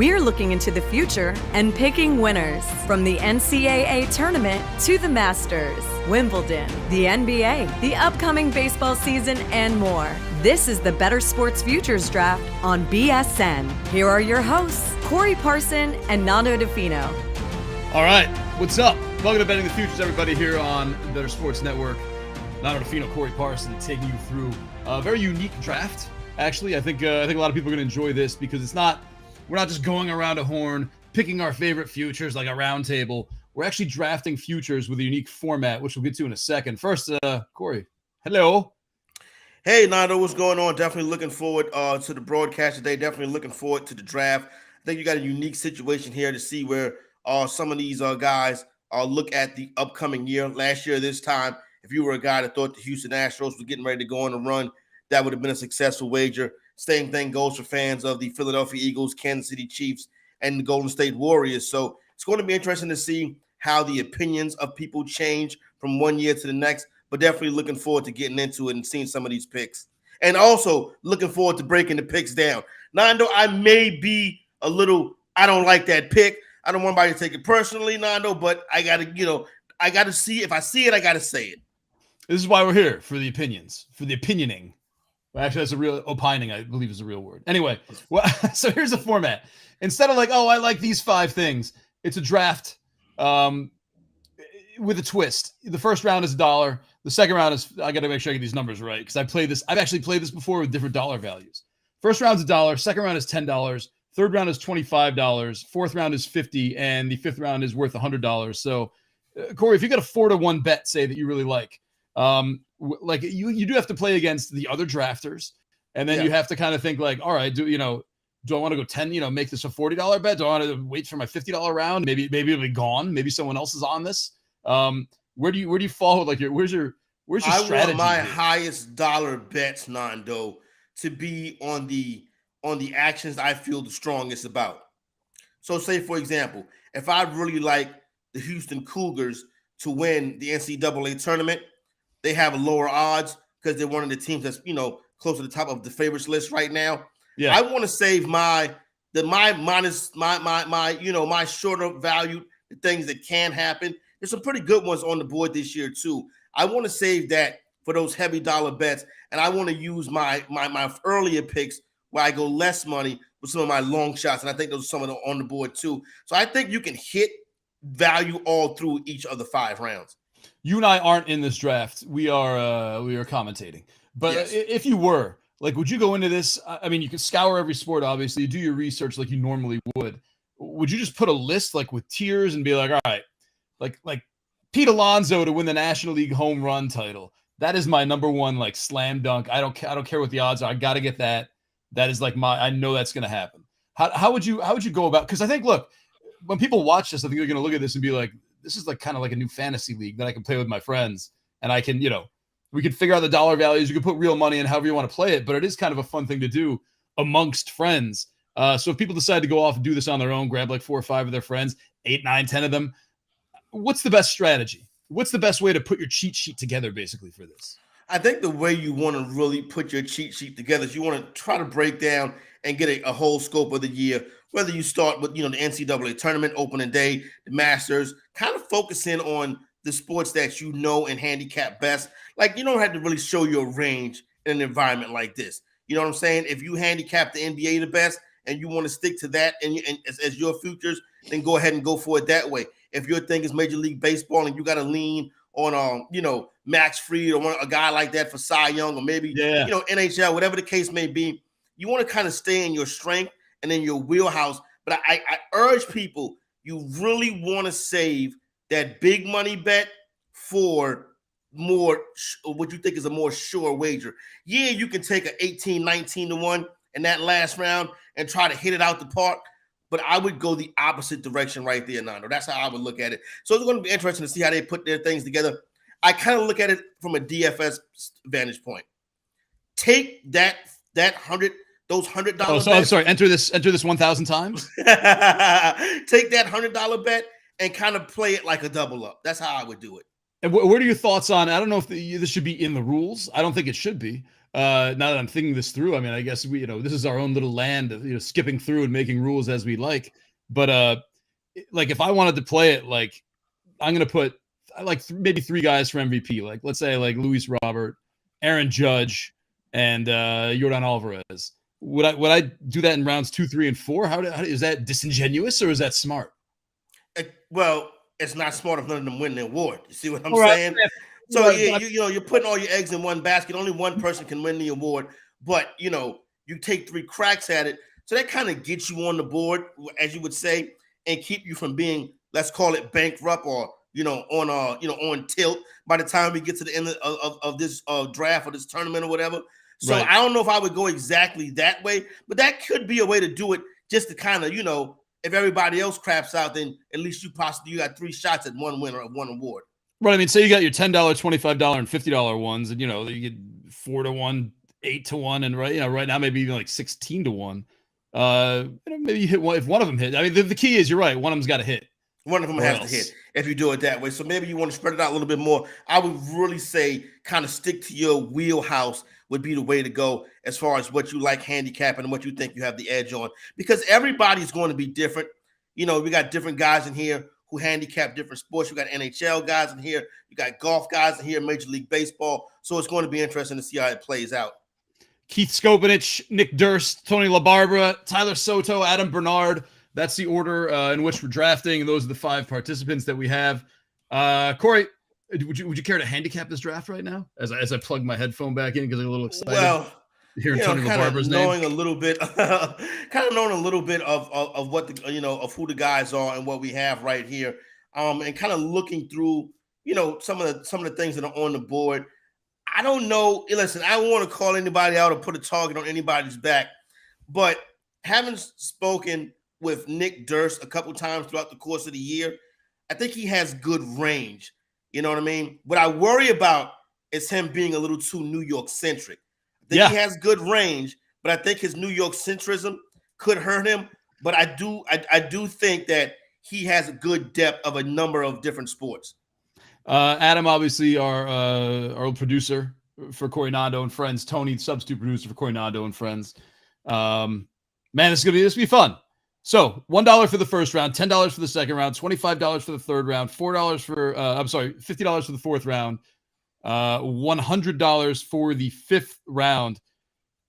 We're looking into the future and picking winners. From the NCAA tournament to the Masters, Wimbledon, the NBA, the upcoming baseball season, and more. This is the Bettor Sports Futures Draft on BSN. Here are your hosts, Corey Parson and Nando Di Fino. All right, what's up? Welcome to Betting the Futures, everybody, here on Bettor Sports Network. Nando Di Fino, Corey Parson, taking you through a very unique draft. Actually, I think a lot of people are going to enjoy this because we're not just going around a horn, picking our favorite futures like a round table. We're actually drafting futures with a unique format, which we'll get to in a second. First, Corey, hello. Hey, Nando, what's going on? Definitely looking forward to the broadcast today. Definitely looking forward to the draft. I think you got a unique situation here to see where some of these guys look at the upcoming year. Last year, this time, if you were a guy that thought the Houston Astros were getting ready to go on a run, that would have been a successful wager. Same thing goes for fans of the Philadelphia Eagles, Kansas City Chiefs, and the Golden State Warriors. So it's going to be interesting to see how the opinions of people change from one year to the next, but definitely looking forward to getting into it and seeing some of these picks. And also looking forward to breaking the picks down. Nando, I may be a little, I don't like that pick. I don't want anybody to take it personally, Nando, but I got to see, if I see it, I got to say it. This is why we're here, for the opinions, for the opinioning. Well, actually, that's a real opining, I believe is a real word. Anyway, well, so here's the format. Instead of like, oh, I like these 5 things, it's a draft with a twist. The first round is $1. The second round is, I got to make sure I get these numbers right because I've actually played this before with different dollar values. First round is $1, second round is $10, third round is $25, fourth round is $50, and the fifth round is worth $100. So, Corey, if you got a 4-1 bet, say that you really like you do have to play against the other drafters, and then you have to kind of think like, all right, do I want to go 10, make this a $40 bet? Do I want to wait for my $50 round? Maybe it'll be gone. Maybe someone else is on this. Where do you fall? Like where's your strategy? I want my highest dollar bets, Nando, to be on the actions I feel the strongest about. So say, for example, if I really like the Houston Cougars to win the NCAA tournament, they have a lower odds because they're one of the teams that's, close to the top of the favorites list right now. Yeah. I want to save my shorter value, the things that can happen. There's some pretty good ones on the board this year too. I want to save that for those heavy dollar bets, and I want to use my earlier picks where I go less money with some of my long shots, and I think those are some of them on the board too. So I think you can hit value all through each of the 5 rounds. You and I aren't in this draft. We are commentating. But yes. If you were, like, would you go into this? I mean, you can scour every sport, obviously. You do your research like you normally would. Would you just put a list like with tiers and be like, all right, like Pete Alonso to win the National League home run title? That is my number one like slam dunk. I don't care what the odds are. I got to get that. That is like I know that's going to happen. How would you go about? Because I think, look, when people watch this, I think they're going to look at this and be like, this is like kind of like a new fantasy league that I can play with my friends, and I can, we can figure out the dollar values. You can put real money in however you want to play it, but it is kind of a fun thing to do amongst friends. So if people decide to go off and do this on their own, grab like 4 or 5 of their friends, 8, 9, 10 of them, what's the best strategy? What's the best way to put your cheat sheet together basically for this? I think the way you want to really put your cheat sheet together is you want to try to break down and get a whole scope of the year, whether you start with, the NCAA tournament, opening day, the Masters, kind of focusing on the sports that you know and handicap best. Like, you don't have to really show your range in an environment like this. You know what I'm saying? If you handicap the NBA the best and you want to stick to that and as your futures, then go ahead and go for it that way. If your thing is Major League Baseball and you got to lean on, Max Fried or a guy like that for Cy Young or maybe, NHL, whatever the case may be, you want to kind of stay in your strength and in your wheelhouse. But I urge people, you really want to save that big money bet for more, what you think is a more sure wager. Yeah, you can take an 18, 19 to 1 in that last round and try to hit it out the park. But I would go the opposite direction right there, Nando. That's how I would look at it. So it's going to be interesting to see how they put their things together. I kind of look at it from a DFS vantage point. Take those $100. Oh, so I'm sorry. Enter this 1,000 times. Take that $100 bet and kind of play it like a double up. That's how I would do it. And what are your thoughts on? I don't know if this should be in the rules. I don't think it should be. now that I'm thinking this through, I mean, I guess this is our own little land of, skipping through and making rules as we like. But like if I wanted to play it, like I'm going to put maybe 3 guys for MVP. Like let's say like Luis Robert, Aaron Judge, and Yordan Alvarez. Would I do that in rounds 2, 3, and 4? How is that disingenuous or is that smart? Well, it's not smart if none of them win the award. You see what I'm Right. saying? So yeah, you're putting all your eggs in one basket. Only one person can win the award, but you take 3 cracks at it. So that kind of gets you on the board, as you would say, and keep you from being, let's call it, bankrupt or on tilt by the time we get to the end of this draft or this tournament or whatever. So right. I don't know if I would go exactly that way, but that could be a way to do it, just to kind of, if everybody else craps out, then at least you got 3 shots at one winner of one award. Right. I mean, say you got your $10, $25, and $50 ones, and you get 4-1, 8-1, and right now maybe even like 16-1. Maybe you hit one if one of them hit. I mean, the key is, you're right, one of them's got to hit. One of them has to hit if you do it that way. So maybe you want to spread it out a little bit more. I would really say kind of stick to your wheelhouse would be the way to go as far as what you like handicapping and what you think you have the edge on, because everybody's going to be different. We got different guys in here who handicap different sports. You got NHL guys in here. You got golf guys in here, Major League Baseball. So it's going to be interesting to see how it plays out. Keith Skopanich, Nick Durst, Tony LaBarbera, Tyler Soto, Adam Bernard. That's the order in which we're drafting, and those are the 5 participants that we have. Corey, would you care to handicap this draft right now as I plug my headphone back in because I'm a little excited? Well, hearing Tony LaBarbera's name. Knowing a little bit of what of who the guys are and what we have right here, and kind of looking through some of the things that are on the board. I don't know. Listen, I don't want to call anybody out or put a target on anybody's back, but having spoken with Nick Durst a couple times throughout the course of the year, I think he has good range. You know what I mean? What I worry about is him being a little too New York centric. I think he has good range, but I think his New York centrism could hurt him. But I do think that he has a good depth of a number of different sports. Adam, obviously our producer for Corey Nando and Friends. Tony, substitute producer for Corey Nando and Friends. Man, this is gonna be fun. So $1 for the first round, $10 for the second round, $25 for the third round, $50 for the fourth round, $100 for the fifth round.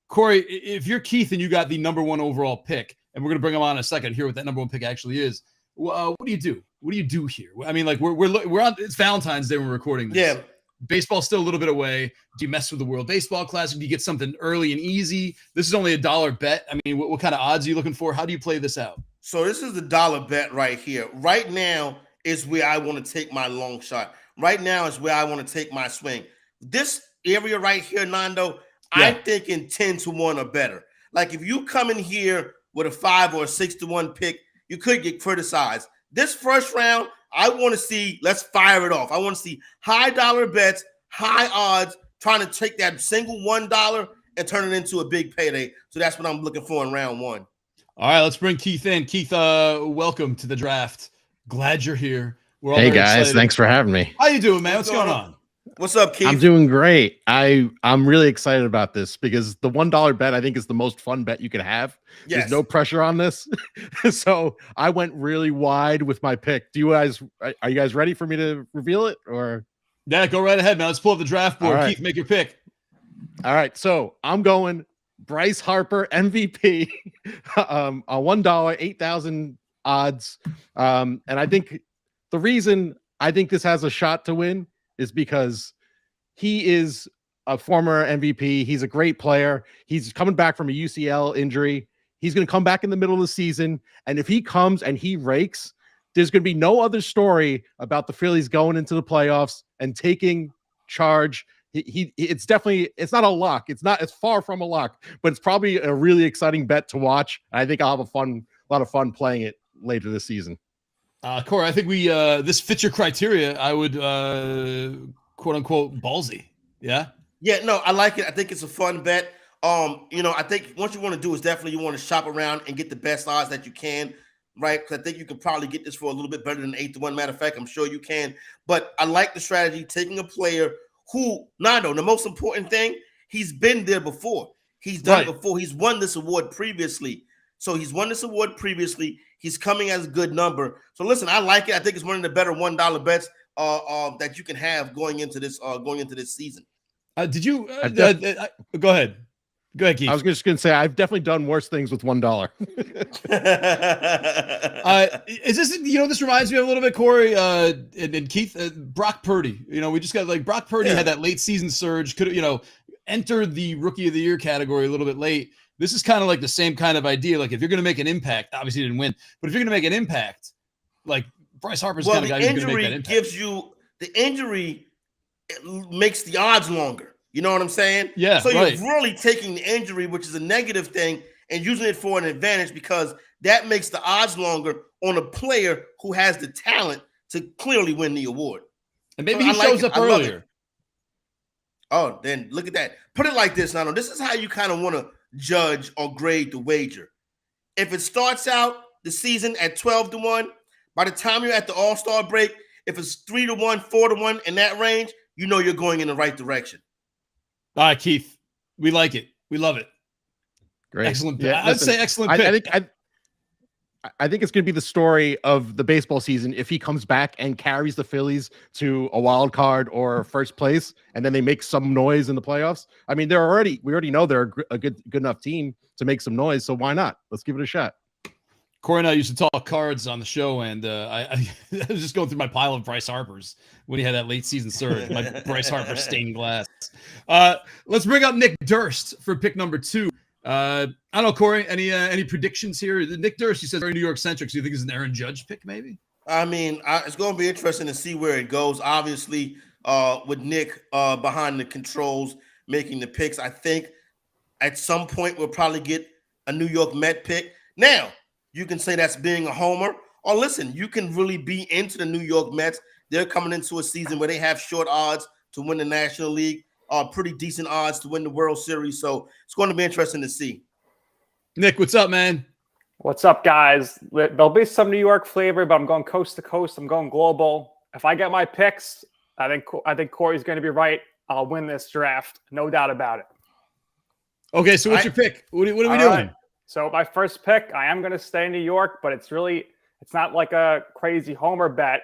Corey, if you're Keith and you got the number 1 overall pick, and we're going to bring him on in a second, hear what that number 1 pick actually is. What do you do? What do you do here? I mean, like we're on. It's Valentine's Day when we're recording this. Yeah. Baseball's still a little bit away. Do you mess with the World Baseball Classic? Do you get something early and easy? This is only $1 bet. I mean, what kind of odds are you looking for? How do you play this out? So this is the $1 bet right here. Right now is where I want to take my long shot. Right now is where I want to take my swing. This area right here, Nando, I'm thinking 10-1 or better. Like if you come in here with a 5 or a 6-1 pick, you could get criticized. This first round, I want to see, let's fire it off. I want to see high dollar bets, high odds, trying to take that single $1 and turn it into a big payday. So that's what I'm looking for in round 1. All right, let's bring Keith in. Keith, welcome to the draft. Glad you're here. We're all hey guys, excited. Thanks for having me. How you doing, man? What's going on? What's up, Keith? I'm doing great. I'm really excited about this because the $1 bet I think is the most fun bet you could have. Yes. There's no pressure on this. So I went really wide with my pick. Are you guys ready for me to reveal it or? Yeah, go right ahead, man. Let's pull up the draft board. Right. Keith, make your pick. All right. So I'm going Bryce Harper MVP on $1, 8,000 odds. And I think the reason I think this has a shot to win is because he is a former MVP. He's a great player. He's coming back from a UCL injury. He's going to come back in the middle of the season. And if he comes and he rakes, there's going to be no other story about the Phillies going into the playoffs and taking charge. It's not a lock. It's far from a lock, but it's probably a really exciting bet to watch. I think I'll have a lot of fun playing it later this season. Corey, I think this fits your criteria. I would quote unquote ballsy. Yeah. Yeah, no, I like it. I think it's a fun bet. I think what you want to do is definitely you want to shop around and get the best odds that you can, right? Because I think you could probably get this for a little bit better than 8-1. Matter of fact, I'm sure you can. But I like the strategy, taking a player who, Nando, the most important thing, he's been there before. He's done it before. He's won this award previously. So he's won this award previously. He's coming as a good number. So listen, I like it. I think it's one of the better $1 bets that you can have going into this season. Did you go ahead? Go ahead, Keith. I was just going to say I've definitely done worse things with $1. Is this? This reminds me a little bit, Corey and Keith. Brock Purdy. We just got Brock Purdy had that late season surge. Could entered the Rookie of the Year category a little bit late. This is kind of like the same kind of idea. Like if you're going to make an impact, obviously he didn't win, but if you're going to make an impact, like Bryce Harper's the kind of guy who's going to make that impact. The injury makes the odds longer. You know what I'm saying? Yeah. So you're really taking the injury, which is a negative thing, and using it for an advantage because that makes the odds longer on a player who has the talent to clearly win the award. And maybe he shows up earlier. Oh, then look at that. Put it like this, Nando. This is how you kind of want to judge or grade the wager. If it starts out the season at 12-1, by the time you're at the All-Star break, if it's 3-1, 4-1 in that range, you're going in the right direction. All right, Keith. We like it. We love it. Great. Excellent. Yeah, I'd say excellent pick. I think it's going to be the story of the baseball season if he comes back and carries the Phillies to a wild card or first place, and then they make some noise in the playoffs. I mean, we already know they're a good enough team to make some noise, so why not? Let's give it a shot. Corey and I used to talk cards on the show, and I was just going through my pile of Bryce Harper's when he had that late season surge, my Bryce Harper stained glass. Let's bring up Nick Durst for pick number 2. I don't know, Corey, any predictions here? Nick Durst, you said very New York centric. So you think it's an Aaron Judge pick, maybe? I mean, it's going to be interesting to see where it goes. Obviously, with Nick behind the controls making the picks, I think at some point we'll probably get a New York Met pick. Now, you can say that's being a homer, or listen, you can really be into the New York Mets. They're coming into a season where they have short odds to win the National League. Pretty decent odds to win the World Series. So it's going to be interesting to see. Nick, what's up, man? What's up, guys? There'll be some New York flavor, but I'm going coast to coast. I'm going global. If I get my picks, I think Corey's going to be right. I'll win this draft. No doubt about it. Okay, so what's your pick? What are we doing? Right. So my first pick, I am going to stay in New York, but it's not like a crazy homer bet.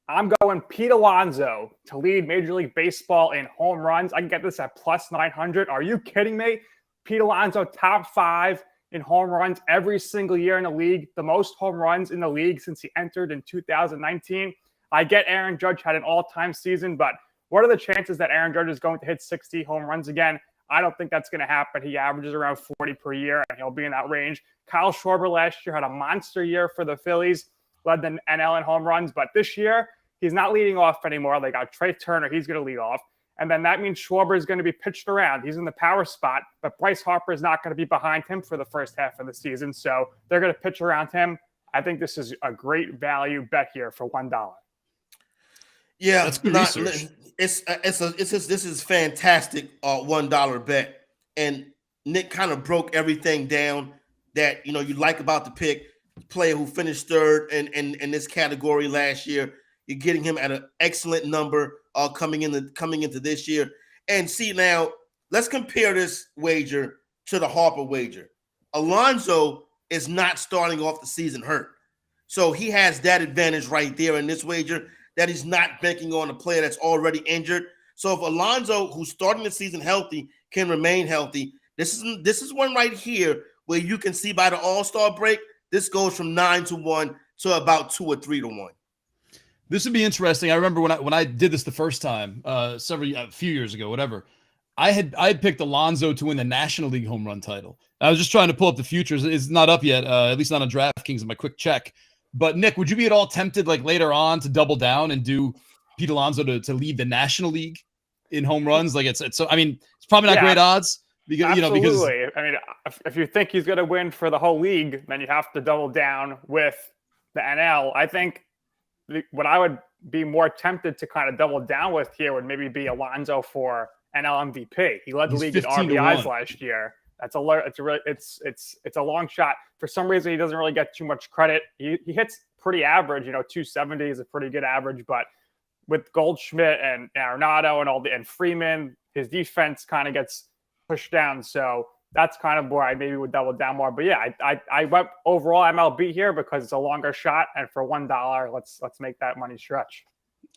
I'm going Pete Alonso to lead Major League Baseball in home runs. I can get this at plus 900. Are you kidding me? Pete Alonso, top 5 in home runs every single year in the league. The most home runs in the league since he entered in 2019. I get Aaron Judge had an all-time season, but what are the chances that Aaron Judge is going to hit 60 home runs again? I don't think that's going to happen. He averages around 40 per year, and he'll be in that range. Kyle Schwarber last year had a monster year for the Phillies, led the NL in home runs, but this year, he's not leading off anymore. They got Trey Turner. He's going to lead off. And then that means Schwarber is going to be pitched around. He's in the power spot, but Bryce Harper is not going to be behind him for the first half of the season. So they're going to pitch around him. I think this is a great value bet here for $1. Yeah, that's good research. This is fantastic $1 bet. And Nick kind of broke everything down that you like about the pick. Player who finished third in this category last year. You're getting him at an excellent number coming into this year. And see, now let's compare this wager to the Harper wager. Alonso is not starting off the season hurt. So he has that advantage right there in this wager that he's not banking on a player that's already injured. So if Alonso, who's starting the season healthy, can remain healthy, this is one right here where you can see by the All-Star break, this goes from 9-1 to about 2 or 3-1. This would be interesting. I remember when I did this the first time, a few years ago, whatever. I had picked Alonso to win the National League home run title. I was just trying to pull up the futures. It's not up yet, at least not on DraftKings in my quick check. But Nick, would you be at all tempted, like later on, to double down and do Pete Alonso to lead the National League in home runs? Like it's so. I mean, it's probably not great odds because absolutely. I mean, if you think he's going to win for the whole league, then you have to double down with the NL. I think what I would be more tempted to kind of double down with here would maybe be Alonso for NL MVP. He led the league in RBIs last year. It's a long shot. For some reason, he doesn't really get too much credit. He hits pretty average. 270 is a pretty good average, but with Goldschmidt and Arenado and Freeman, his defense kind of gets pushed down. So that's kind of where I maybe would double down more. But yeah, I went overall MLB here because it's a longer shot, and for $1, let's make that money stretch.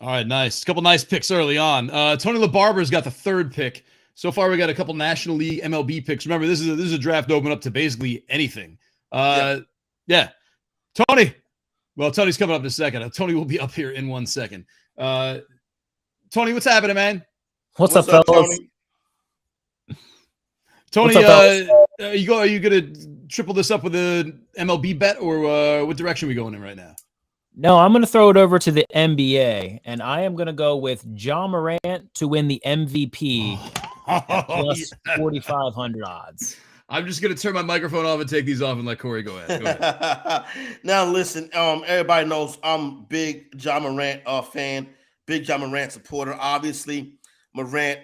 All right, nice. A couple nice picks early on. Tony LaBarber's got the third pick. So far, we got a couple National League MLB picks. Remember, this is a draft open up to basically anything. Yeah. Tony. Well, Tony's coming up in a second. Tony will be up here in 1 second. Tony, what's happening, man? What's up, fellas? Tony, are you gonna triple this up with a MLB bet, or what direction are we going in right now? No, I'm going to throw it over to the NBA, and I am going to go with Ja Morant to win the MVP at plus 4,500 odds. I'm just going to turn my microphone off and take these off and let Corey go ahead. Go ahead. Now, listen, everybody knows I'm big Ja Morant fan, big Ja Morant supporter. Obviously, Morant,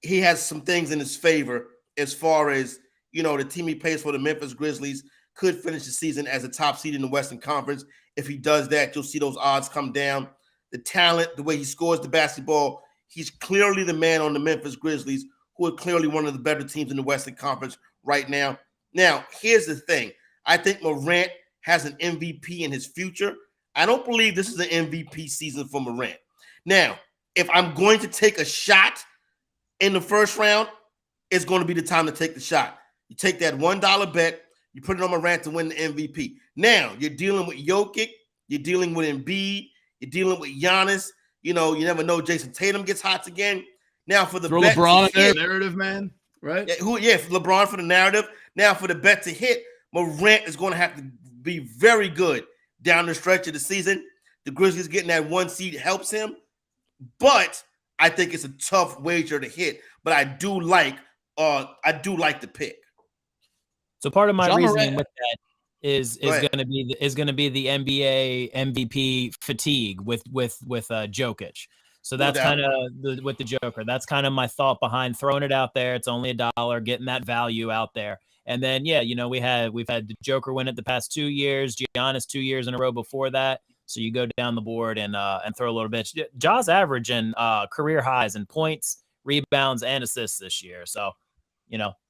he has some things in his favor as far as, the team he plays for, the Memphis Grizzlies, could finish the season as a top seed in the Western Conference. If he does that, you'll see those odds come down. The talent, the way he scores the basketball, he's clearly the man on the Memphis Grizzlies, who are clearly one of the better teams in the Western Conference right now. Now, here's the thing. I think Morant has an MVP in his future. I don't believe this is an MVP season for Morant. Now, if I'm going to take a shot in the first round, it's going to be the time to take the shot. You take that $1 bet, you put it on Morant to win the MVP. Now, you're dealing with Jokic, you're dealing with Embiid, you're dealing with Giannis. You never know. Jason Tatum gets hot again. Now, for the throw bet LeBron in there, hit, narrative man, right? LeBron for the narrative. Now, for the bet to hit, Morant is going to have to be very good down the stretch of the season. The Grizzlies getting that 1 seed helps him, but I think it's a tough wager to hit. But I do like the pick. So part of my Ja reasoning Morant with that is going to be the NBA MVP fatigue with Jokic. So that's kind of with the Joker. That's kind of my thought behind throwing it out there. It's only $1, getting that value out there. And then we've had the Joker win it the past 2 years, Giannis 2 years in a row before that. So you go down the board and throw a little bit. Ja's averaging career highs in points, rebounds, and assists this year. So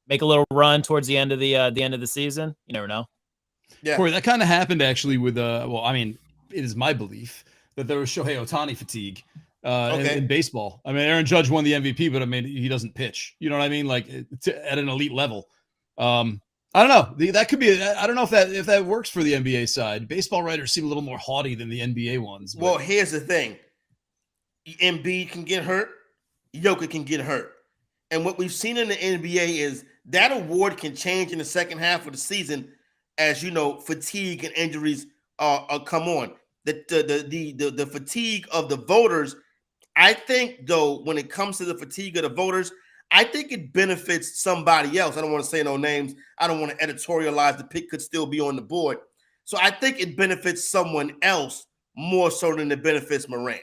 make a little run towards the end of the season. You never know. Yeah, Corey, that kind of happened actually with it is my belief that there was Shohei Ohtani fatigue in baseball. I mean, Aaron Judge won the MVP, but he doesn't pitch. You know what I mean? Like at an elite level. I don't know. That could be. I don't know if that works for the NBA side. Baseball writers seem a little more haughty than the NBA ones. But. Well, here's the thing: Embiid can get hurt, Jokic can get hurt, and what we've seen in the NBA is that award can change in the second half of the season, as fatigue and injuries come on. The fatigue of the voters. I think, though, when it comes to the fatigue of the voters, I think it benefits somebody else. I don't want to say no names. I don't want to editorialize. The pick could still be on the board. So I think it benefits someone else more so than it benefits Morant.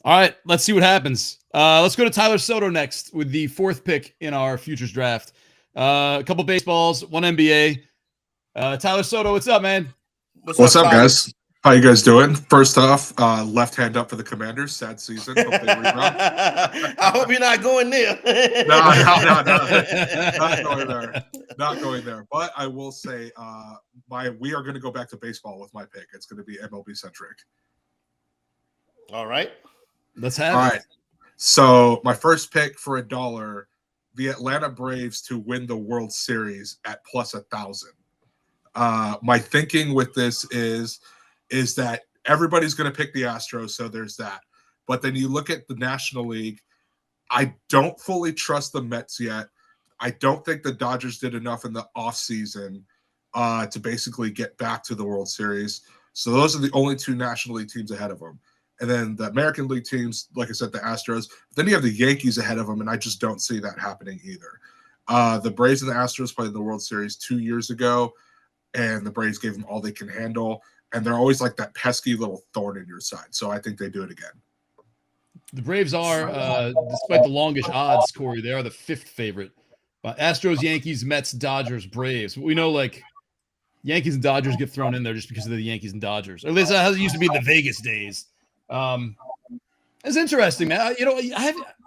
All right, let's see what happens. Let's go to Tyler Soto next with the 4th pick in our futures draft. A couple baseballs, 1 NBA. Tyler Soto, what's up, man? What's up, guys? How you guys doing? First off, left hand up for the Commanders. Sad season. Hope they rebound. I hope you're not going there. No. Not going there. But I will say, we are going to go back to baseball with my pick. It's going to be MLB centric. All right. Let's have it. All right. So my first pick for $1, the Atlanta Braves to win the World Series at plus 1,000. My thinking with this is that everybody's going to pick the Astros, so there's that. But then you look at the National League, I don't fully trust the Mets yet. I don't think the Dodgers did enough in the offseason to basically get back to the World Series. So those are the only 2 National League teams ahead of them. And then the American League teams, like I said, the Astros. Then you have the Yankees ahead of them, and I just don't see that happening either. The Braves and the Astros played in the World Series 2 years ago, and the Braves gave them all they can handle. And they're always like that pesky little thorn in your side. So I think they do it again. The Braves are, despite the longish odds, Corey, they are the 5th favorite. Astros, Yankees, Mets, Dodgers, Braves. We know, Yankees and Dodgers get thrown in there just because of the Yankees and Dodgers. Or at least that's how it used to be in the Vegas days. It's interesting, man.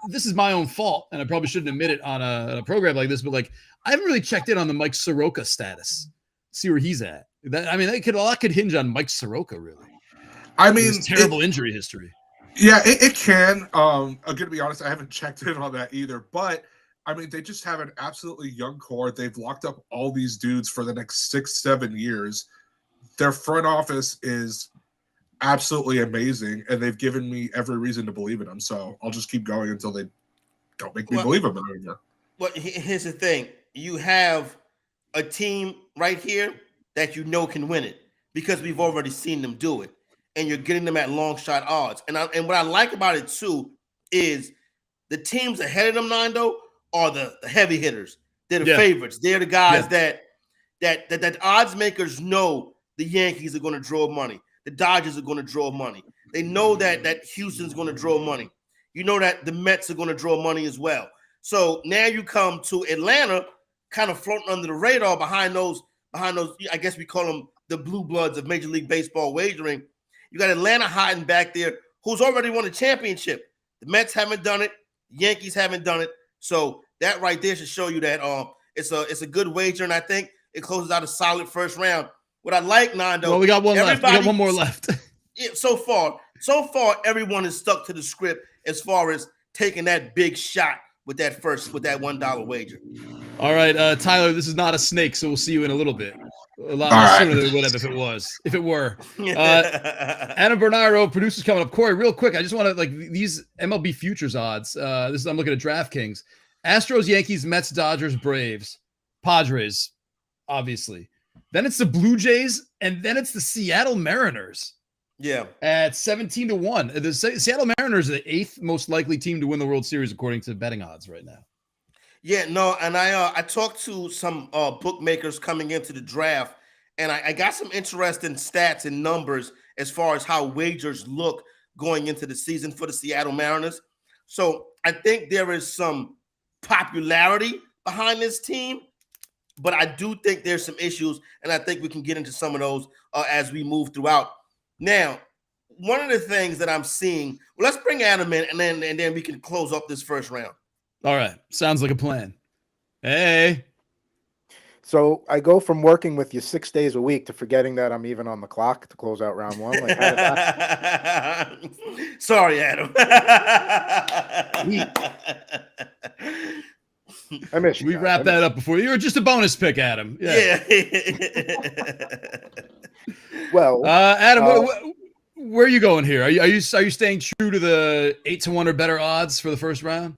This is my own fault, and I probably shouldn't admit it on a program like this, but like I haven't really checked in on the Mike Soroka status. See where he's at. A lot could hinge on Mike Soroka, really. I mean, his terrible injury history. Yeah, it can. I'm gonna be honest, I haven't checked in on that either. But I mean, they just have an absolutely young core. They've locked up all these dudes for the next 6-7 years. Their front office is absolutely amazing, and they've given me every reason to believe in them. So I'll just keep going until they don't make me believe them anymore. Well, here's the thing: you have a team right here that can win it because we've already seen them do it, and you're getting them at long shot odds. And what I like about it too is the teams ahead of them, Nando, are the heavy hitters. They're the favorites. They're the guys that odds makers know the Yankees are going to draw money. The Dodgers are going to draw money. They know that Houston's going to draw money. You know that the Mets are going to draw money as well. So now you come to Atlanta, kind of floating under the radar behind those. I guess we call them the blue bloods of Major League Baseball wagering. You got Atlanta hiding back there, who's already won a championship. The Mets haven't done it. The Yankees haven't done it. So that right there should show you that it's a good wager, and I think it closes out a solid first round. What I like, Nando. Well, we got one left. We got one more left. So far, everyone is stuck to the script as far as taking that big shot with that $1 wager. All right, Tyler, this is not a snake, so we'll see you in a little bit. A lot more sooner than we would have if it were. Adam Bernardo, producers coming up. Corey, real quick, I just want to these MLB futures odds. I'm looking at DraftKings. Astros, Yankees, Mets, Dodgers, Braves, Padres, obviously. Then it's the Blue Jays, and then it's the Seattle Mariners. Yeah. At 17-1. The Seattle Mariners are the 8th most likely team to win the World Series according to betting odds right now. Yeah, no, and I talked to some bookmakers coming into the draft, and I got some interesting stats and numbers as far as how wagers look going into the season for the Seattle Mariners. So I think there is some popularity behind this team, but I do think there's some issues, and I think we can get into some of those as we move throughout. Now, one of the things that I'm seeing, well, let's bring Adam in, and then we can close up this first round. All right. Sounds like a plan. Hey. So I go from working with you 6 days a week to forgetting that I'm even on the clock to close out round one. Sorry, Adam. I miss you. We wrapped that up before. You were just a bonus pick, Adam. Yeah. Well, Adam, where are you going here? Are you staying true to the 8-1 or better odds for the first round?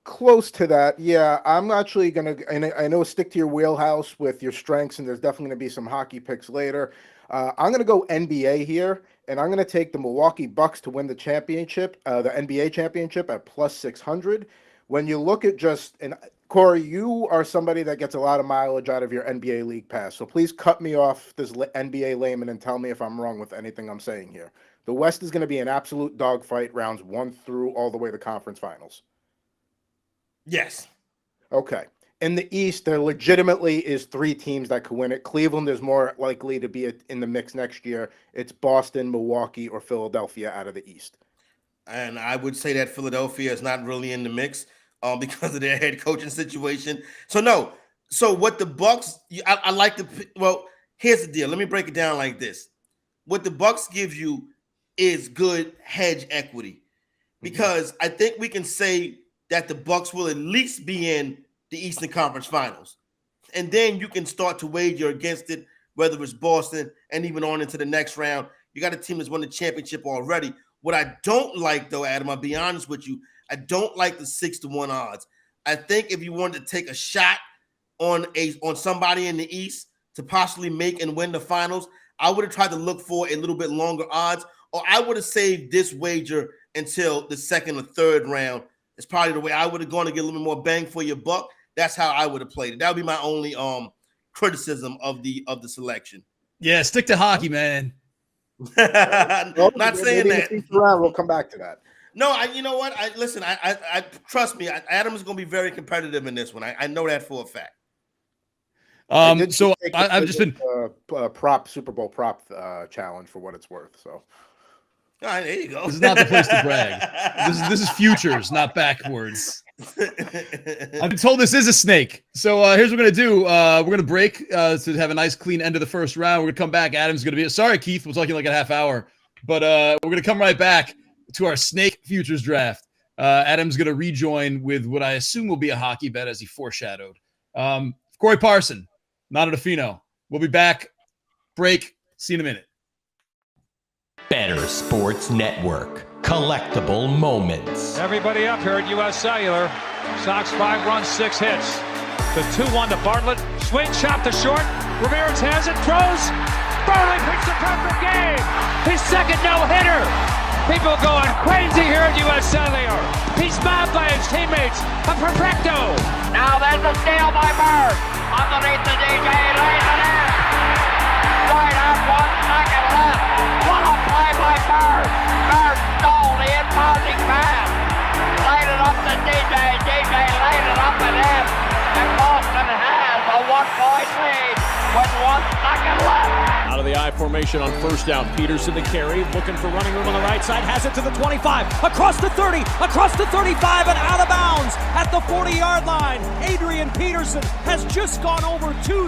Close to that, yeah. I'm actually gonna, and I know, stick to your wheelhouse with your strengths, and there's definitely gonna be some hockey picks later. I'm gonna go NBA here, and I'm gonna take the Milwaukee Bucks to win the championship, the NBA championship at +600. When you look at and Corey, you are somebody that gets a lot of mileage out of your NBA League Pass, so please cut me off this NBA layman and tell me if I'm wrong with anything I'm saying here. The West is going to be an absolute dogfight, rounds 1 through all the way to conference finals. Yes. Okay. In the East, there legitimately is 3 teams that could win it. Cleveland is more likely to be in the mix next year. It's Boston, Milwaukee, or Philadelphia out of the East. And I would say that Philadelphia is not really in the mix because of their head coaching situation. So, no. So, what the Bucks, I like to, well, here's the deal. Let me break it down like this. What the Bucks give you is good hedge equity because I think we can say that the Bucks will at least be in the Eastern Conference Finals. And then you can start to wager against it, whether it's Boston and even on into the next round. You got a team that's won the championship already. What I don't like, though, Adam, I'll be honest with you, I don't like the 6-1 odds. I think if you wanted to take a shot on somebody in the East to possibly make and win the finals, I would have tried to look for a little bit longer odds, or I would have saved this wager until the second or third round. It's probably the way I would have gone to get a little bit more bang for your buck. That's how I would have played it. That would be my only criticism of the selection. Yeah, stick to hockey, man. Not saying that. We'll come back to that. No, you know what? I trust me. Adam is going to be very competitive in this one. I know that for a fact. So I've just been prop Super Bowl prop challenge for what it's worth. So All right, there you go. This is not the place to brag. This is futures, not backwards. I've been told this is a snake. So here's what we're going to do. We're going to break to have a nice clean end of the first round. We're going to come back. Adam's going to be – sorry, Keith. We'll talk to you like a half hour. But we're going to come right back to our snake futures draft. Adam's going to rejoin with what I assume will be a hockey bet, as he foreshadowed. Corey Parson, Nando Di Fino. We'll be back. Break. See you in a minute. Bettor Sports Network. Collectible moments. Everybody up here at U.S. Cellular. Sox 5 runs, 6 hits. The 2-1 to Bartlett. Swing, chop to short. Ramirez has it, throws. Bartlett picks a perfect game. His second no-hitter. People going crazy here at U.S. Cellular. He's mobbed by his teammates. A perfecto. Now there's a steal by Bird. Underneath the DJ, lays it in. Right up, 1 second left. What a play by Bird. Bird stole the impounding pass. Laid it up to DJ. DJ laid it up and in. And Boston has a 1-point lead with 1 second left. Out of the I formation on first down. Peterson to carry, looking for running room on the right side, has it to the 25, across the 30, across the 35, and out of bounds at the 40-yard line. Adrian Peterson has just gone over 2,000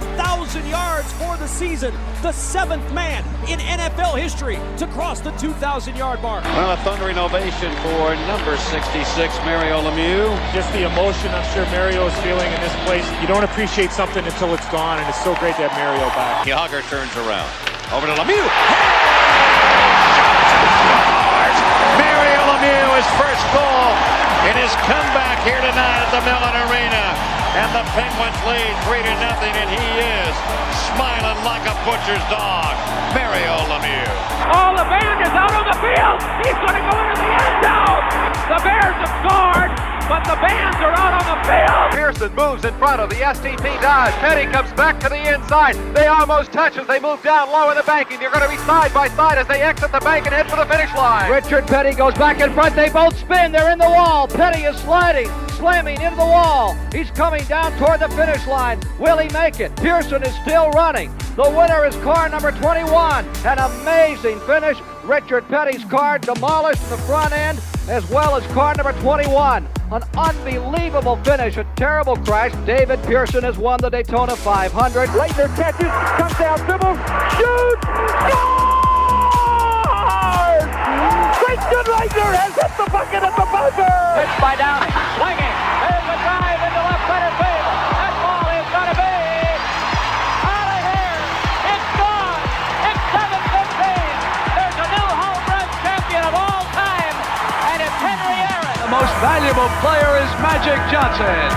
yards for the season, the 7th man in NFL history to cross the 2,000-yard mark. Well, a thundering ovation for number 66, Mario Lemieux. Just the emotion I'm sure Mario is feeling in this place. You don't appreciate something until it's gone, and it's so great to have Mario back. Yager turns around. Over to Lemieux. Mario Lemieux, his first goal in his comeback here tonight at the Mellon Arena. And the Penguins lead 3-0, and he is smiling like a butcher's dog. Mario Lemieux. Oh, the band is out on the field. He's going to go into the end zone. The Bears have scored, but the Bands are out on the field. Pearson moves in front of the STP Dodge. Petty comes back to the inside. They almost touch as they move down low in the banking. They're going to be side by side as they exit the bank and head for the finish line. Richard Petty goes back in front. They both spin. They're in the wall. Petty is sliding, slamming into the wall. He's coming down toward the finish line. Will he make it? Pearson is still running. The winner is car number 21. An amazing finish. Richard Petty's car demolished in the front end, as well as car number 21. An unbelievable finish, a terrible crash. David Pearson has won the Daytona 500. Leitner catches, comes down, dribbles, shoots, scores! Christian Leitner has hit the bucket at the buzzer! Pitched by Downing, swinging, there's a drive into left center field. That ball is going to be out of here. It's gone. It's 7-15. There's a new home run champion of all time, and it's Henry Aaron. The most valuable player is Magic Johnson.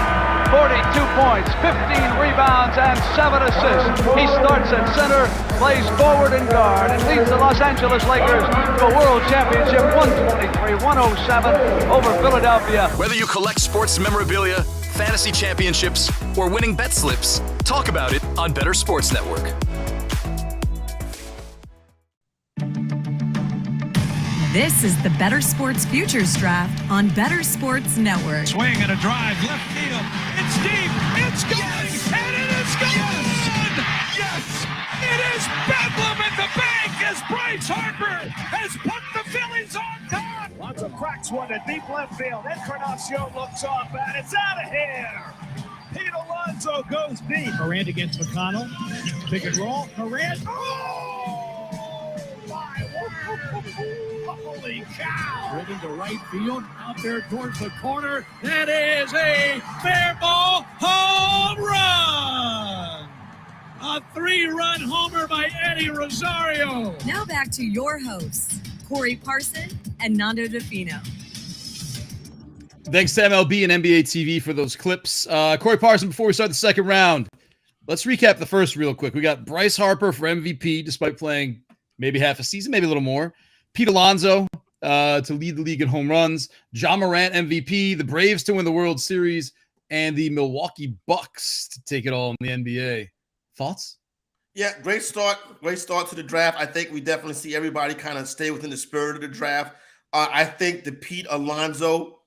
42 points, 15 rebounds, and 7 assists. He starts at center, plays forward and guard, and leads the Los Angeles Lakers to a world championship 123-107 over Philadelphia. Whether you collect sports memorabilia, fantasy championships, or winning bet slips, talk about it on Bettor Sports Network. This is the Bettor Sports Futures Draft on Bettor Sports Network. Swing and a drive, left field. It's deep. It's going. Yes. And it is gone. Yes. It is bedlam at the bank as Bryce Harper has put the Phillies on top. Alonso cracks one to deep left field. Encarnacion looks off and it's out of here. Pete Alonso goes deep. Morant against McConnell. Pick and roll. Morant. Oh! My word. Holy cow! Driven to right field, out there towards the corner. That is a fair ball home run! A 3-run homer by Eddie Rosario. Now back to your hosts, Corey Parson and Nando Di Fino. Thanks to MLB and NBA TV for those clips. Corey Parson, before we start the second round, let's recap the first real quick. We got Bryce Harper for MVP, despite playing maybe half a season, maybe a little more. Pete Alonso to lead the league in home runs. Ja Morant MVP, the Braves to win the World Series, and the Milwaukee Bucks to take it all in the NBA. Thoughts? Yeah, great start. Great start to the draft. I think we definitely see everybody kind of stay within the spirit of the draft. I think the Pete Alonso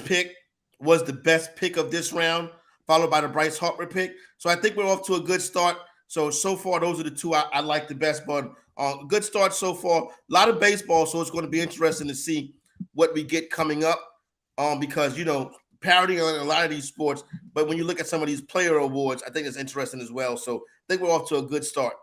pick was the best pick of this round, followed by the Bryce Harper pick. So I think we're off to a good start. So far, those are the two I like the best. But Good start so far. A lot of baseball, so it's going to be interesting to see what we get coming up. Because parity on a lot of these sports, but when you look at some of these player awards, I think it's interesting as well. So I think we're off to a good start.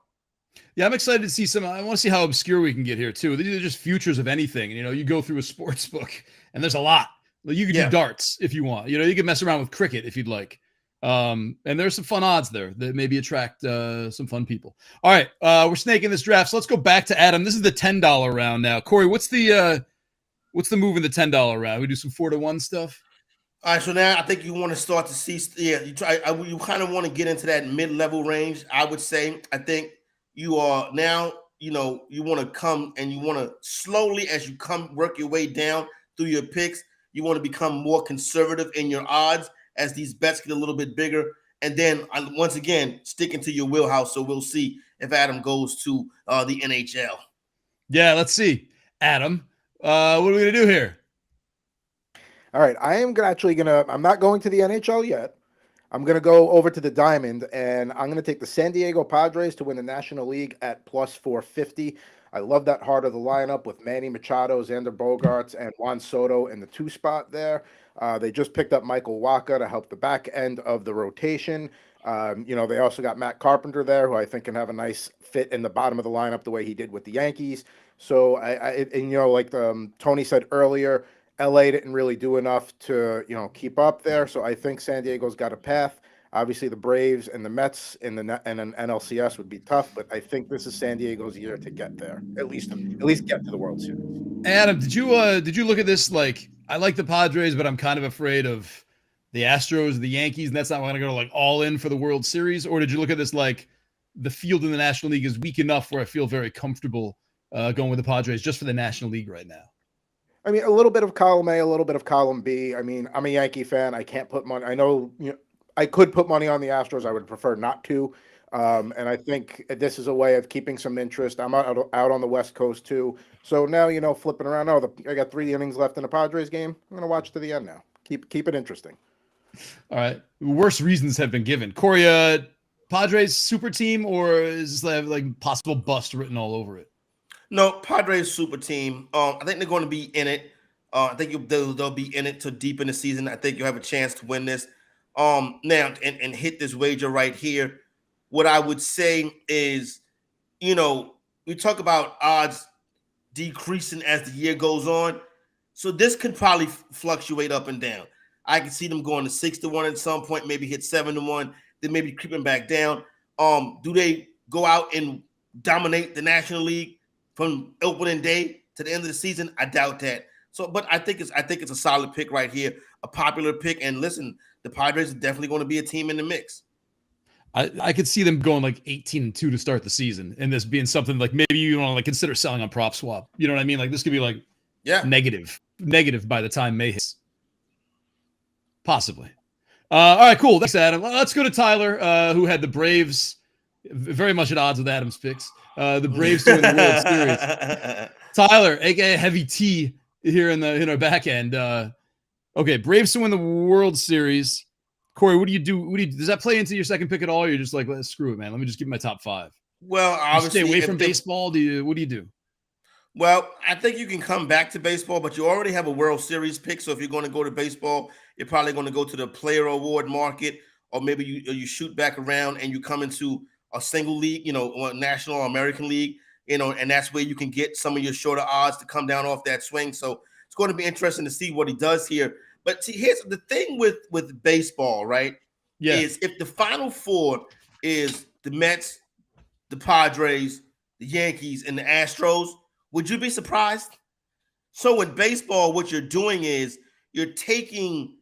Yeah, I'm excited to see some. I want to see how obscure we can get here too. These are just futures of anything. You go through a sports book, and there's a lot. You could do darts if you want. You can mess around with cricket if you'd like. And there's some fun odds there that maybe attract some fun people. All right, we're snaking this draft, so let's go back to Adam. This is the $10 round now. Corey, what's the move in the $10 round? We do some 4-to-1 stuff. All right, so now I think you want to start to see. Yeah, you kind of want to get into that mid-level range. I would say. I think you are now. You want to come and you want to slowly, as you work your way down through your picks. You want to become more conservative in your odds as these bets get a little bit bigger. And then once again, sticking to your wheelhouse. So we'll see if Adam goes to the NHL. Yeah, let's see, Adam. What are we gonna do here? All right, I'm not going to the NHL yet. I'm going to go over to the Diamond, and I'm going to take the San Diego Padres to win the National League at plus 450. I love that heart of the lineup with Manny Machado, Xander Bogaerts, and Juan Soto in the 2 spot there. They just picked up Michael Wacha to help the back end of the rotation. They also got Matt Carpenter there, who I think can have a nice fit in the bottom of the lineup the way he did with the Yankees. So, like Tony said earlier, LA didn't really do enough to, keep up there. So I think San Diego's got a path. Obviously, the Braves and the Mets and an NLCS would be tough, but I think this is San Diego's year to get there, at least get to the World Series. Adam, did you look at this? Like, I like the Padres, but I'm kind of afraid of the Astros, the Yankees, and that's not going to go like all in for the World Series. Or did you look at this like the field in the National League is weak enough where I feel very comfortable going with the Padres just for the National League right now? I mean, a little bit of column A, a little bit of column B. I mean, I'm a Yankee fan. I can't put money. I know, I could put money on the Astros. I would prefer not to. And I think this is a way of keeping some interest. I'm out on the West Coast too. So now, flipping around. I got 3 innings left in the Padres game. I'm going to watch to the end now. Keep it interesting. All right. Worse reasons have been given. Corey, Padres super team, or is this like possible bust written all over it? No, Padres super team. I think they're going to be in it. I think they'll be in it till deep in the season. I think you'll have a chance to win this. Now and hit this wager right here. What I would say is, we talk about odds decreasing as the year goes on. So this could probably fluctuate up and down. I can see them going to 6-1 at some point, maybe hit 7-1, then maybe creeping back down. Do they go out and dominate the National League from opening day to the end of the season? I doubt that. So, but I think it's a solid pick right here, a popular pick. And listen, the Padres are definitely going to be a team in the mix. I could see them going like 18-2 to start the season, and this being something like maybe you want to like consider selling on prop swap. You know what I mean? Like this could be like negative by the time May hits. Possibly. All right, cool. Thanks, Adam. Let's go to Tyler, who had the Braves very much at odds with Adam's picks. The Braves to win the World Series. Tyler, aka Heavy T, here in our back end. Okay, Braves to win the World Series. Corey, what do you do? Does that play into your second pick at all? Or you're just like, let's screw it, man. Let me just give you my top 5. Well, obviously, stay away from baseball. What do you do? Well, I think you can come back to baseball, but you already have a World Series pick. So if you're going to go to baseball, you're probably going to go to the player award market, or maybe you shoot back around and you come into a single league, National or American League, and that's where you can get some of your shorter odds to come down off that swing. So it's going to be interesting to see what he does here. But see, here's the thing with baseball, right? Yeah. Is if the Final Four is the Mets, the Padres, the Yankees, and the Astros, would you be surprised? So in baseball, what you're doing is you're taking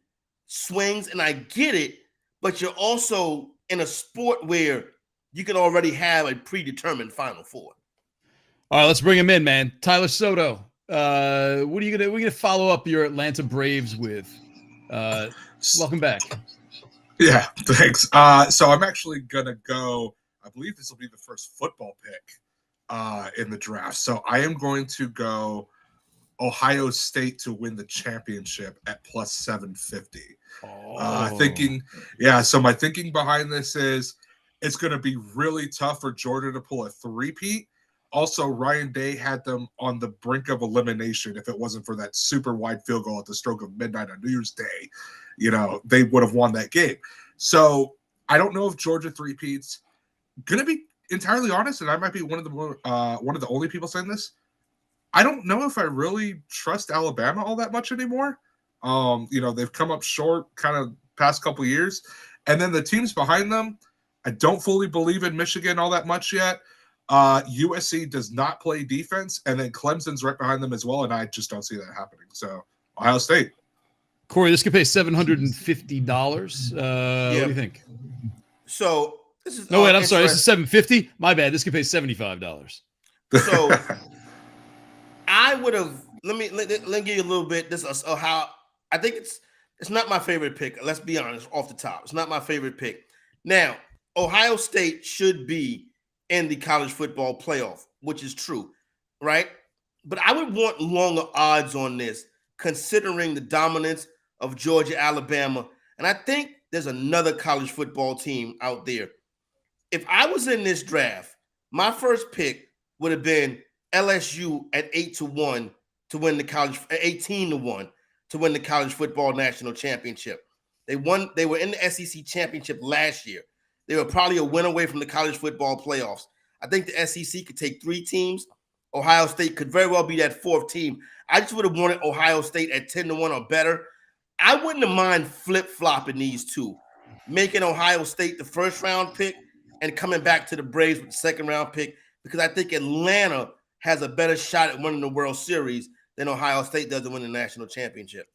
swings, and I get it, but you're also in a sport where you can already have a predetermined Final Four. All right, let's bring him in, man. Tyler Soto. What are you gonna follow up your Atlanta Braves with? Welcome back. Yeah, thanks. So I'm actually gonna go. I believe this will be the first football pick in the draft. So I am going to go Ohio State to win the championship at plus 750. So my thinking behind this is it's going to be really tough for Georgia to pull a three-peat. Also, Ryan Day had them on the brink of elimination. If it wasn't for that super wide field goal at the stroke of midnight on New Year's Day, they would have won that game. So I don't know if Georgia three-peats. Gonna be entirely honest, and I might be one of the only people saying this. I don't know if I really trust Alabama all that much anymore. They've come up short kind of past couple years. And then the teams behind them, I don't fully believe in Michigan all that much yet. USC does not play defense, and then Clemson's right behind them as well, and I just don't see that happening. So Ohio State. Corey, this could pay $750. What do you think? So this is no wait. I'm sorry. This is $750. My bad. This could pay $75. So I would have. Let me give you a little bit. This is how I think it's not my favorite pick. Let's be honest. Off the top, it's not my favorite pick. Now, Ohio State should be in the college football playoff, which is true, right? But I would want longer odds on this, considering the dominance of Georgia, Alabama. And I think there's another college football team out there. If I was in this draft, my first pick would have been LSU at 8-1 to win the college, 18-1 to win the college football national championship. They were in the SEC championship last year. They were probably a win away from the college football playoffs. I think the SEC could take 3 teams. Ohio State could very well be that 4th team. I just would have wanted Ohio State at 10-1 or better. I wouldn't have mind flip-flopping these two, making Ohio State the first-round pick and coming back to the Braves with the second-round pick, because I think Atlanta has a better shot at winning the World Series than Ohio State does to win the national championship.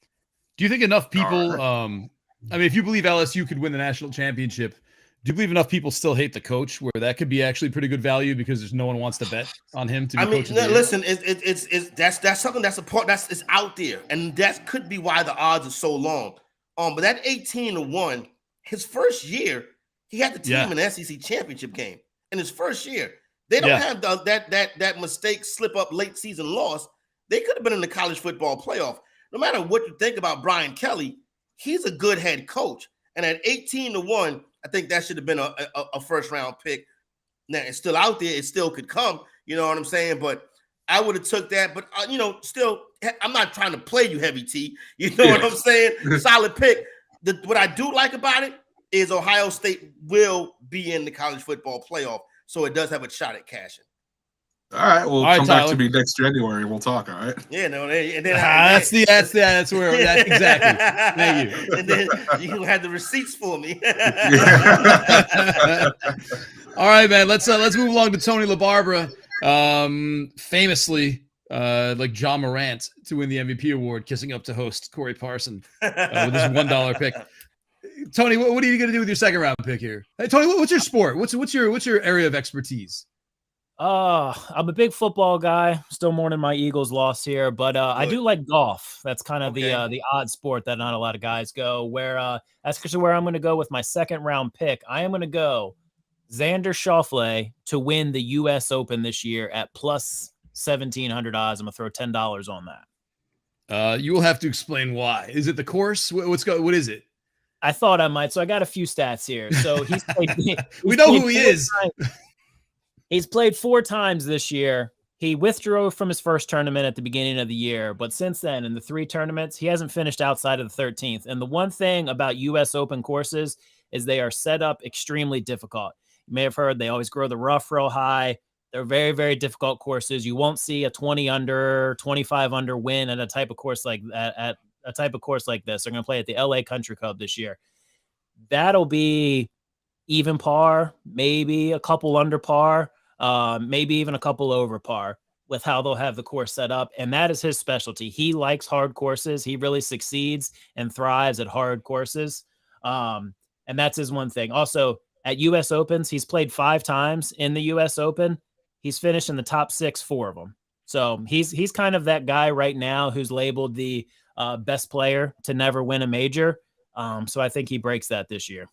Do you think enough people if you believe LSU could win the national championship, do you believe enough people still hate the coach where that could be actually pretty good value because there's no one wants to bet on him to be coach of the year? Listen, that's something it's out there, and that could be why the odds are so long. But that 18-1, his first year, he had the team in the SEC championship game in his first year. They don't have that mistake, slip up, late season loss. They could have been in the college football playoff. No matter what you think about Brian Kelly, he's a good head coach. And at 18-1, I think that should have been a first-round pick. Now, it's still out there. It still could come. You know what I'm saying? But I would have took that. But, still, I'm not trying to play you, Heavy T. You know what I'm saying? Solid pick. What I do like about it is Ohio State will be in the college football playoff. So it does have a shot at cashing. All right, well, come back to me next January. We'll talk. All right. Yeah, no, and then that's where exactly. Thank you. And then you had the receipts for me. All right, man. Let's move along to Tony LaBarbera, famously like John Morant to win the MVP award, kissing up to host Corey Parson with his $1 pick. Tony, what are you going to do with your second round pick here? Hey, Tony, what's your sport? What's your area of expertise? I'm a big football guy. Still mourning my Eagles loss here, but I do like golf. That's kind of the odd sport that not a lot of guys go. That's actually where I'm going to go with my second round pick. I am going to go Xander Schauffele to win the U.S. Open this year at plus 1,700 odds. I'm going to throw $10 on that. You will have to explain why. Is it the course? What is it? I thought I might. So I got a few stats here. So he's played. We know who he is. He's played 4 times this year. He withdrew from his first tournament at the beginning of the year, but since then, in the 3 tournaments, he hasn't finished outside of the 13th. And the one thing about U.S. Open courses is they are set up extremely difficult. You may have heard they always grow the rough real high. They're very, very difficult courses. You won't see a 20 under, 25 under win at a type of course like that. At a type of course like this, they're going to play at the LA Country Club this year. That'll be even par, maybe a couple under par. Maybe even a couple over par with how they'll have the course set up. And that is his specialty. He likes hard courses. He really succeeds and thrives at hard courses. And that's his one thing. Also, at U.S. Opens, he's played 5 times in the U.S. Open. He's finished in the top 6, 4 of them. So he's kind of that guy right now who's labeled the best player to never win a major. So I think he breaks that this year.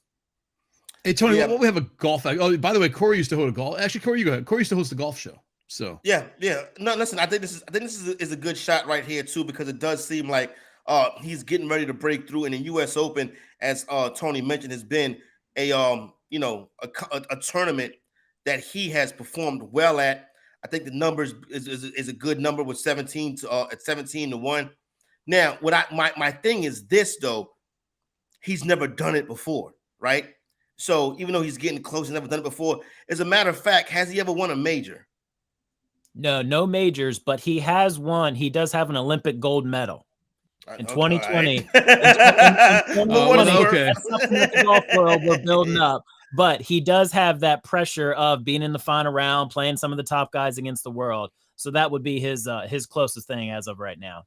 Hey, Tony, we have a golf. Oh, by the way, Corey used to host a golf. Actually, Corey, you go ahead. Corey used to host a golf show. So yeah. No, listen, I think this is a good shot right here too, because it does seem like he's getting ready to break through. And the U.S. Open, as Tony mentioned, has been a tournament that he has performed well at. I think the number is a good number with 17 to at 17-1. Now, my thing is this though, he's never done it before, right? So even though he's getting close, he's never done it before. As a matter of fact, has he ever won a major? No majors, but he has won. He does have an Olympic gold medal in 2020. Right. Okay. That's something that the golf world we're building up. But he does have that pressure of being in the final round, playing some of the top guys against the world. So that would be his closest thing as of right now.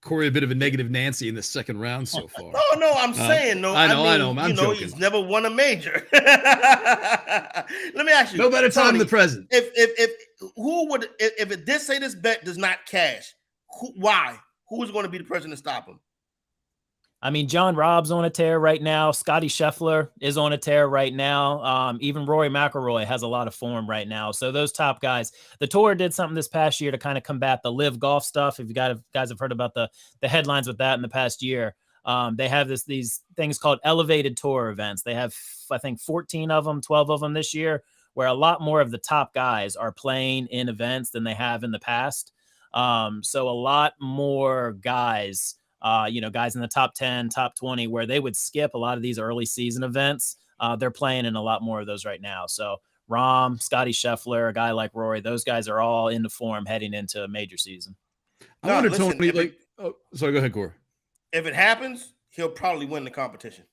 Corey, a bit of a negative Nancy in the second round so far. No, I'm saying no. I know. I'm joking. He's never won a major. Let me ask you. No better time than the present. If this bet does not cash, why? Who is going to be the person to stop him? I mean, John Robb's on a tear right now. Scotty Scheffler is on a tear right now. Even Rory McIlroy has a lot of form right now. So those top guys, the tour did something this past year to kind of combat the live golf stuff. If you guys have heard about the headlines with that in the past year, they have these things called elevated tour events. They have, I think, 14 of them, 12 of them this year, where a lot more of the top guys are playing in events than they have in the past. So a lot more guys, guys in the top 10, top 20, where they would skip a lot of these early season events. They're playing in a lot more of those right now. So Rahm, Scotty Scheffler, a guy like Rory, those guys are all into form heading into a major season. I wonder, Tony, sorry, go ahead, Corey. If it happens, he'll probably win the competition.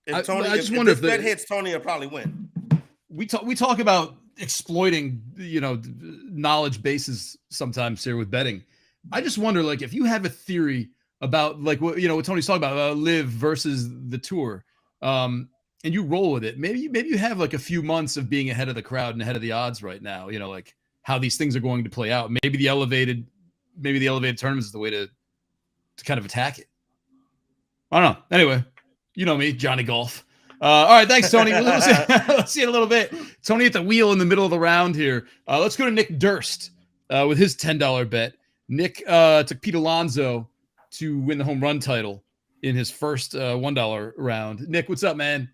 If this bet hits, Tony will probably win. We talk about exploiting, knowledge bases sometimes here with betting. I just wonder, like, if you have a theory about, like, what Tony's talking about, live versus the tour, and you roll with it, maybe you have like a few months of being ahead of the crowd and ahead of the odds right now, like how these things are going to play out. Maybe the elevated tournament is the way to kind of attack it. I don't know. Anyway, you know me, Johnny Golf. All right, thanks, Tony. Let's see it a little bit. Tony at the wheel in the middle of the round here. Let's go to Nick Durst with his $10 bet. Nick took Pete Alonso to win the home run title in his first $1 round. Nick, what's up, man?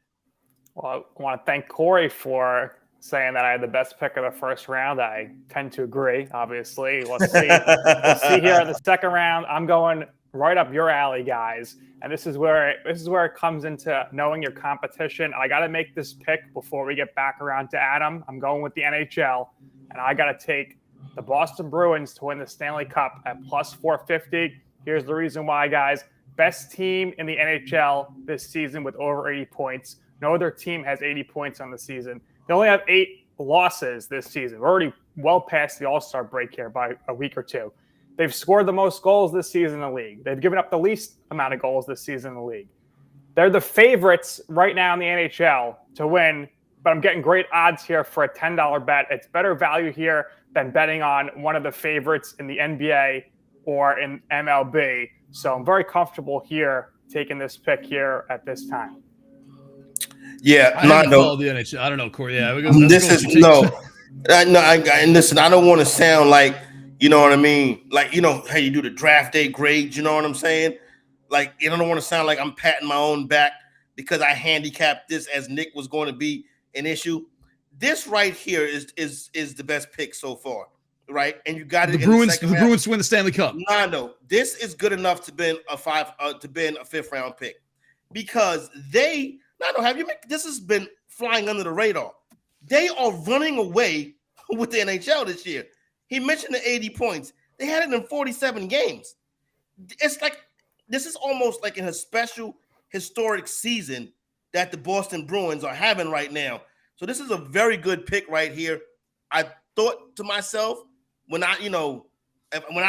Well, I want to thank Corey for saying that I had the best pick of the first round. I tend to agree, obviously. Let's see. We'll see here in the second round. I'm going right up your alley, guys. And this is where it comes into knowing your competition. I got to make this pick before we get back around to Adam. I'm going with the NHL, and I got to take the Boston Bruins to win the Stanley Cup at plus 450. Here's the reason why, guys. Best team in the NHL this season with over 80 points. No other team has 80 points on the season. They only have 8 losses this season. We're already well past the All-Star break here by a week or two. They've scored the most goals this season in the league. They've given up the least amount of goals this season in the league. They're the favorites right now in the NHL to win, but I'm getting great odds here for a $10 bet. It's better value here than betting on one of the favorites in the NBA or in MLB. So I'm very comfortable here taking this pick here at this time. Yeah, I don't the NHL. I don't know, Corey. Yeah, and listen, I don't want to sound like, you know what I mean? Like, how you do the draft day grades, you know what I'm saying? Like, I don't want to sound like I'm patting my own back because I handicapped this as Nick was going to be an issue. This right here is the best pick so far, right? And you got it. The Bruins to win the Stanley Cup. Nando, this is good enough to be a fifth round pick because this has been flying under the radar. They are running away with the NHL this year. He mentioned the 80 points. They had it in 47 games. It's like this is almost like in a special historic season that the Boston Bruins are having right now. So this is a very good pick right here. I thought to myself when I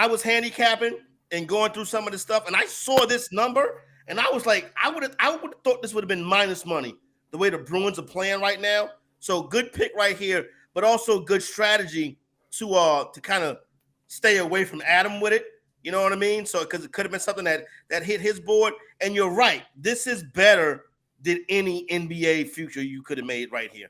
was handicapping and going through some of the stuff, and I saw this number, and I was like, I would have thought this would have been minus money the way the Bruins are playing right now. So good pick right here, but also good strategy to kind of stay away from Adam with it. You know what I mean? So because it could have been something that hit his board. And you're right, this is better than any NBA future you could have made right here.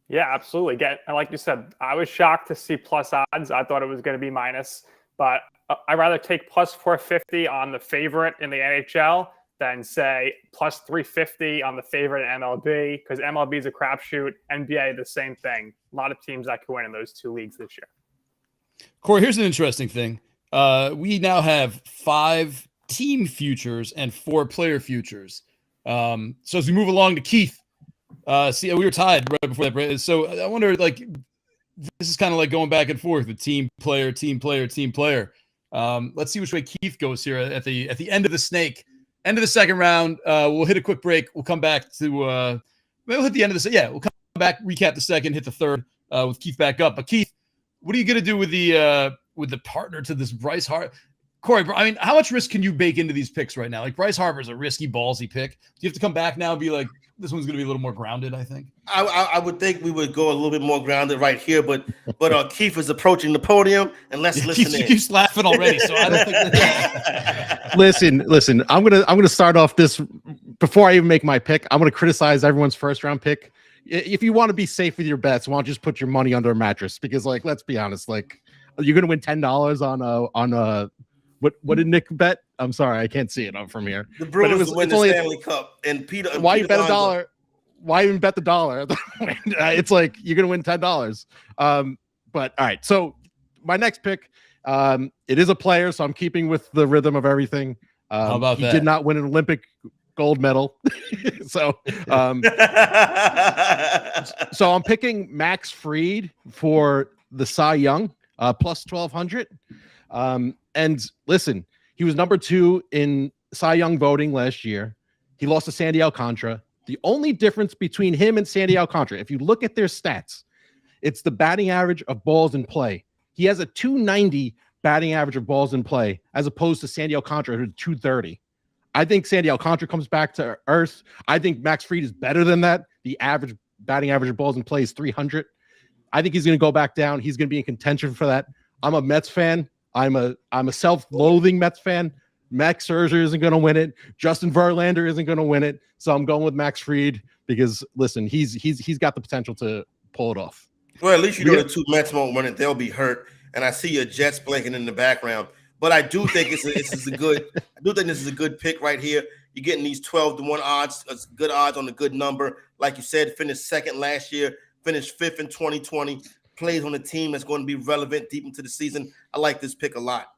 Yeah, absolutely. And like you said, I was shocked to see plus odds. I thought it was going to be minus, but I'd rather take plus 450 on the favorite in the NHL than say plus 350 on the favorite in MLB, because MLB is a crapshoot. NBA, the same thing. A lot of teams that can win in those two leagues this year. Corey, here's an interesting thing. We now have 5 team futures and 4 player futures. So as we move along to Keith, we were tied right before that. So I wonder, like, this is kind of like going back and forth with team player, team player, team player. Let's see which way Keith goes here at the end of the snake. End of the second round. We'll hit a quick break. We'll come back to we'll hit the end of the we'll come back, recap the second, hit the third with Keith back up. But Keith, what are you gonna do with the partner to this Bryce Harper? Corey, I mean, how much risk can you bake into these picks right now? Like, Bryce Harper is a risky, ballsy pick. Do you have to come back now and be like, this one's gonna be a little more grounded? I think. I would think we would go a little bit more grounded right here, but Keith is approaching the podium, and let's listen. He keeps laughing already, so I don't think. Listen. I'm gonna start off this before I even make my pick. I'm gonna criticize everyone's first round pick. If you want to be safe with your bets, why don't you just put your money under a mattress? Because, like, let's be honest, like, you're gonna win $10 on a what did Nick bet? I'm sorry, I can't see it from here. The Brewers win the Stanley Cup, and Peter. Why you bet $1? Why even bet the dollar? It's like you're gonna win $10. But all right, so my next pick, it is a player, so I'm keeping with the rhythm of everything. How about that? He did not win an Olympic gold medal, so so I'm picking Max Fried for the Cy Young, plus 1,200. And listen, he was number 2 in Cy Young voting last year. He lost to Sandy Alcantara. The only difference between him and Sandy Alcantara, if you look at their stats, it's the batting average of balls in play. He has a 290 batting average of balls in play, as opposed to Sandy Alcantara, who's 230. I think Sandy Alcantara comes back to earth. I think Max Fried is better than that. The average batting average of balls in play is 300. I think he's going to go back down. He's going to be in contention for that. I'm a Mets fan. I'm a self-loathing Mets fan. Max Scherzer isn't going to win it. Justin Verlander isn't going to win it. So I'm going with Max Fried because, listen, he's got the potential to pull it off. Well, at least you know the 2 Mets won't win it. They'll be hurt. And I see your Jets blinking in the background. But I do think this is a good pick right here. You're getting these 12-1 odds, good odds on a good number. Like you said, finished second last year, finished 5th in 2020. Plays on a team that's going to be relevant deep into the season. I like this pick a lot.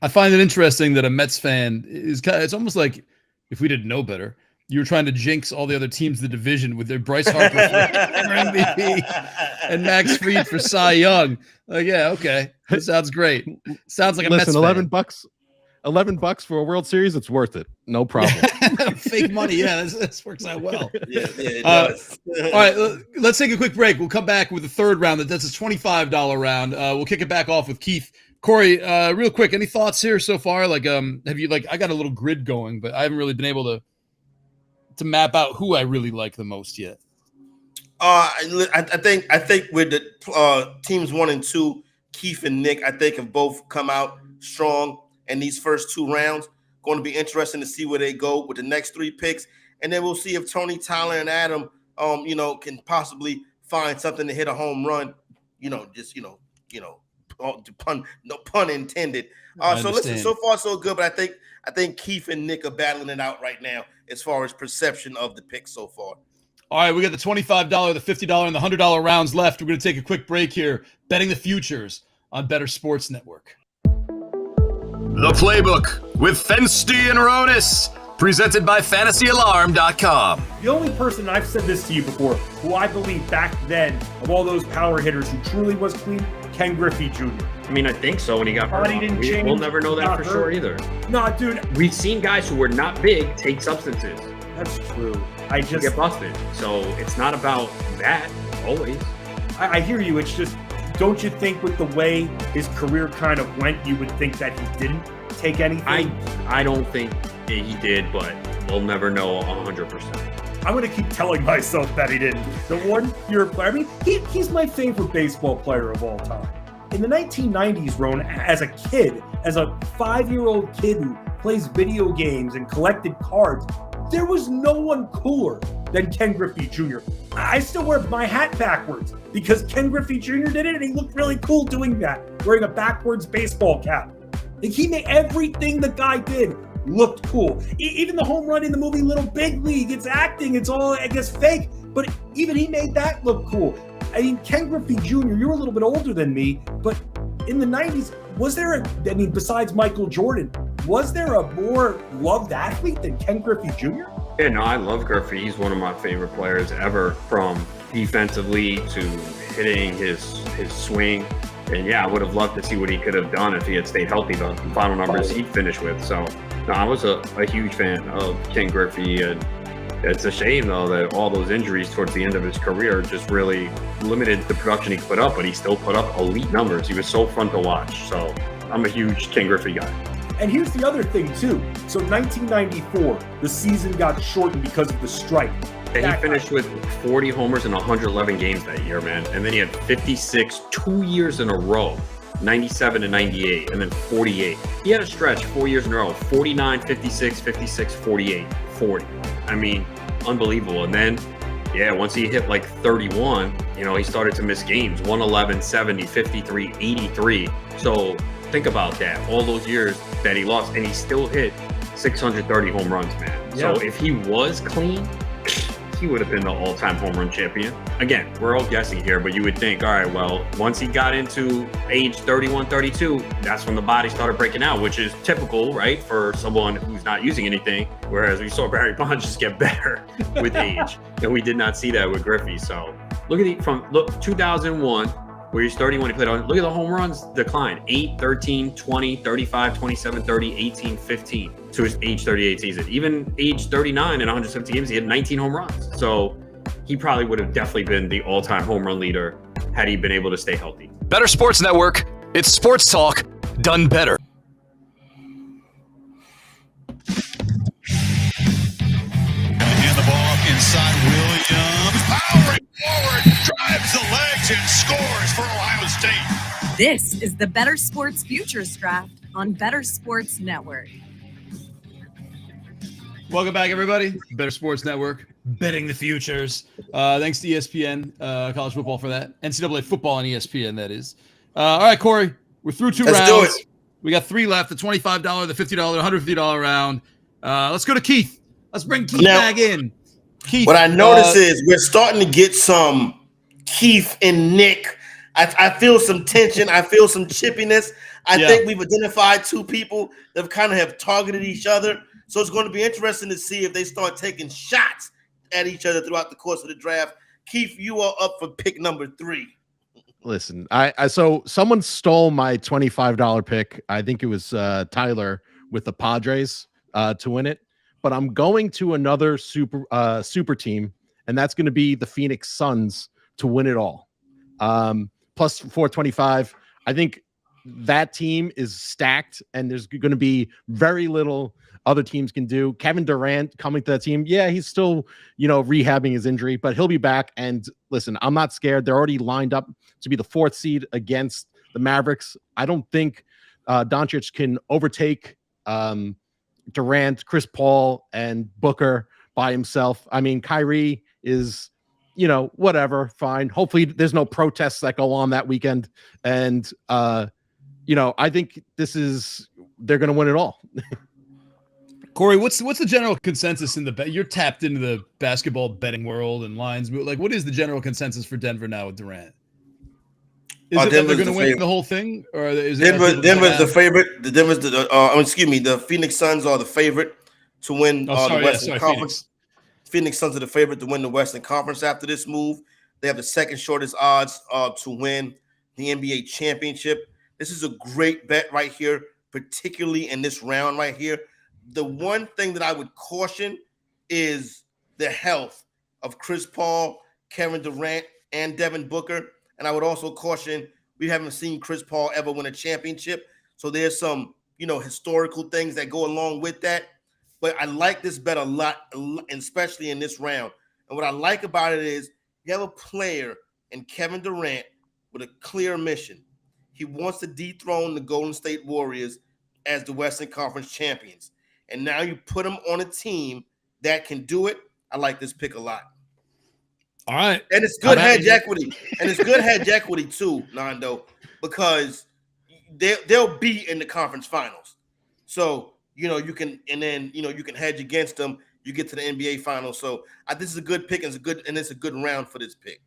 I find it interesting that a Mets fan it's almost like, if we didn't know better, you were trying to jinx all the other teams in the division with their Bryce Harper for MVP and Max Fried for Cy Young. Like, yeah, okay. That sounds great. Sounds like a Mets fan. $11 for a World Series, it's worth it. No problem. Fake money. Yeah, this works out well. Yeah, it does. All right, let's take a quick break. We'll come back with the third round. That's a $25 round. We'll kick it back off with Keith. Corey, real quick, any thoughts here so far? Like, have you, like, I got a little grid going, but I haven't really been able to map out who I really like the most yet. I think with the teams 1 and 2, Keith and Nick, I think have both come out strong in these first 2 rounds. Going to be interesting to see where they go with the next 3 picks, and then we'll see if Tony, Tyler, and Adam, can possibly find something to hit a home run. No pun intended. So listen, so far so good, but I think Keith and Nick are battling it out right now as far as perception of the pick so far. All right, we got the $25, the $50, and the $100 rounds left. We're going to take a quick break here, betting the futures on Bettor Sports Network. The Playbook with Fensty and Ronis, presented by FantasyAlarm.com. The only person, I've said this to you before, who I believe back then, of all those power hitters who truly was clean, Ken Griffey Jr. I mean, I think so when he got hurt. We'll never know that for sure either. Nah, dude. We've seen guys who were not big take substances. That's true. To get busted. So it's not about that always. I hear you. It's just, don't you think with the way his career kind of went, you would think that he didn't take anything? I don't think he did, but we'll never know 100%. I'm going to keep telling myself that he didn't. The 1 year player, I mean, he's my favorite baseball player of all time. In the 1990s, Ron, as a kid, as a 5-year-old kid who plays video games and collected cards, there was no one cooler than Ken Griffey Jr. I still wear my hat backwards because Ken Griffey Jr. did it and he looked really cool doing that, wearing a backwards baseball cap. Like, he made everything the guy did looked cool. Even the home run in the movie Little Big League, it's acting, it's all, I guess, fake, but even he made that look cool. I mean, Ken Griffey Jr., you're a little bit older than me, but in the 90s, was there besides Michael Jordan, was there a more loved athlete than Ken Griffey Jr.? Yeah, no, I love Griffey. He's one of my favorite players ever, from defensively to hitting his swing. And yeah, I would have loved to see what he could have done if he had stayed healthy, the final numbers he'd finish with. So no, I was a huge fan of Ken Griffey, and it's a shame though that all those injuries towards the end of his career just really limited the production he put up, but he still put up elite numbers. He was so fun to watch. So I'm a huge Ken Griffey guy. And here's the other thing too. So 1994, the season got shortened because of the strike. And he finished with 40 homers in 111 games that year, man. And then he had 56 2 years in a row, 97 and 98, and then 48. He had a stretch 4 years in a row, 49, 56, 56, 48, 40. I mean, unbelievable. And then, yeah, once he hit like 31, he started to miss games, 111, 70, 53, 83. So think about that, all those years that he lost, and he still hit 630 home runs, man. Yeah. So if he was clean, he would have been the all-time home run champion. Again, we're all guessing here, but you would think, all right, well, once he got into age 31, 32, that's when the body started breaking out, which is typical, right, for someone who's not using anything, whereas we saw Barry Bonds just get better with age, and we did not see that with Griffey. So look at 2001, where he's 31, he played on, look at the home runs decline, 8, 13, 20, 35, 27, 30, 18, 15 to his age 38 season. Even age 39 in 170 games, he had 19 home runs. So he probably would have definitely been the all-time home run leader had he been able to stay healthy. Bettor Sports Network. It's sports talk done better. And the ball inside Williams. Powering forward, drives the legs and scores for Ohio State. This is the Bettor Sports Futures Draft on Bettor Sports Network. Welcome back, everybody. Bettor Sports Network, betting the futures. Thanks to ESPN, college football for that. NCAA football on ESPN, that is. All right, Corey, we're through two rounds. Let's do it. We got three left, the $25, the $50, the $150 round. Let's go to Keith. Let's bring Keith back in. Keith, what I notice is we're starting to get some Keith and Nick. I feel some tension. I feel some chippiness. I think we've identified two people that kind of have targeted each other. So it's going to be interesting to see if they start taking shots at each other throughout the course of the draft. Keith, you are up for pick number 3. Listen, so someone stole my $25 pick. I think it was Tyler with the Padres to win it. But I'm going to another super team, and that's going to be the Phoenix Suns to win it all. Plus 425. I think that team is stacked, and there's going to be very little other teams can do. Kevin Durant coming to that team. Yeah, he's still, rehabbing his injury, but he'll be back. And listen, I'm not scared. They're already lined up to be the 4th seed against the Mavericks. I don't think Doncic can overtake Durant, Chris Paul, and Booker by himself. I mean, Kyrie is, whatever, fine. Hopefully there's no protests that go on that weekend. And, I think they're going to win it all. Corey, what's the general consensus in the bet? You're tapped into the basketball betting world and lines. Like, what is the general consensus for Denver now with Durant? Is it that they're going to win the whole thing, or is Denver's the favorite? The Phoenix Suns are the favorite to win the Western Conference. Phoenix Suns are the favorite to win the Western Conference after this move. They have the second shortest odds to win the NBA championship. This is a great bet right here, particularly in this round right here. The one thing that I would caution is the health of Chris Paul, Kevin Durant, and Devin Booker. And I would also caution, we haven't seen Chris Paul ever win a championship. So there's some, historical things that go along with that. But I like this bet a lot, especially in this round. And what I like about it is you have a player in Kevin Durant with a clear mission. He wants to dethrone the Golden State Warriors as the Western Conference champions. And now you put him on a team that can do it. I like this pick a lot. All right. And it's good hedge equity. And it's good hedge equity too, Nando, because they'll be in the conference finals. So you can hedge against them. You get to the NBA Finals. So this is a good pick, and it's a good round for this pick.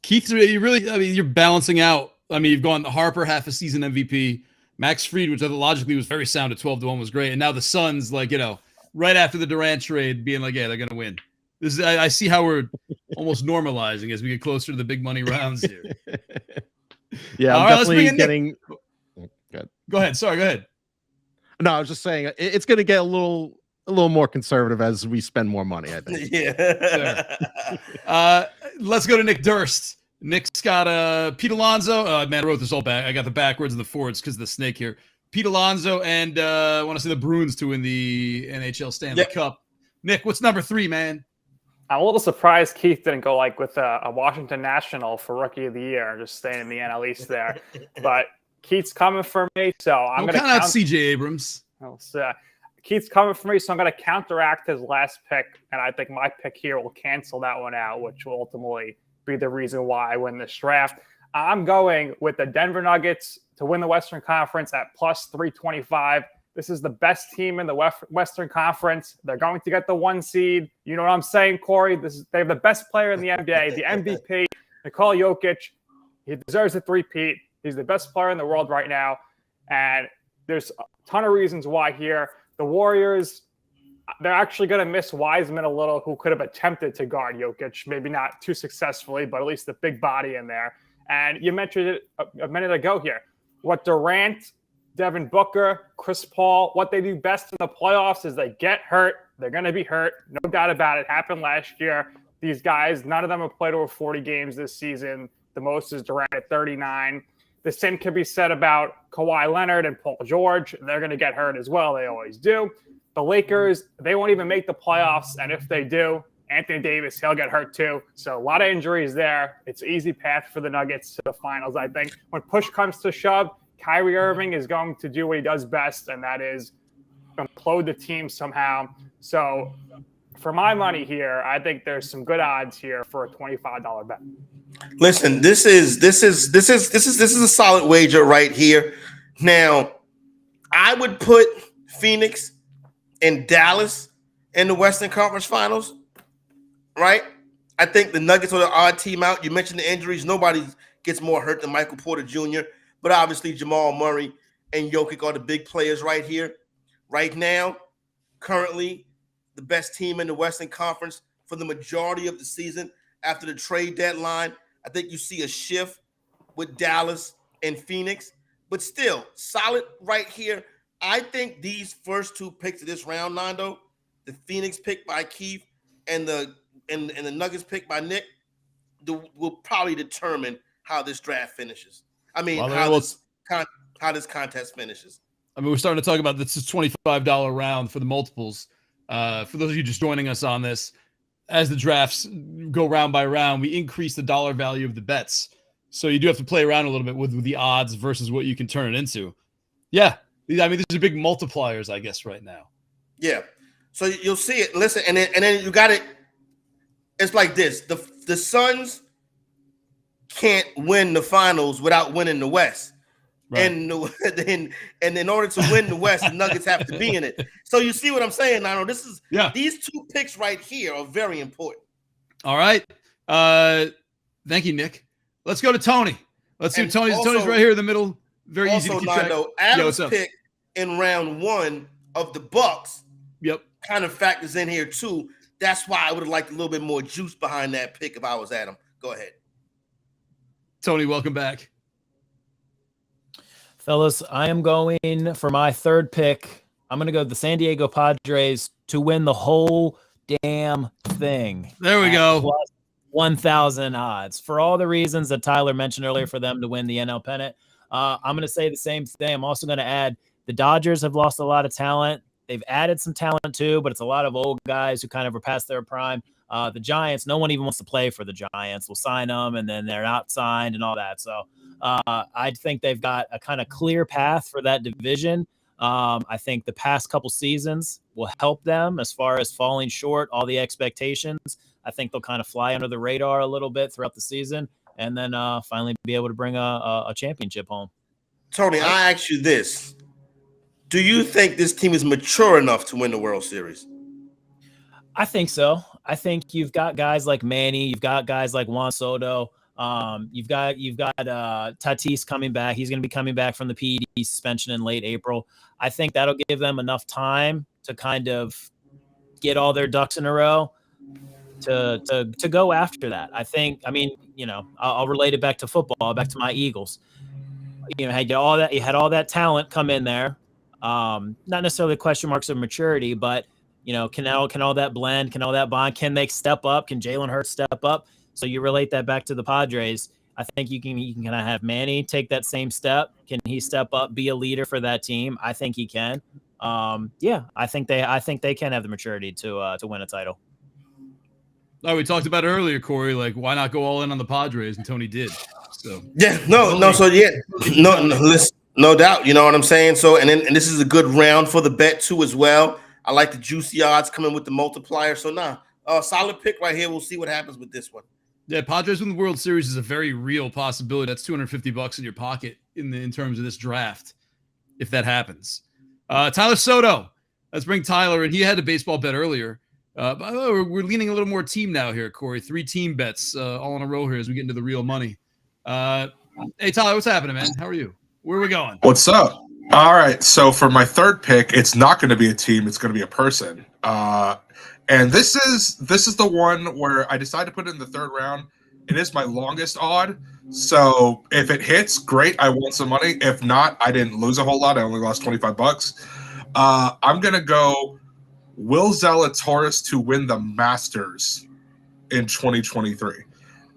Keith, you're balancing out. I mean, you've gone the Harper half a season MVP, Max Fried, which logically was very sound at 12-1 was great, and now the Suns, right after the Durant trade, being like, yeah, they're gonna win. This is I see how we're almost normalizing as we get closer to the big money rounds here. Yeah, I'm definitely getting. Go ahead. Sorry, go ahead. No, I was just saying it's going to get a little more conservative as we spend more money, I think. Yeah. Let's go to Nick Durst. Nick's got Pete Alonso. Man, I wrote this all back. I got the backwards and the forwards because of the snake here. Pete Alonso and I want to see the Bruins to win the NHL Stanley Cup. Nick, what's number 3, man? I'm a little surprised Keith didn't go with a Washington National for Rookie of the Year, just staying in the NL East there. But Keith's coming for me, so I'm going to count out CJ Abrams. Keith's coming for me, so I'm going to counteract his last pick, and I think my pick here will cancel that one out, which will ultimately be the reason why I win this draft. I'm going with the Denver Nuggets to win the Western Conference at plus 325. This is the best team in the Western Conference. They're going to get the 1 seed. You know what I'm saying, Corey? They have the best player in the NBA, the MVP, Nikola Jokic. He deserves a 3-peat. He's the best player in the world right now. And there's a ton of reasons why here. The Warriors, they're actually going to miss Wiseman a little, who could have attempted to guard Jokic. Maybe not too successfully, but at least the big body in there. And you mentioned it a minute ago here. What Durant, Devin Booker, Chris Paul, what they do best in the playoffs is they get hurt. They're going to be hurt. No doubt about it. Happened last year. These guys, none of them have played over 40 games this season. The most is Durant at 39. The same can be said about Kawhi Leonard and Paul George. They're going to get hurt as well. They always do. The Lakers, they won't even make the playoffs. And if they do, Anthony Davis, he'll get hurt too. So a lot of injuries there. It's an easy path for the Nuggets to the finals, I think. When push comes to shove, Kyrie Irving is going to do what he does best, and that is implode the team somehow. So for my money here, I think there's some good odds here for a $25 bet. Listen, this is a solid wager right here. Now, I would put Phoenix and Dallas in the Western Conference Finals, right? I think the Nuggets are the odd team out. You mentioned the injuries. Nobody gets more hurt than Michael Porter Jr., but obviously Jamal Murray and Jokic are the big players right here. Right now, currently, the best team in the Western Conference for the majority of the season after the trade deadline. I think you see a shift with Dallas and Phoenix, but still solid right here. I think these first 2 picks of this round, Nando, the Phoenix pick by Keith and the Nuggets pick by Nick, will probably determine how this draft finishes. I mean, how this contest finishes. I mean, we're starting to talk about this is $25 round for the multiples. For those of you just joining us on this, as the drafts go round by round, we increase the dollar value of the bets. So you do have to play around a little bit with the odds versus what you can turn it into. Yeah. I mean, these are big multipliers, I guess, right now. Yeah. So you'll see it. Listen, and then you got it. It's like this. The Suns can't win the finals without winning the West. Right. And in order to win the West, the Nuggets have to be in it. So you see what I'm saying, Nano? These 2 picks right here are very important. All right. Thank you, Nick. Let's go to Tony. Let's see. Tony's right here in the middle. Very easy to keep track. Adam's pick in round 1 of the Bucks. Kind of factors in here too. That's why I would have liked a little bit more juice behind that pick if I was Adam. Go ahead. Tony, welcome back. Fellas, I am going for my 3rd pick. I'm going to go the San Diego Padres to win the whole damn thing. There we go. Plus 1,000 odds. For all the reasons that Tyler mentioned earlier for them to win the NL pennant, I'm going to say the same thing. I'm also going to add the Dodgers have lost a lot of talent. They've added some talent too, but it's a lot of old guys who kind of are past their prime. The Giants, no one even wants to play for the Giants. We'll sign them, and then they're not signed and all that. So I think they've got a kind of clear path for that division. I think the past couple seasons will help them as far as falling short, all the expectations. I think they'll kind of fly under the radar a little bit throughout the season, and then finally be able to bring a championship home. Tony, I ask you this. Do you think this team is mature enough to win the World Series? I think so. I think you've got guys like Manny, you've got guys like Juan Soto, you've got Tatis coming back. He's going to be coming back from the PED suspension in late April. I think that'll give them enough time to kind of get all their ducks in a row to go after that. I mean, I'll relate it back to football, back to my Eagles. You had all that talent come in there. Not necessarily question marks of maturity, but can all that blend? Can all that bond? Can they step up? Can Jalen Hurts step up? So you relate that back to the Padres. I think you can kind of have Manny take that same step. Can he step up, be a leader for that team? I think he can. I think they can have the maturity to win a title. Oh, we talked about it earlier, Corey. Like, why not go all in on the Padres? And Tony did. So no, no doubt. You know what I'm saying? So, and this is a good round for the bet too as well. I like the juicy odds coming with the multiplier. So solid pick right here. We'll see what happens with this one. Yeah, Padres win the World Series is a very real possibility. That's $250 in your pocket in terms of this draft, if that happens. Tyler Soto. Let's bring Tyler in. He had a baseball bet earlier. By the way, we're leaning a little more team now here, Corey. 3 team bets all in a row here as we get into the real money. Hey, Tyler, what's happening, man? How are you? Where are we going? What's up? All right. So for my third pick, it's not going to be a team. It's going to be a person. And this is the one where I decided to put it in the third round. It is my longest odd. So if it hits, great. I won some money. If not, I didn't lose a whole lot. I only lost $25. I'm going to go Will Zalatoris to win the Masters in 2023.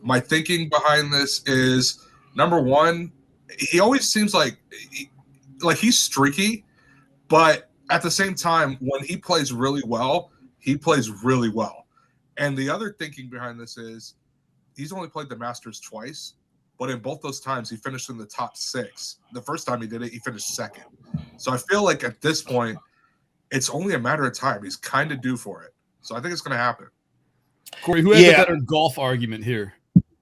My thinking behind this is, number one, he always seems like he's streaky, but at the same time, when he plays really well, he plays really well. And the other thinking behind this is he's only played the Masters twice, but in both those times, he finished in the top 6. The first time he did it, he finished second. So I feel like at this point, it's only a matter of time. He's kind of due for it. So I think it's going to happen. Corey, who has a better golf argument here?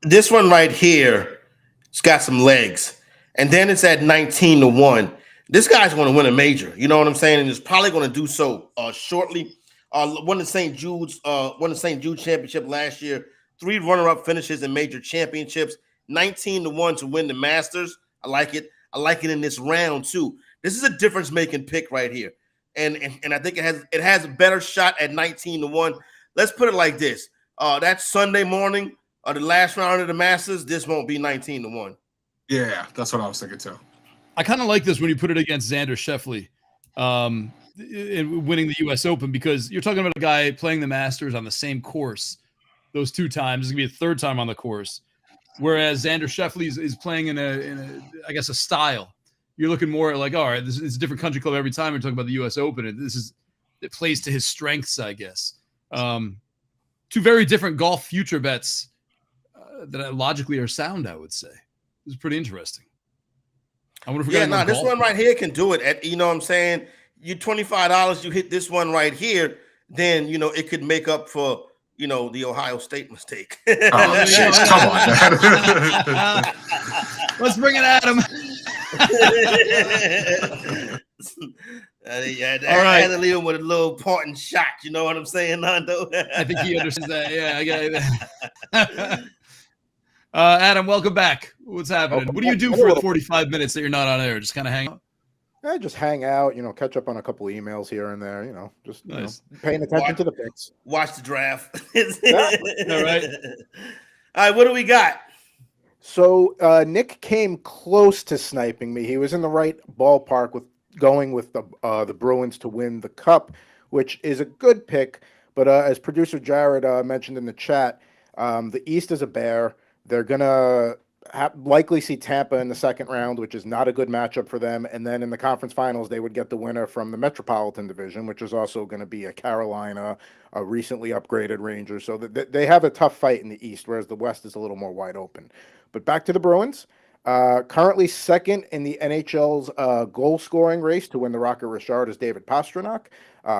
This one right here, it's got some legs. And then it's at 19-1. This guy's going to win a major. You know what I'm saying? And he's probably going to do so shortly. Won the St. Jude's championship last year. 3 runner-up finishes in major championships. 19-1 to win the Masters. I like it. I like it in this round too. This is a difference-making pick right here. And I think it has a better shot at 19-1. Let's put it like this. That Sunday morning, the last round of the Masters, this won't be 19-1. Yeah, that's what I was thinking too. I kind of like this when you put it against Xander Schauffele in winning the U.S. Open, because you're talking about a guy playing the Masters on the same course those 2 times. It's going to be a 3rd time on the course. Whereas Xander Schauffele is playing in a style. You're looking more like, all right, this is a different country club every time. We're talking about the U.S. Open, and it plays to his strengths, I guess. 2 very different golf future bets that logically are sound, I would say. This is pretty interesting. I wonder if this one right here can do it. At, you know what I'm saying? You $25, you hit this one right here, then it could make up for the Ohio State mistake. Oh, geez, come on, man. Let's bring it at him. I had to leave him with a little parting shot. You know what I'm saying, Nando? I think he understands that. Yeah, I got it. Adam, welcome back. What's happening? What do you do for 45 minutes that you're not on air? Just kind of hang out? I just hang out, catch up on a couple of emails here and there, just nice. Paying attention to the picks. Watch the draft. All right. All right, what do we got? So Nick came close to sniping me. He was in the right ballpark with going with the Bruins to win the Cup, which is a good pick. But as producer Jared mentioned in the chat, the East is a bear. They're going to likely see Tampa in the second round, which is not a good matchup for them. And then in the conference finals, they would get the winner from the Metropolitan Division, which is also going to be a Carolina, a recently upgraded Rangers. So they have a tough fight in the East, whereas the West is a little more wide open. But back to the Bruins. Currently second in the NHL's goal scoring race to win the Rocket Richard is David Pastrnak.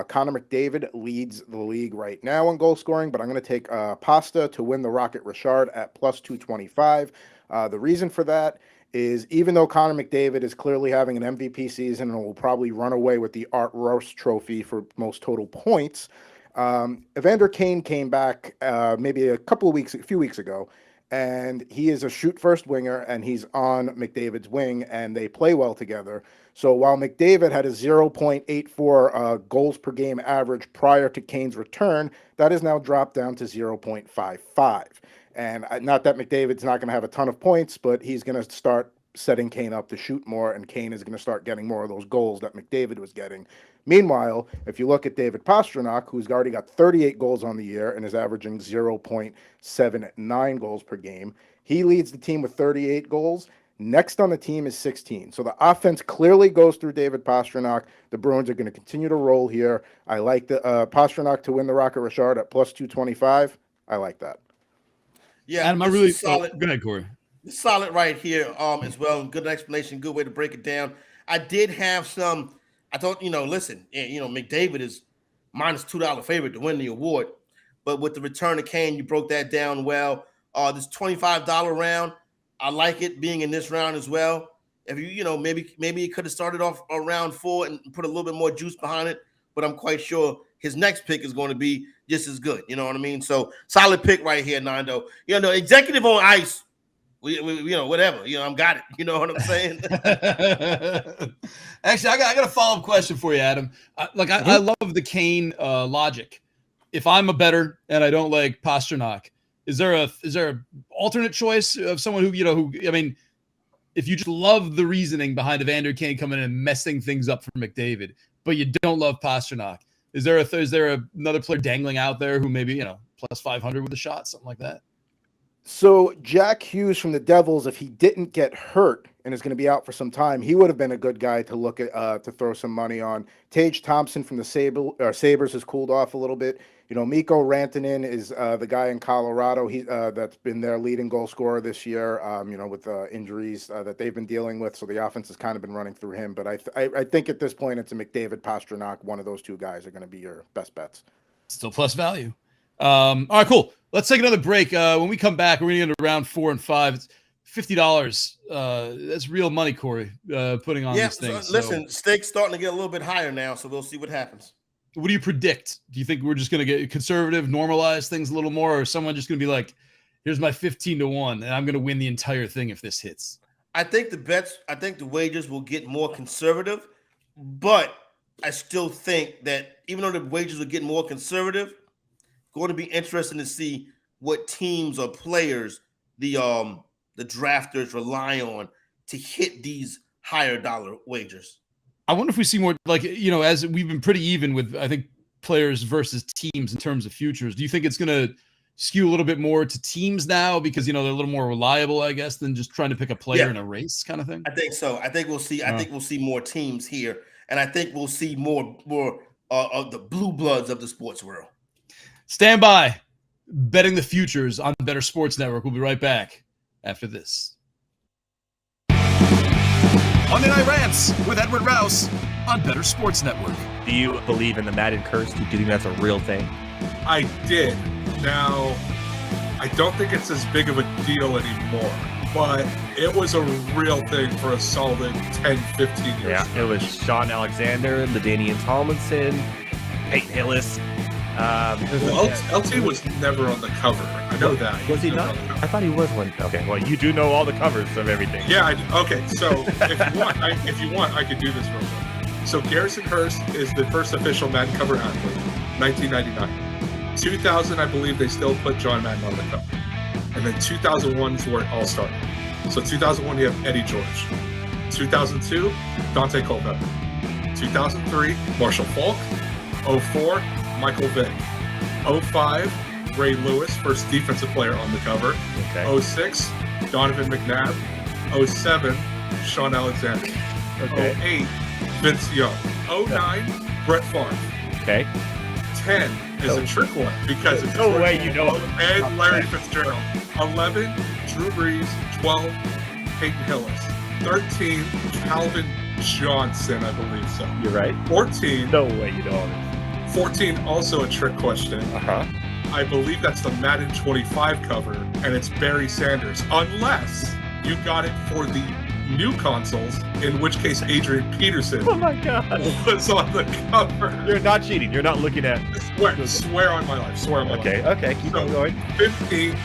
Connor McDavid leads the league right now in goal scoring, but I'm going to take Pasta to win the Rocket Richard at plus 225. The reason for that is even though Connor McDavid is clearly having an MVP season and will probably run away with the Art Ross trophy for most total points, Evander Kane came back maybe a few weeks ago, and he is a shoot-first winger, and he's on McDavid's wing, and they play well together. So while McDavid had a 0.84 goals per game average prior to Kane's return, that is now dropped down to 0.55. And not that McDavid's not going to have a ton of points, but he's going to start setting Kane up to shoot more, and Kane is going to start getting more of those goals that McDavid was getting. Meanwhile, if you look at David Pastrnak, who's already got 38 goals on the year and is averaging 0.79 goals per game, he leads the team with 38 goals. Next on the team is 16. So the offense clearly goes through David Pastrnak. The Bruins are going to continue to roll here. I like the Pastrnak to win the Rocket Richard at plus 225. I like that. Yeah, Adam, I really solid. Go ahead, Corey. Solid right here as well. Good explanation. Good way to break it down. I did have some. I thought, listen, McDavid is minus $2 favorite to win the award, but with the return of Kane, you broke that down well. This $25 round, I like it being in this round as well. If maybe he could have started off round 4 and put a little bit more juice behind it, but I'm quite sure his next pick is going to be just as good. You know what I mean? So solid pick right here, Nando. Executive on ice. We whatever. I'm got it. You know what I'm saying? Actually, I got a follow-up question for you, Adam. I love the Kane logic. If I'm a bettor and I don't like Pastrnak, is there a alternate choice of someone who if you just love the reasoning behind Evander Kane coming in and messing things up for McDavid, but you don't love Pastrnak, is there another player dangling out there who maybe plus 500 with a shot, something like that? So Jack Hughes from the Devils, if he didn't get hurt and is going to be out for some time, he would have been a good guy to look at to throw some money on. Tage Thompson from the Sabres has cooled off a little bit. Mikko Rantanen is the guy in Colorado. He that's been their leading goal scorer this year. With injuries that they've been dealing with, so the offense has kind of been running through him. But I think at this point it's a McDavid, Pastrnak. One of those two guys are going to be your best bets. Still plus value. All right, cool. Let's take another break. When we come back, we're going to get into round 4 and 5. It's $50. That's real money, Corey, putting on these things. Listen, stakes starting to get a little bit higher now, so we'll see what happens. What do you predict? Do you think we're just going to get conservative, normalize things a little more, or is someone just going to be like, here's my 15-1, and I'm going to win the entire thing if this hits? I think the wagers will get more conservative, but I still think that even though the wagers will get more conservative, going to be interesting to see what teams or players the drafters rely on to hit these higher dollar wagers. I wonder if we see more as we've been pretty even with, I think, players versus teams in terms of futures. Do you think it's going to skew a little bit more to teams now because, they're a little more reliable, I guess, than just trying to pick a player in a race kind of thing? I think so. I think we'll see more teams here, and I think we'll see more of the blue bloods of the sports world. Stand by. Betting the futures on Bettor Sports Network. We'll be right back after this. Monday Night Rants with Edward Rouse on Bettor Sports Network. Do you believe in the Madden curse? Do you think that's a real thing? I did. Now, I don't think it's as big of a deal anymore, but it was a real thing for a solid 10, 15 years. Yeah, it was Sean Alexander, LaDainian Tomlinson, Peyton Hillis. LT was never on the cover. I know that. Was he not? I thought he was one. Okay, well, you do know all the covers of everything. Yeah, okay. So if you want, I could do this real quick. So Garrison Hurst is the first official Madden cover athlete, 1999. 2000, I believe they still put John Madden on the cover. And then 2001 is where it all started. So 2001, you have Eddie George. 2002, Dante Culpepper. 2003, Marshall Falk. 04, Michael Vick. 05, Ray Lewis, first defensive player on the cover. Okay. 06, Donovan McNabb. 07, Sean Alexander. Okay. 08, Vince Young. 09, Brett Favre. Okay. 10 is a trick one because it's no way you know. And Larry Fitzgerald. 11, Drew Brees. 12, Peyton Hillis. 13, Calvin Johnson, I believe so. You're right. 14. No way you know this. 14, also a trick question. I believe that's the Madden 25 cover, and it's Barry Sanders, unless you got it for the new consoles, in which case Adrian Peterson Oh my God. was on the cover. You're not cheating. You're not looking at. Swear on my life. Swear on my life. Okay, keep on going. 15,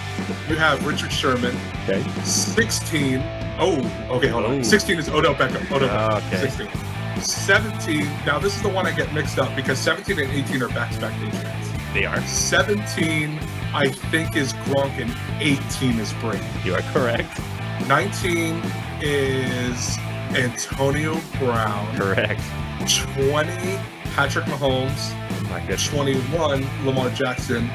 you have Richard Sherman. Okay. 16. Oh, okay, hold on. 16 is Odell Beckham. Okay. 16. 17. Now, this is the one I get mixed up because 17 and 18 are back-to-back Patriots. They are. 17, I think, is Gronk, and 18 is Brady. You are correct. 19 is Antonio Brown. Correct. 20, Patrick Mahomes. Oh my goodness. 21, Lamar Jackson.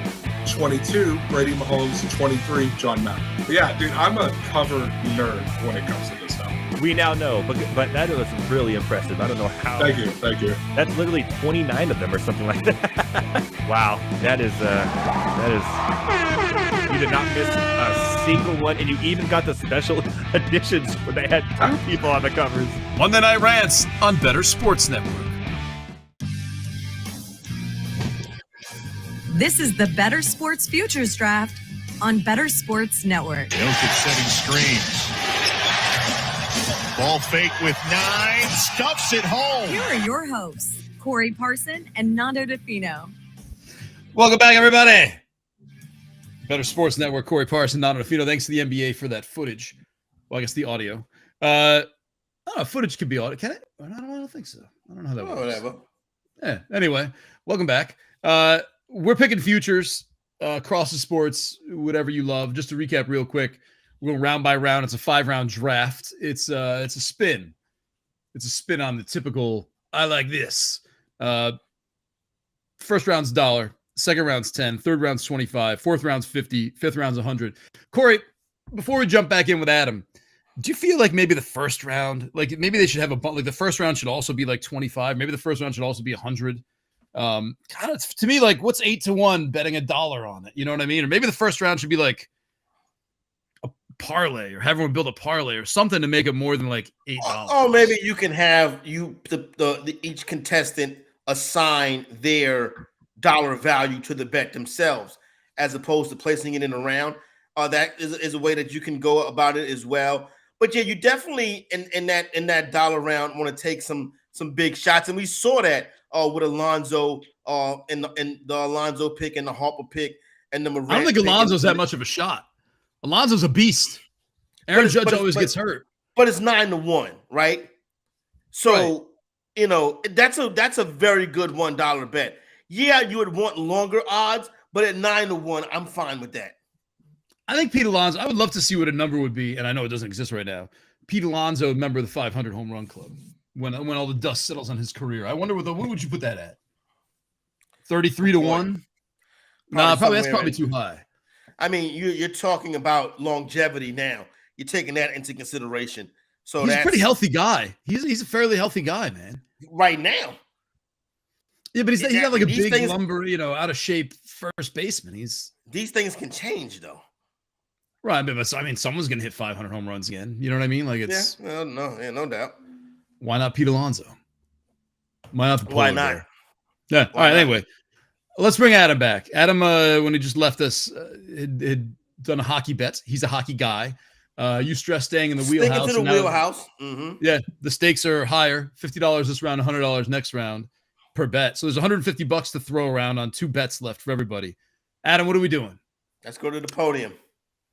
22, Brady Mahomes. 23, John Madden. But yeah, dude, I'm a cover nerd when it comes to this stuff. We now know, but that was really impressive. I don't know how. Thank you. That's literally 29 of them or something like that. Wow, that is. You did not miss a single one, and you even got the special editions where they had 2 people on the covers. Monday Night Rants on Bettor Sports Network. This is the Bettor Sports Futures Draft on Bettor Sports Network. Jokic setting screens. Ball fake with 9, stuffs it home. Here are your hosts, Corey Parson and Nando Di Fino. Welcome back, everybody. Bettor Sports Network, Corey Parson, Nando Di Fino. Thanks to the NBA for that footage. Well, I guess the audio. I don't know, footage could be audio. Can it? I don't think so. I don't know how that works. Whatever. Yeah. Anyway, welcome back. We're picking futures across the sports, whatever you love. Just to recap real quick, we're going round by round. It's a 5-round draft. It's a spin. It's a spin on the typical, I like this. First round's $1. Second round's 10. Third round's 25. Fourth round's 50. Fifth round's 100. Corey, before we jump back in with Adam, do you feel like maybe the first round, like maybe they should have like the first round should also be like 25. Maybe the first round should also be 100. God, it's, to me, like, what's 8-1 betting $1 on it? You know what I mean? Or maybe the first round should be like a parlay, or have everyone build a parlay or something to make it more than like $8. Oh, maybe you can have each contestant assign their dollar value to the bet themselves, as opposed to placing it in a round. That is a way that you can go about it as well. But yeah, you definitely in that dollar round want to take some big shots, and we saw that with Alonzo in the Alonzo pick and the Harper pick and the Morant. I don't think Alonzo's that much of a shot. Alonzo's a beast. Aaron Judge always gets hurt. But it's 9-1, right? So you know that's a very good $1 bet. Yeah, you would want longer odds, but at 9-1, I'm fine with that. I think Pete Alonso, I would love to see what a number would be, and I know it doesn't exist right now. Pete Alonso, member of the 500 home run club, when all the dust settles on his career. I wonder what would you put that at? 33-1? Nah, that's probably too high. I mean, you're talking about longevity now. You're taking that into consideration. So he's that's a pretty healthy guy. He's a fairly healthy guy, man. Right now. Yeah, but he's not like a big lumber, out of shape first baseman. These things can change though. Right, but I mean, someone's gonna hit 500 home runs again. You know what I mean? Like it's no doubt. Why not Pete Alonso? Why not the Why polar not? bear? Yeah. All right. Anyway, let's bring Adam back. Adam, when he just left us, had done a hockey bet. He's a hockey guy. You stress staying in the wheelhouse. Stick into the wheelhouse. Mm-hmm. Yeah, the stakes are higher. $50 this round, $100 next round per bet. So there's $150 to throw around on 2 bets left for everybody. Adam, what are we doing? Let's go to the podium.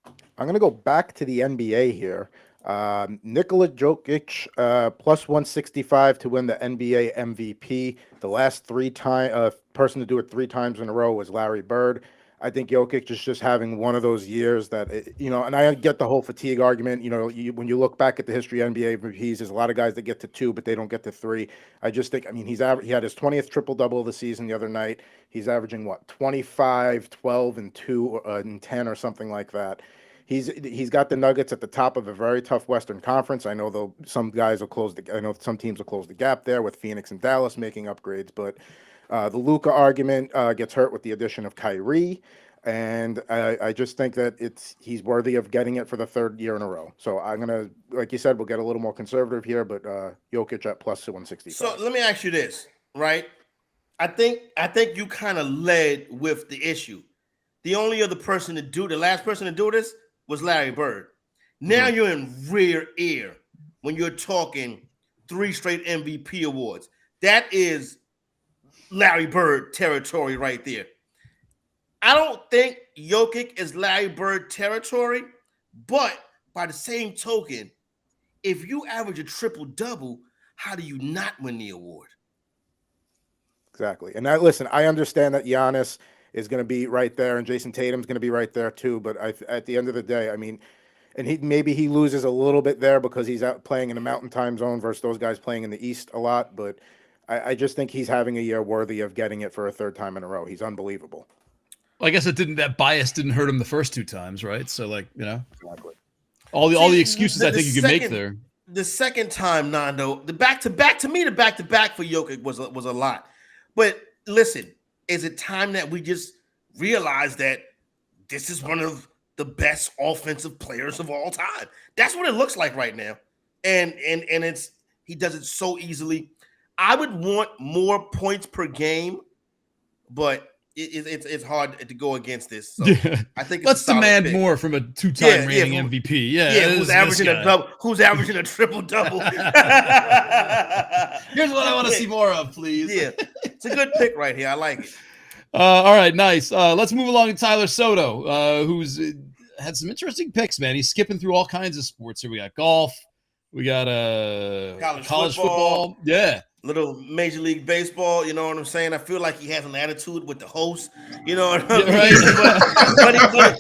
I'm going to go back to the NBA here. Nikola Jokic, plus 165 to win the NBA MVP. The last person to do it 3 times in a row was Larry Bird. I think Jokic is just having one of those years that, and I get the whole fatigue argument. When you look back at the history of NBA MVPs, there's a lot of guys that get to 2, but they don't get to 3. I just think, he had his 20th triple-double of the season the other night. He's averaging, 25, 12, and 2, and 10 or something like that. He's got the Nuggets at the top of a very tough Western Conference. I know some teams will close the gap there with Phoenix and Dallas making upgrades, but the Luka argument gets hurt with the addition of Kyrie, and I just think that he's worthy of getting it for the 3rd year in a row. So I'm gonna, like you said, we'll get a little more conservative here, but Jokic at plus 165. So let me ask you this, right? I think you kind of led with the issue. The only other person the last person to do this was Larry Bird. Now you're in rear ear when you're talking 3 straight MVP awards. That is Larry Bird territory right there. I don't think Jokic is Larry Bird territory, but by the same token, if you average a triple-double, how do you not win the award? Exactly. And listen, I understand that Giannis is going to be right there and Jason Tatum's going to be right there too. But at the end of the day, I mean, and maybe he loses a little bit there because he's out playing in the Mountain Time Zone versus those guys playing in the East a lot. But I just think he's having a year worthy of getting it for a third time in a row. He's unbelievable. Well, I guess that bias didn't hurt him the first 2 times, right? So Exactly. all the excuses I think you can make there. The second time, Nando, the back-to-back for Jokic was a lot. But listen, is it time that we just realize that this is one of the best offensive players of all time? That's what it looks like right now. And he does it so easily. I would want more points per game, but it's hard to go against this. So I think let's demand more from a 2-time reigning MVP. Who's averaging a double? Who's averaging a triple-double? Here's what I want to see more of, please. Yeah, it's a good pick right here. I like it. All right, nice. Let's move along to Tyler Soto, who's had some interesting picks, man. He's skipping through all kinds of sports here. We got golf. We got college football. Yeah. Little Major League Baseball, you know what I'm saying? I feel like he has an attitude with the host, you know what I mean? Right.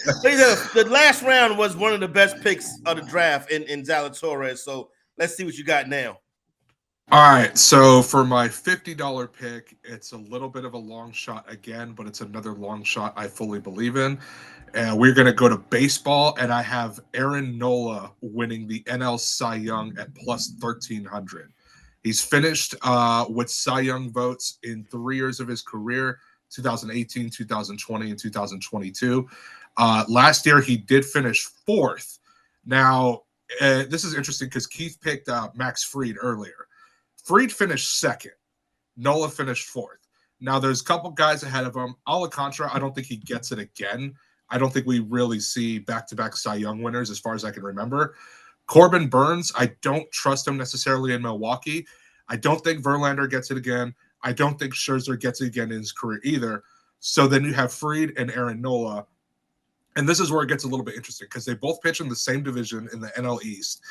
but the last round was one of the best picks of the draft in Zalatoris. So let's see what you got now. All right, so for my $50 pick, it's a little bit of a long shot again, but it's another long shot I fully believe in. And we're going to go to baseball, and I have Aaron Nola winning the NL Cy Young at plus 1,300. He's finished with Cy Young votes in 3 years of his career, 2018, 2020, and 2022. Last year, he did finish 4th. Now, this is interesting because Keith picked Max Fried earlier. Fried finished 2nd. Nola finished 4th. Now, there's a couple guys ahead of him. Alcantara, I don't think he gets it again. I don't think we really see back-to-back Cy Young winners as far as I can remember. Corbin Burns, I don't trust him necessarily in Milwaukee. I don't think Verlander gets it again. I don't think Scherzer gets it again in his career either. So then you have Fried and Aaron Nola. And this is where it gets a little bit interesting because they both pitch in the same division in the NL East.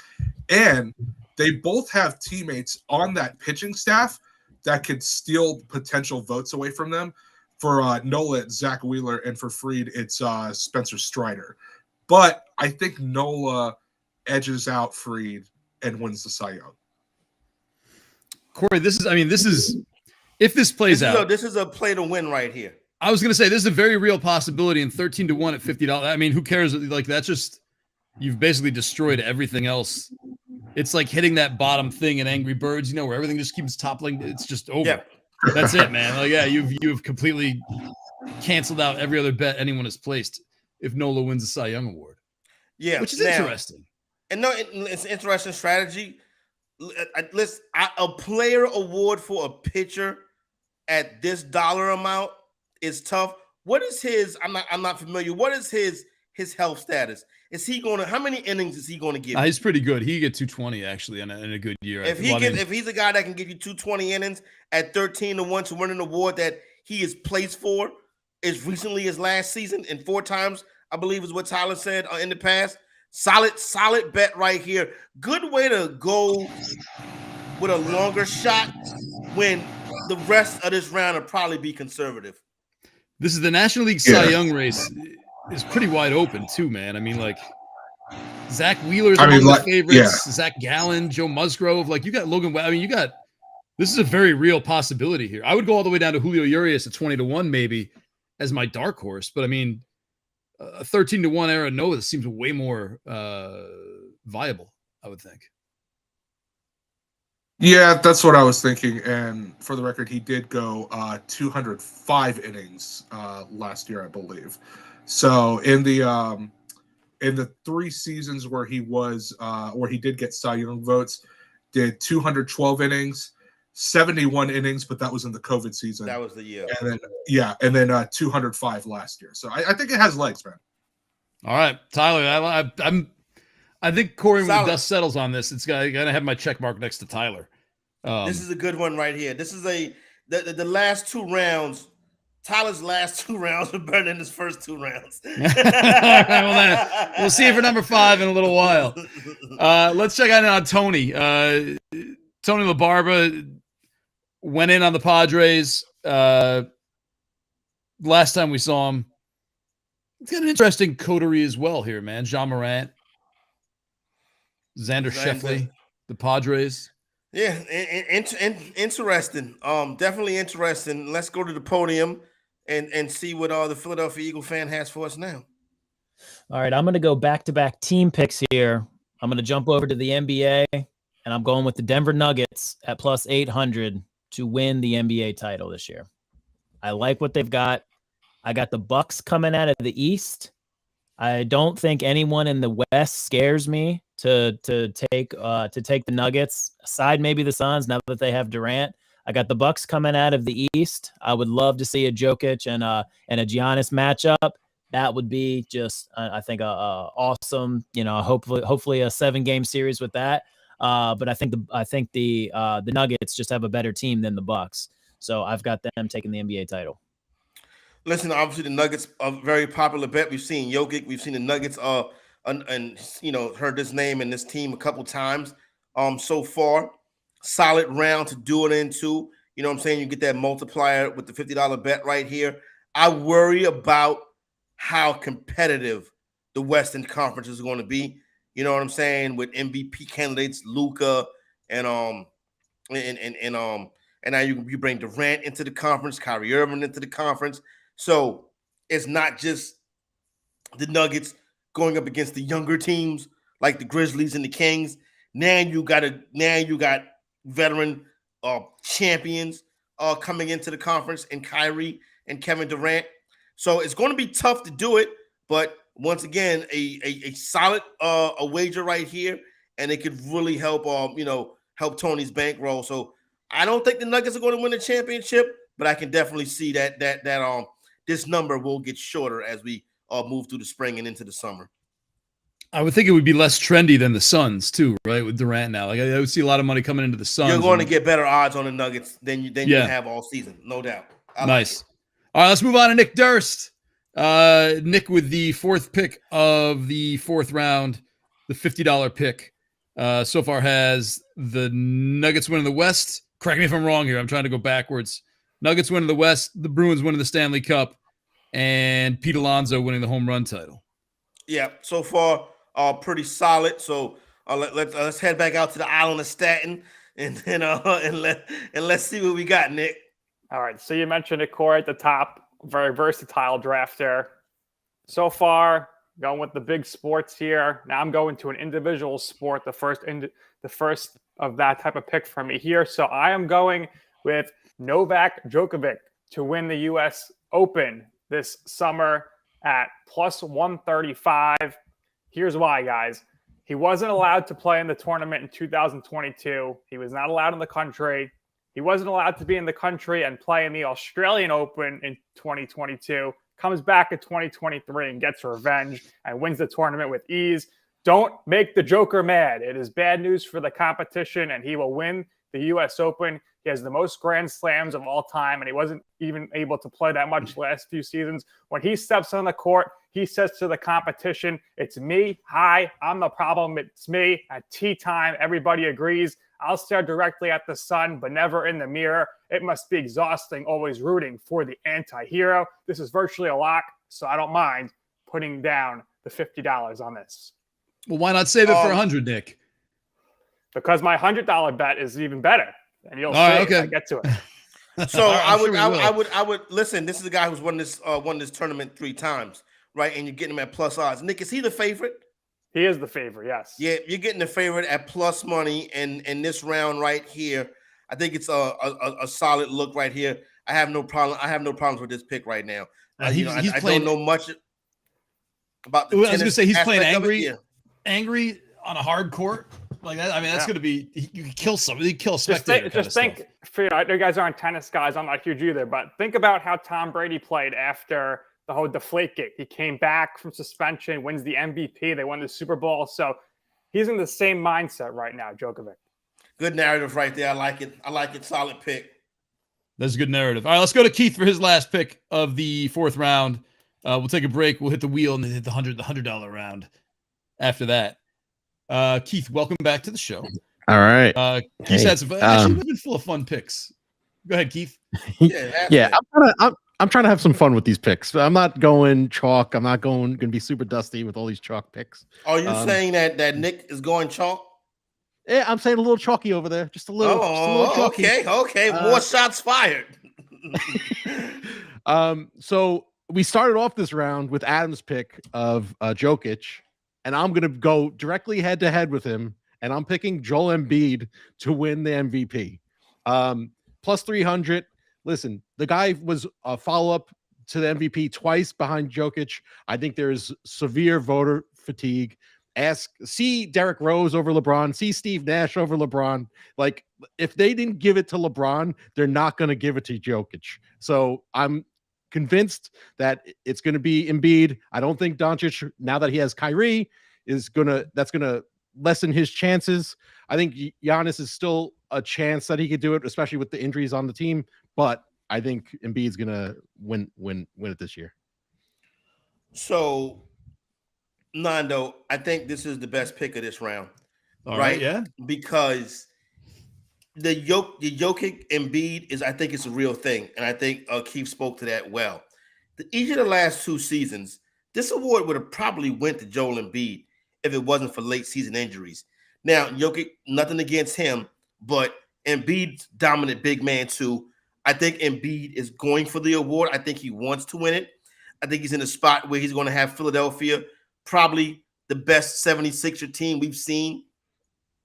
And they both have teammates on that pitching staff that could steal potential votes away from them. For Nola, it's Zach Wheeler, and for Fried, it's Spencer Strider. But I think Nola edges out Fried and wins the Cy Young. Corey, this is if this plays out. This is a play to win right here. I was going to say this is a very real possibility, and 13-1 at $50. I mean, who cares? Like that's just you've basically destroyed everything else. It's like hitting that bottom thing in Angry Birds, where everything just keeps toppling. It's just over. Yeah. That's it, man. Like, yeah, you've completely canceled out every other bet anyone has placed if Nola wins the Cy Young Award. Yeah, which is interesting. And no, it's an interesting strategy. A player award for a pitcher at this dollar amount is tough. What is his? I'm not familiar. What is his health status? Is he going to? How many innings is he going to give? He's pretty good. He get 220 actually in a good year. If he's a guy that can give you 220 innings at 13-1 to win an award that he is placed for as recently as last season and 4 times, I believe is what Tyler said in the past. Solid bet right here. Good way to go with a longer shot when the rest of this round will probably be conservative. This is the National League Cy Young race. Is pretty wide open too, man. I mean, like Zach Wheeler's among the favorites. Yeah. Zach Gallen, Joe Musgrove. Like you got Logan. I mean, this is a very real possibility here. I would go all the way down to Julio Urias at 20-1 maybe as my dark horse, but I mean, a 13-1 Aaron Nola seems way more viable. I would think. Yeah, that's what I was thinking. And for the record, he did go 205 innings last year, I believe. So in the 3 seasons where he did get Cy Young votes, did 212 innings, 71 innings, but that was in the COVID season. That was the year. And then 205 last year. So I think it has legs, man. All right, Tyler, I think Corey, when the Solid. dust settles on this, it's gonna have my check mark next to Tyler. This is a good one right here. This is the last 2 rounds. Tyler's last 2 rounds are better than his first 2 rounds. Well, we'll see for number 5 in a little while. Let's check out on Tony. Tony LaBarba went in on the Padres. Last time we saw him, it's got an interesting coterie as well here, man. Jean Morant, Xander Schauffele, the Padres. Yeah, interesting. Definitely interesting. Let's go to the podium and see what the Philadelphia Eagle fan has for us now. All right, I'm going to go back-to-back team picks here. I'm going to jump over to the NBA, and I'm going with the Denver Nuggets at plus 800 to win the NBA title this year. I like what they've got. I got the Bucks coming out of the East. I don't think anyone in the West scares me to take the Nuggets, aside maybe the Suns now that they have Durant. I got the Bucks coming out of the East. I would love to see a Jokic and a Giannis matchup. That would be just, I think, a awesome. Hopefully a 7-game series with that. But I think the Nuggets just have a better team than the Bucks, so I've got them taking the NBA title. Listen, obviously the Nuggets are a very popular bet. We've seen Jokic, we've seen the Nuggets, and heard this name and this team a couple times. So far, solid round to do it into. You know what I'm saying? You get that multiplier with the $50 bet right here. I worry about how competitive the Western Conference is going to be. You know what I'm saying? With MVP candidates, Luka, and now you bring Durant into the conference, Kyrie Irving into the conference. So it's not just the Nuggets going up against the younger teams like the Grizzlies and the Kings. Now you got veteran champions coming into the conference, and Kyrie and Kevin Durant. So it's going to be tough to do it, but once again, a solid a wager right here, and it could really help help Tony's bankroll. So I don't think the Nuggets are going to win the championship, but I can definitely see that this number will get shorter as we move through the spring and into the summer. I would think it would be less trendy than the Suns too, right? With Durant now, like I would see a lot of money coming into the Suns. You're going to get better odds on the Nuggets than you have all season, no doubt. Nice. All right, let's move on to Nick Durst. Nick with the 4th pick of the 4th round, the $50 pick. So far has the Nuggets winning the West. Correct me if I'm wrong here. I'm trying to go backwards. Nuggets winning the West, the Bruins winning the Stanley Cup, and Pete Alonso winning the home run title. Yeah, so far pretty solid. So let's head back out to the island of Staten and let's see what we got, Nick. All right, so you mentioned it, Corey, at the top. Very versatile drafter. So far, going with the big sports here. Now I'm going to an individual sport, the first of that type of pick for me here. So I am going with Novak Djokovic to win the U.S. Open this summer at plus 135. Here's why, guys. He wasn't allowed to play in the tournament in 2022. He was not allowed in the country. He wasn't allowed to be in the country and play in the Australian Open in 2022. Comes back in 2023 and gets revenge and wins the tournament with ease. Don't make the Joker mad. It is bad news for the competition, and he will win the U.S. Open. He has the most Grand Slams of all time, and he wasn't even able to play that much last few seasons. When he steps on the court, he says to the competition, "It's me. Hi, I'm the problem. It's me." At tea time, everybody agrees. I'll stare directly at the sun, but never in the mirror. It must be exhausting always rooting for the anti-hero. This is virtually a lock, so I don't mind putting down the $50 on this. Well, why not save it for 100, Nick? Because my $100 bet is even better, and you'll see if I get to it. So I would listen. This is a guy who's won this tournament 3 times, right? And you're getting him at plus odds. Nick, is he the favorite? He is the favorite, yes. Yeah, you're getting the favorite at plus money in this round right here. I think it's a solid look right here. I have no problem. I have no problems with this pick right now. I don't know much about the. I was going to say he's playing angry, angry on a hard court. Like that, I mean, that's going to be you can kill somebody, you kill a spectator. Just think, you guys aren't tennis guys. I'm not huge either, but think about how Tom Brady played after the whole Deflategate. He came back from suspension, wins the MVP. They won the Super Bowl. So He's in the same mindset right now, Djokovic. Good narrative right there. I like it. Solid pick. That's a good narrative. All right, let's go to Keith for his last pick of the 4th round. We'll take a break. We'll hit the wheel and then hit the $100 round after that. Keith, welcome back to the show. All right. Keith's had some fun. Actually, we've been full of fun picks. Go ahead, Keith. Yeah, I'm trying to have some fun with these picks. I'm not going chalk. I'm not going to be super dusty with all these chalk picks. Are you saying that Nick is going chalk? Yeah, I'm saying a little chalky over there. Just a little. Chalky. Okay. More shots fired. So we started off this round with Adam's pick of Jokic, and I'm going to go directly head to head with him, and I'm picking Joel Embiid to win the MVP. Plus 300. Listen, the guy was a follow-up to the MVP twice behind Jokic. I think there's severe voter fatigue. See Derrick Rose over LeBron, see Steve Nash over LeBron. Like, if they didn't give it to LeBron, they're not going to give it to Jokic. So I'm convinced that it's going to be Embiid. I don't think Doncic, now that he has Kyrie, that's going to lessen his chances. I think Giannis is still a chance that he could do it, especially with the injuries on the team. But I think Embiid's going to win it this year. So, Nando, I think this is the best pick of this round. All right, yeah. Because the Jokic Embiid is, I think it's a real thing. And I think Keith spoke to that well. Each of the last 2 seasons, this award would have probably went to Joel Embiid if it wasn't for late season injuries. Now, Jokic, nothing against him, but Embiid's dominant big man too. I think Embiid is going for the award. I think he wants to win it. I think he's in a spot where he's going to have Philadelphia, probably the best 76er team we've seen,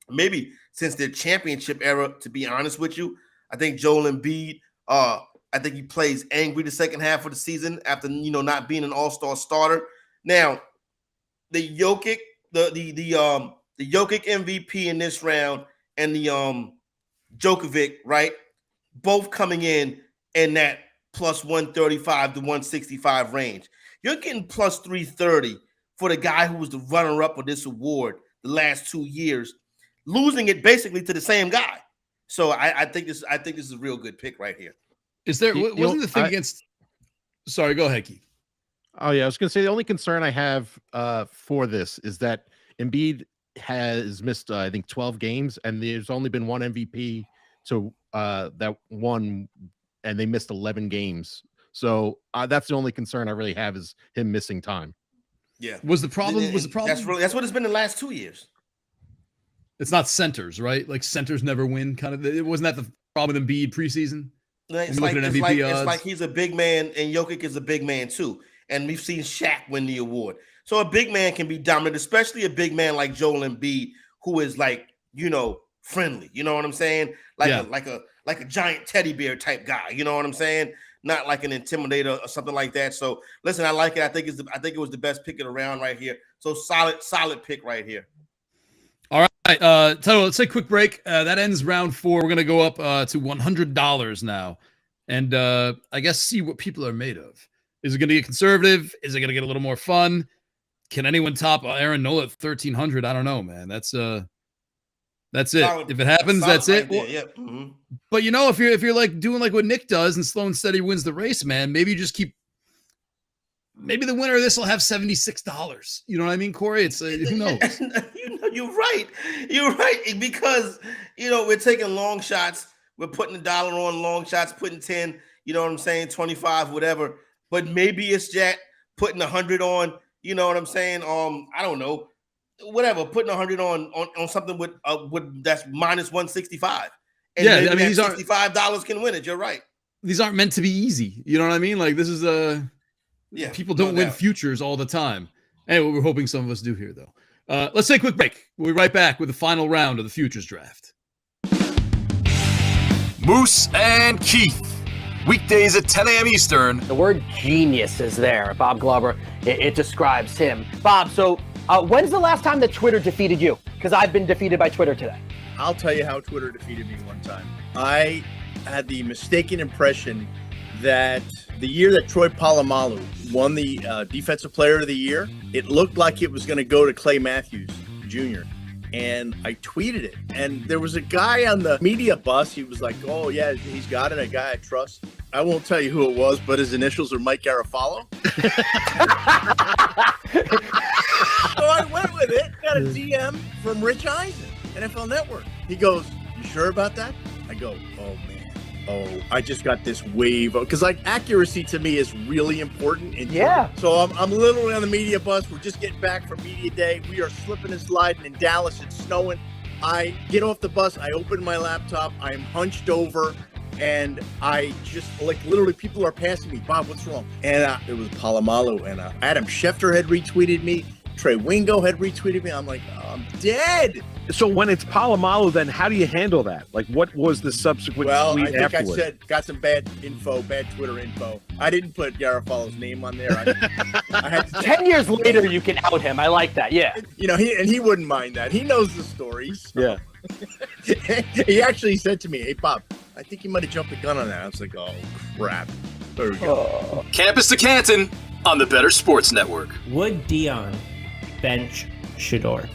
maybe since their championship era, to be honest with you. I think Joel Embiid, I think he plays angry the second half of the season after, not being an all-star starter. Now, the Jokic, the Jokic MVP in this round and the Djokovic, right? Both coming in that plus 135 to 165 range. You're getting plus 330 for the guy who was the runner-up of this award the last 2 years, losing it basically to the same guy. So I think this is a real good pick right here. Is there wasn't the thing against? Sorry, go ahead, Keith. Oh yeah, I was going to say the only concern I have for this is that Embiid has missed I think 12 games, and there's only been one MVP to that won, and they missed 11 games. So that's the only concern I really have is him missing time. Yeah. Was the problem? That's what it's been the last 2 years. It's not centers, right? Like centers never win. Kind of. It wasn't that the problem with Embiid preseason. It's like he's a big man, and Jokic is a big man too. And we've seen Shaq win the award. So a big man can be dominant, especially a big man like Joel Embiid, who is friendly. You know what I'm saying? Like a giant teddy bear type guy. You know what I'm saying? Not like an intimidator or something like that. So listen, I like it. I think it was the best pick of the round right here. So solid pick right here. All right, Tyler, let's take a quick break. That ends round 4. We're gonna go up to $100 now, and I guess see what people are made of. Is it gonna get conservative? Is it gonna get a little more fun? Can anyone top Aaron Nola at 1,300? I don't know, man. That's it. If it happens, that's it. Right yeah. Mm-hmm. But if you're like doing like what Nick does and slow and steady wins the race, man, maybe you just keep. Maybe the winner of this will have $76. You know what I mean, Corey? It's who knows? You're right. You're right, because we're taking long shots. We're putting $1 on long shots, putting 10. You know what I'm saying? 25, whatever. But maybe it's Jack putting 100 on. You know what I'm saying? I don't know. Whatever, putting 100 on something with that's minus 165. And yeah, maybe I mean, these $65 can win it. You're right. These aren't meant to be easy. You know what I mean? Like this is people don't win futures all the time. Anyway, we're hoping some of us do here, though. Let's take a quick break. We'll be right back with the final round of the futures draft. Moose and Keith. Weekdays at 10 a.m. Eastern. The word genius is there. Bob Glover, it describes him. Bob, so when's the last time that Twitter defeated you? Because I've been defeated by Twitter today. I'll tell you how Twitter defeated me one time. I had the mistaken impression that the year that Troy Polamalu won the Defensive Player of the Year, it looked like it was going to go to Clay Matthews Jr. and I tweeted it. And there was a guy on the media bus. He was like, "Oh yeah, he's got it. A guy I trust." I won't tell you who it was, but his initials are Mike Garafolo. So I went with it. Got a DM from Rich Eisen, NFL Network. He goes, "You sure about that?" I go, "Oh man. Oh, I just got this wave because like accuracy to me is really important. Yeah. So I'm literally on the media bus. We're just getting back from media day. We are slipping and sliding in Dallas. It's snowing. I get off the bus. I open my laptop. I'm hunched over, and I just like literally people are passing me. Bob, what's wrong? And it was Palomalu, and Adam Schefter had retweeted me. Trey Wingo had retweeted me. I'm like, oh, I'm dead. So when it's Palomalu, then how do you handle that? Like, what was the subsequent tweet I think afterwards? I said got some bad Twitter info. I didn't put Garafalo's name on there. I had to 10 years later, you can out him. I like that. Yeah. You know, he wouldn't mind that. He knows the stories. Yeah. He actually said to me, "Hey, Bob, I think you might have jumped the gun on that." I was like, "Oh, crap." There we go. Campus to Canton on the Bettor Sports Network. Would Dion bench Shador?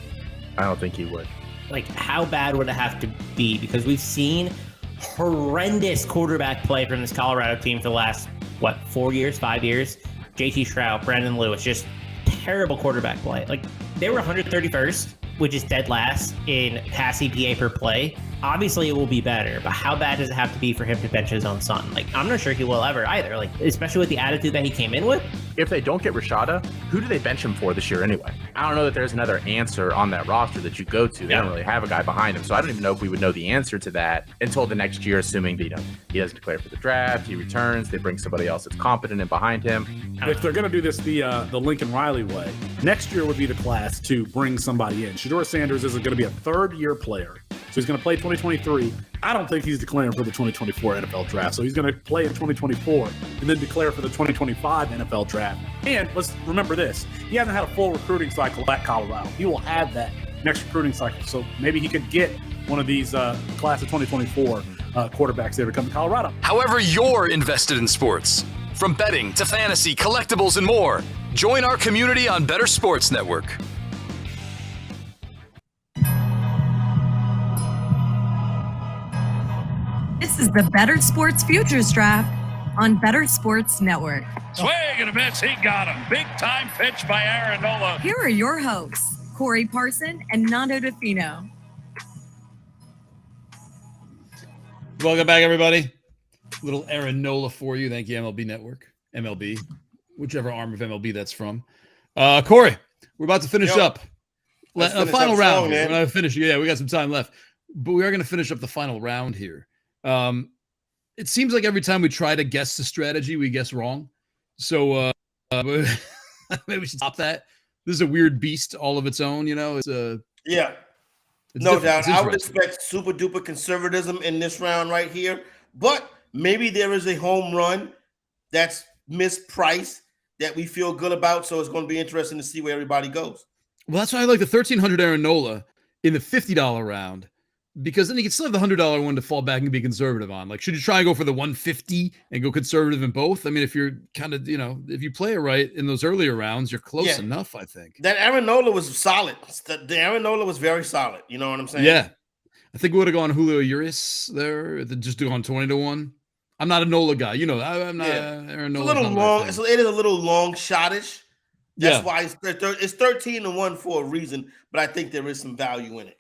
I don't think he would. Like, how bad would it have to be? Because we've seen horrendous quarterback play from this Colorado team for the last, 5 years? JT Shroud, Brandon Lewis, just terrible quarterback play. Like, they were 131st, which is dead last in pass EPA per play. Obviously, it will be better, but how bad does it have to be for him to bench his own son? Like, I'm not sure he will ever either. Like, especially with the attitude that he came in with. If they don't get Rashada, who do they bench him for this year anyway? I don't know that there's another answer on that roster that you go to. They don't really have a guy behind him. So I don't even know if we would know the answer to that until the next year, assuming that, he doesn't declare for the draft, he returns, they bring somebody else that's competent and behind him. If they're going to do this the Lincoln Riley way, next year would be the class to bring somebody in. Shador Sanders is going to be a third-year player. So he's going to play 2023. I don't think he's declaring for the 2024 NFL draft. So he's going to play in 2024 and then declare for the 2025 NFL draft. And let's remember this. He hasn't had a full recruiting cycle at Colorado. He will have that next recruiting cycle. So maybe he could get one of these class of 2024 quarterbacks there to come to Colorado. However you're invested in sports, from betting to fantasy, collectibles, and more, join our community on Bettor Sports Network. This is the Bettor Sports Futures Draft on Bettor Sports Network. Swing and a miss. He got him. Big time pitch by Aaron Nola. Here are your hosts, Corey Parson and Nando Di Fino. Welcome back, everybody. Little Aaron Nola for you. Thank you, MLB Network. MLB, whichever arm of MLB that's from. Corey, we're about to finish up. A final round. We're not finished. Yeah, we got some time left. But we are going to finish up the final round here. It seems like every time we try to guess the strategy, we guess wrong. So maybe we should stop that. This is a weird beast all of its own, It's no doubt. I would expect super duper conservatism in this round right here, but maybe there is a home run that's mispriced that we feel good about. So it's going to be interesting to see where everybody goes. Well, that's why I like the 1,300 Aaron Nola in the $50 round. Because then you can still have the $100 one to fall back and be conservative on. Like, should you try and go for the 150 and go conservative in both? I mean, if you're kind of, if you play it right in those earlier rounds, you're close enough, I think. That Aaron Nola was solid. The Aaron Nola was very solid. You know what I'm saying? Yeah. I think we would have gone Julio Urias there, just do on 20-1. I'm not a Nola guy. I'm not Aaron Nola. It's a little long. It is a little long shot-ish. That's why it's 13-1 for a reason, but I think there is some value in it.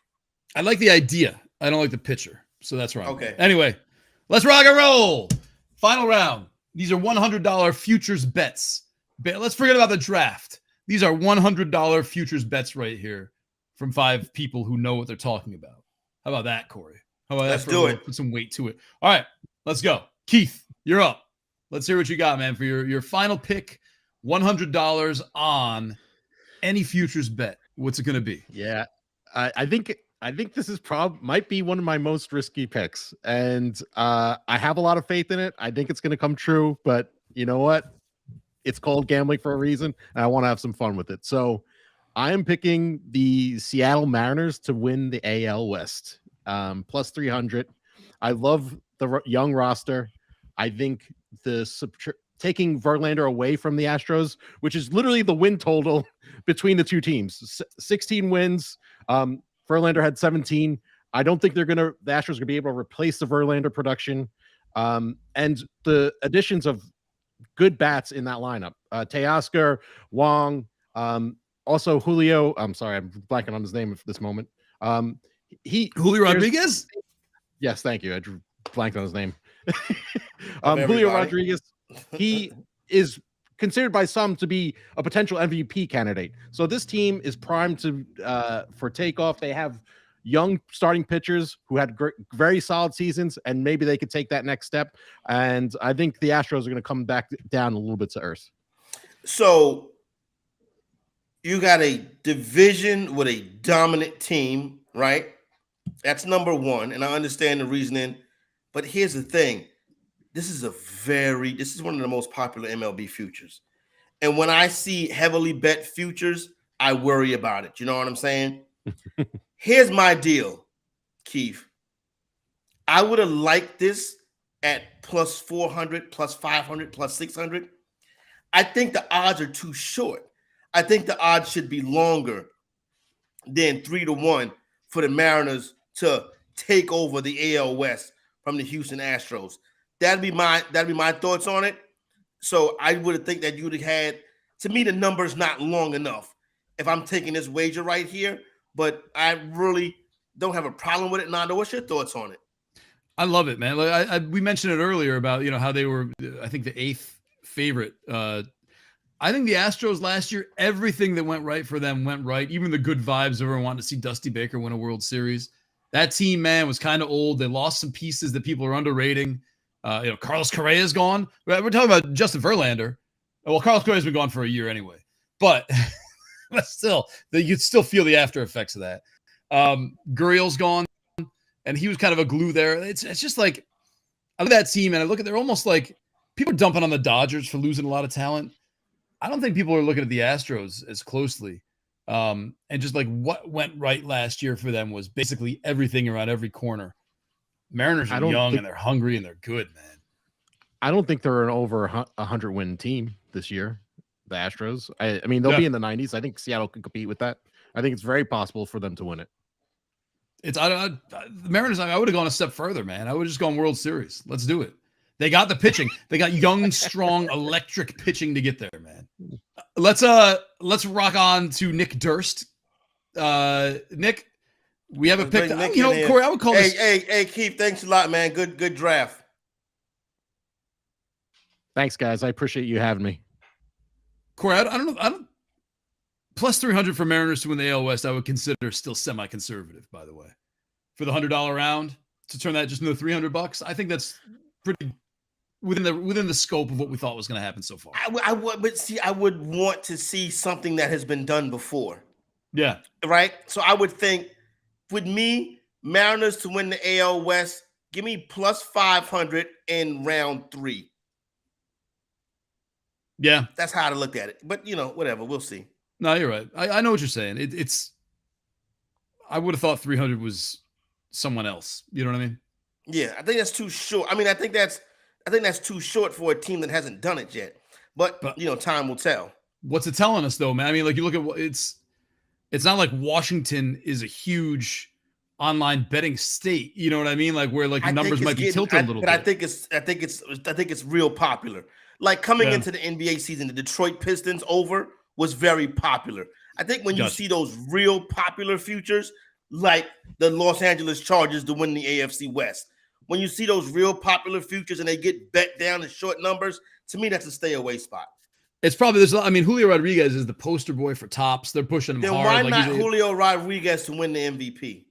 I like the idea. I don't like the pitcher. So that's wrong. Okay. Anyway, let's rock and roll. Final round. These are $100 futures bets. Let's forget about the draft. These are $100 futures bets right here from 5 people who know what they're talking about. How about that, Corey? How about Let's that? do it. Put some weight to it. All right, let's go. Keith, you're up. Let's hear what you got, man, for your final pick. $100 on any futures bet. What's it going to be? Yeah, I think this is might be one of my most risky picks, and I have a lot of faith in it. I think it's going to come true, but you know what? It's called gambling for a reason, and I want to have some fun with it. So I am picking the Seattle Mariners to win the AL West, plus 300. I love the young roster. I think taking Verlander away from the Astros, which is literally the win total between the two teams, 16 wins. Verlander had 17. I don't think the Astros are going to be able to replace the Verlander production. And the additions of good bats in that lineup, Teoscar, Wong, also Julio. I'm sorry, I'm blanking on his name at this moment. Julio Rodriguez? Yes, thank you. I blanked on his name. Julio Rodriguez, he is considered by some to be a potential MVP candidate. So this team is primed for takeoff. They have young starting pitchers who had very solid seasons, and maybe they could take that next step. And I think the Astros are going to come back down a little bit to earth. So you got a division with a dominant team, right? That's number one, and I understand the reasoning. But here's the thing. This is one of the most popular MLB futures. And when I see heavily bet futures, I worry about it. You know what I'm saying? Here's my deal, Keith. I would have liked this at plus 400, plus 500, plus 600. I think the odds are too short. I think the odds should be longer than 3-1 for the Mariners to take over the AL West from the Houston Astros. That'd be my thoughts on it. So I would think that you would have had, to me, the number's not long enough if I'm taking this wager right here, but I really don't have a problem with it. Nando, what's your thoughts on it? I love it, man. Like we mentioned it earlier about, how they were, I think, the 8th favorite. I think the Astros last year, everything that went right for them went right. Even the good vibes, everyone wanted to see Dusty Baker win a World Series. That team, man, was kind of old. They lost some pieces that people are underrating. Carlos Correa is gone. We're talking about Justin Verlander. Well, Carlos Correa has been gone for a year anyway, but still, you'd still feel the after effects of that. Gurriel's gone, and he was kind of a glue there. It's just like, I look at that team, and I look at, they're almost like, people are dumping on the Dodgers for losing a lot of talent. I don't think people are looking at the Astros as closely. And just like what went right last year for them was basically everything around every corner. Mariners are young and they're hungry and they're good, man. I don't think they're an over 100 win team this year. The Astros. I mean, they'll be in the 90s. I think Seattle can compete with that. I think it's very possible for them to win it. The Mariners. I would have gone a step further, man. I would have just gone World Series. Let's do it. They got the pitching. They got young, strong, electric pitching to get there, man. Let's rock on to Nick Durst. Nick, we have a pick. Corey, I would call this. Hey, Keith, thanks a lot, man. Good draft. Thanks, guys. I appreciate you having me. Corey, I don't know. Plus 300 for Mariners to win the AL West, I would consider still semi-conservative, by the way. For the $100 round, to turn that just into $300, I think that's pretty within the scope of what we thought was going to happen so far. I would want to see something that has been done before. Yeah. Right? So I would think, with me, Mariners to win the AL West, give me plus 500 in round 3. Yeah. That's how I looked at it. But, whatever. We'll see. No, you're right. I know what you're saying. I would have thought 300 was someone else. You know what I mean? Yeah, I think that's too short. I think that's too short for a team that hasn't done it yet. But time will tell. What's it telling us, though, man? I mean, like, you look at it's not like Washington is a huge online betting state. You know what I mean? Like, where like the numbers might be tilted a little bit. I think it's real popular. Like coming into the NBA season, the Detroit Pistons over was very popular. I think when you see those real popular futures, like the Los Angeles Chargers to win the AFC West, when you see those real popular futures and they get bet down to short numbers, to me, that's a stay away spot. It's probably Julio Rodriguez is the poster boy for tops. They're pushing him then hard. Why not Julio Rodriguez to win the MVP?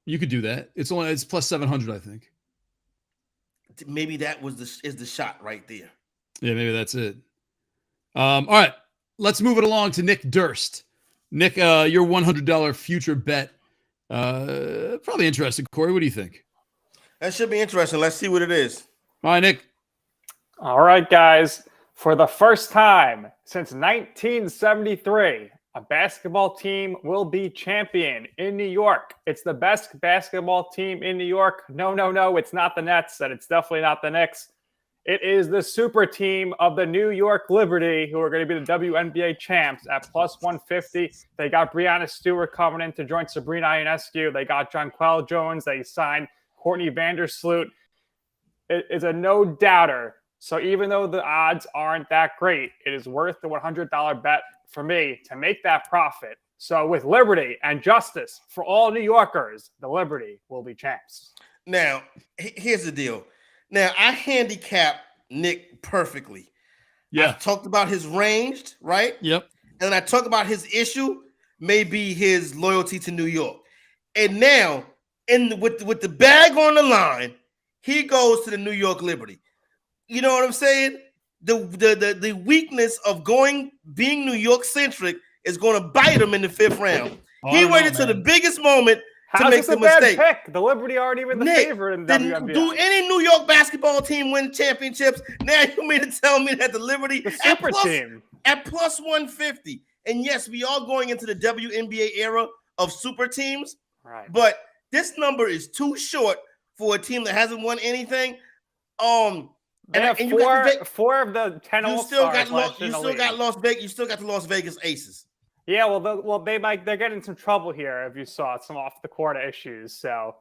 You could do that. It's plus 700, I think. Maybe that is the shot right there. Yeah, maybe that's it. All right, let's move it along to Nick Durst. Nick, your $100 future bet. Probably interesting. Corey, what do you think? That should be interesting. Let's see what it is. All right, Nick. All right, guys. For the first time since 1973, a basketball team will be champion in New York. It's the best basketball team in New York. No, it's not the Nets, and it's definitely not the Knicks. It is the super team of the New York Liberty, who are going to be the WNBA champs at plus 150. They got Breanna Stewart coming in to join Sabrina Ionescu. They got Jonquel Jones. They signed Courtney Vandersloot. It is a no-doubter. So even though the odds aren't that great, it is worth the $100 bet for me to make that profit. So with liberty and justice for all New Yorkers, the Liberty will be champs. Now, here's the deal. Now, I handicap Nick perfectly. Yeah. I talked about his range, right? Yep. And I talked about his issue, maybe his loyalty to New York. And now, with the bag on the line, he goes to the New York Liberty. You know what I'm saying? The weakness of being New York centric is going to bite him in the 5th round. He waited till the biggest moment to make the mistake. Pick? The Liberty aren't even the favorite in the WNBA. Do any New York basketball team win championships? Now you mean to tell me that the Liberty at plus 150? And yes, we are going into the WNBA era of super teams. Right. But this number is too short for a team that hasn't won anything. They have four of the 10 You still got the the Las Vegas Aces. Yeah, they're getting in some trouble here. If you saw some off the court issues, so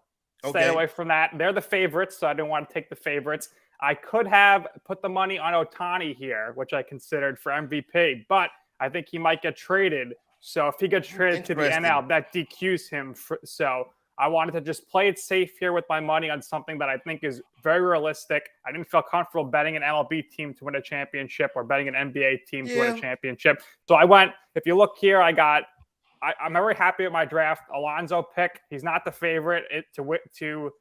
stay away from that. They're the favorites, so I didn't want to take the favorites. I could have put the money on Ohtani here, which I considered for MVP, but I think he might get traded. So if he gets traded to the NL, that DQs him. So I wanted to just play it safe here with my money on something that I think is very realistic. I didn't feel comfortable betting an MLB team to win a championship or betting an NBA team to win a championship. So I went, if you look here, I'm very happy with my draft. Alonso pick. He's not the favorite to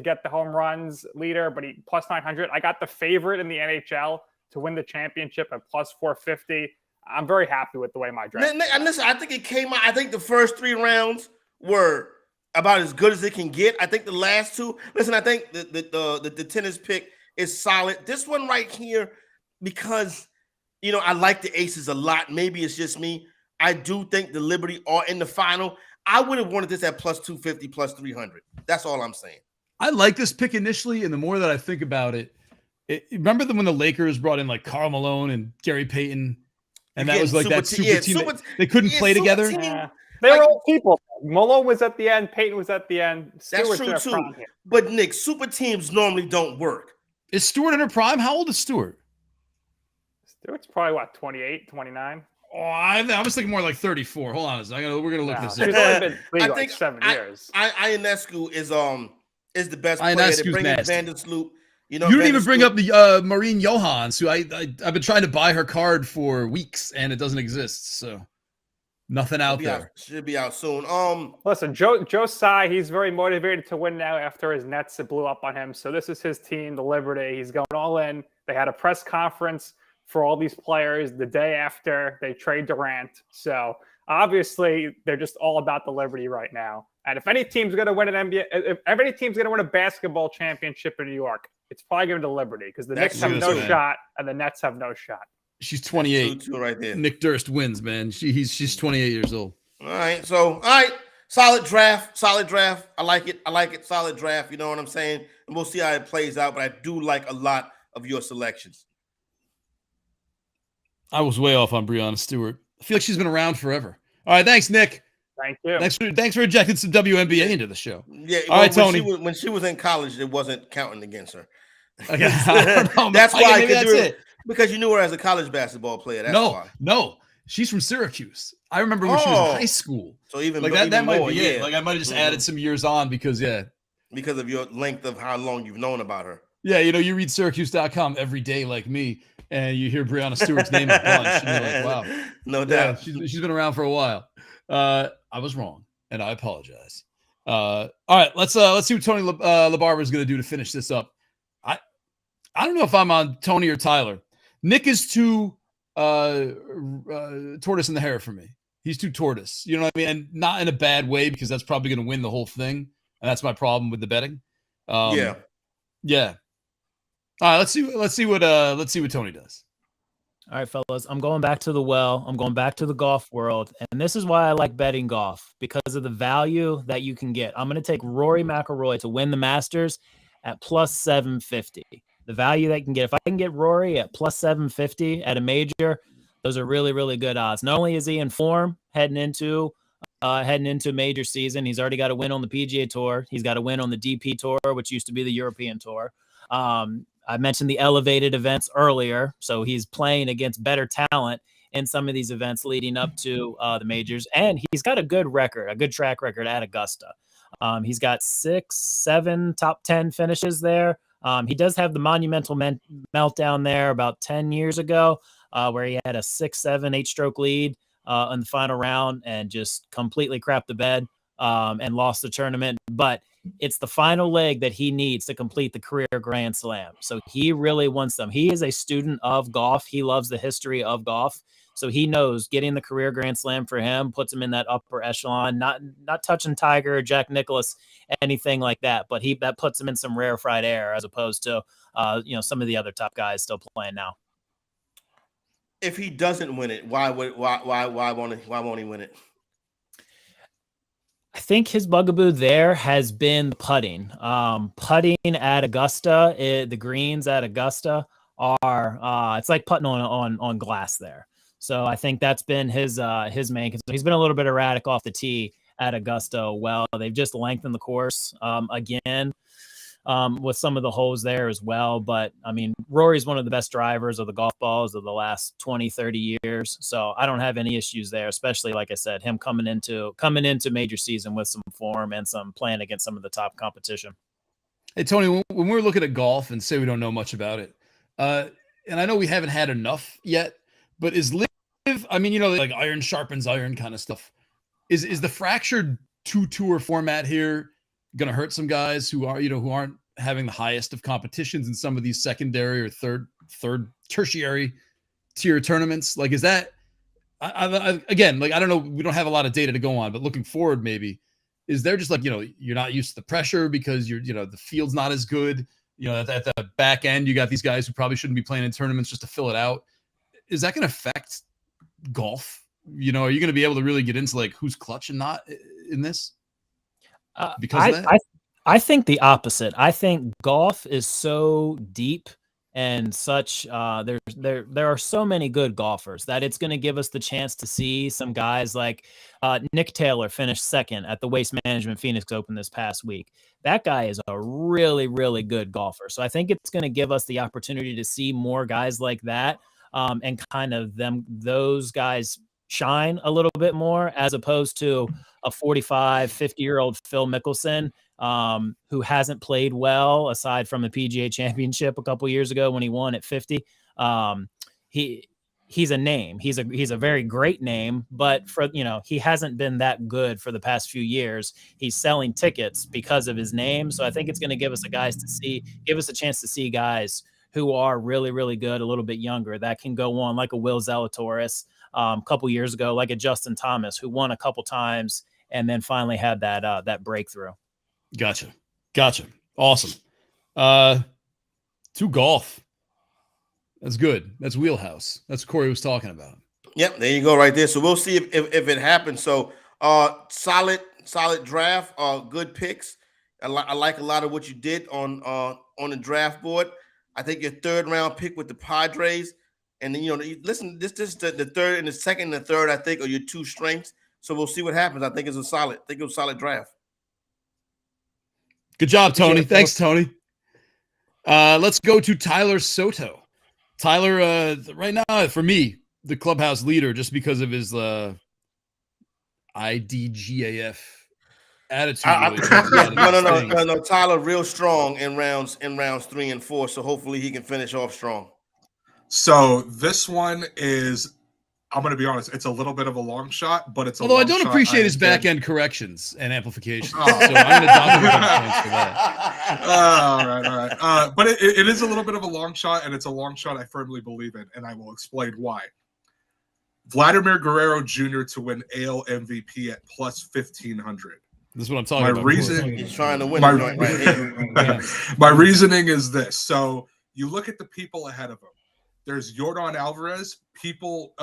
get the home runs leader, but he plus 900. I got the favorite in the NHL to win the championship at plus 450. I'm very happy with the way my draft. And listen, I think it came out. I think the first 3 rounds were about as good as it can get. I think the last 2. Listen, I think the tennis pick is solid. This one right here, because I like the Aces a lot. Maybe it's just me. I do think the Liberty are in the final. I would have wanted this at plus 250, plus 300. That's all I'm saying. I like this pick initially, and the more that I think about it, remember when the Lakers brought in like Karl Malone and Gary Payton, and that was like that super team. They couldn't play together. They were all people. Malone was at the end. Peyton was at the end. That's true too. But Nick, super teams normally don't work. Is Stewart in her prime? How old is Stewart? Stewart's probably 28, 29. Oh, I was thinking more like 34. Hold on a second. We're gonna look this up. She's only been league like 7 years. Ionescu is the best player. They bring in Vandersloot. You didn't even bring up the Maureen Johans, who I've been trying to buy her card for weeks, and it doesn't exist. So. Nothing out there. Should be out soon. Listen, Joe Tsai, he's very motivated to win now after his Nets blew up on him. So this is his team, the Liberty. He's going all in. They had a press conference for all these players the day after they trade Durant. So obviously they're just all about the Liberty right now. And if any team's going to win an NBA, if any team's going to win a basketball championship in New York, it's probably going to Liberty because the Knicks have no shot and the Nets have no shot. She's 28. Two right there. Nick Durst wins, man. She's 28 years old. All right. Solid draft. I like it. Solid draft. You know what I'm saying? And we'll see how it plays out. But I do like a lot of your selections. I was way off on Breanna Stewart. I feel like she's been around forever. All right. Thanks, Nick. Thank you. Thanks for injecting some WNBA into the show. Yeah. All right, Tony. When she was in college, it wasn't counting against her. Okay. That's why. That's it. Because you knew her as a college basketball player. That's why. No, she's from Syracuse. I remember when she was in high school. So even like even that might more, be it. Like I might have just added some years on because of your length of how long you've known about her. Yeah, you read Syracuse.com every day like me, and you hear Breanna Stewart's name a bunch, and you're like, wow, no doubt. She's been around for a while. I was wrong, and I apologize. All right, let's see what Tony LaBarbera is going to do to finish this up. I don't know if I'm on Tony or Tyler. Nick is too tortoise in the hair for me. He's too tortoise. You know what I mean? And not in a bad way because that's probably going to win the whole thing. And that's my problem with the betting. Yeah. All right, let's see what Tony does. All right, fellas, I'm going back to the well. I'm going back to the golf world. And this is why I like betting golf, because of the value that you can get. I'm going to take Rory McIlroy to win the Masters at plus 750. the value they can get. If I can get Rory at plus 750 at a major, those are really, really good odds. Not only is he in form heading into major season, he's already got a win on the PGA Tour. He's got a win on the DP Tour, which used to be the European Tour. I mentioned the elevated events earlier, so he's playing against better talent in some of these events leading up to the majors, and he's got a good track record at Augusta. He's got 6, 7 top 10 finishes there. He does have the monumental meltdown there about 10 years ago, where he had a 6, 7, 8-stroke lead in the final round and just completely crapped the bed and lost the tournament. But it's the final leg that he needs to complete the career Grand Slam. So he really wants them. He is a student of golf. He loves the history of golf. So he knows getting the career Grand Slam for him puts him in that upper echelon, not touching Tiger or Jack Nicklaus, anything like that. But that puts him in some rarefied air as opposed to some of the other top guys still playing now. If he doesn't win it, why won't he win it? I think his bugaboo there has been putting. Putting at Augusta, the greens at Augusta are it's like putting on glass there. So I think that's been his main concern. He's been a little bit erratic off the tee at Augusta. Well, they've just lengthened the course again with some of the holes there as well. But I mean, Rory's one of the best drivers of the golf balls of the last 20, 30 years. So I don't have any issues there, especially like I said, him coming into major season with some form and some playing against some of the top competition. Hey, Tony, when we're looking at golf and say we don't know much about it, and I know we haven't had enough yet, but is live, I mean, like iron sharpens iron kind of stuff. Is the fractured 2-tour format here going to hurt some guys who aren't having the highest of competitions in some of these secondary or third tertiary tier tournaments? Like, is that again, like, I don't know, we don't have a lot of data to go on, but looking forward, maybe, is there just like, you're not used to the pressure because the field's not as good, at the back end, you got these guys who probably shouldn't be playing in tournaments just to fill it out. Is that going to affect golf? Are you going to be able to really get into like who's clutch and not in this? Because of that? I think the opposite. I think golf is so deep and such. There are so many good golfers that it's going to give us the chance to see some guys like Nick Taylor finished second at the Waste Management Phoenix Open this past week. That guy is a really, really good golfer. So I think it's going to give us the opportunity to see more guys like that and kind of those guys shine a little bit more as opposed to a 45, 50-year-old Phil Mickelson who hasn't played well aside from the PGA Championship a couple years ago when he won at 50. He's a name. He's a very great name, but he hasn't been that good for the past few years. He's selling tickets because of his name. So I think it's going to give us a chance to see guys who are really, really good, a little bit younger, that can go on like a Will Zalatoris a couple years ago, like a Justin Thomas, who won a couple times and then finally had that breakthrough. Gotcha. Awesome. To golf. That's good. That's wheelhouse. That's what Corey was talking about. Yep, there you go right there. So we'll see if it happens. So solid draft, good picks. I like a lot of what you did on the draft board. I think your third round pick with the Padres, and then listen, this the third and the second and the third, I think, are your two strengths. So we'll see what happens. I think it was a solid draft. Good job, Tony. Thanks, Tony. Let's go to Tyler Soto. Tyler, right now, for me, the clubhouse leader, just because of his IDGAF attitude. No. Tyler, real strong in rounds 3 and 4. So hopefully he can finish off strong. So this one is, I'm going to be honest, it's a little bit of a long shot, but it's although I don't appreciate his back end corrections and amplifications. So I'm going to document points for that. All right. But it is a little bit of a long shot, and it's a long shot I firmly believe in, and I will explain why. Vladimir Guerrero Jr. to win AL MVP at plus 1,500. This is what I'm talking about. He's trying to win. My reasoning is this. So you look at the people ahead of him. There's Yordan Alvarez. People,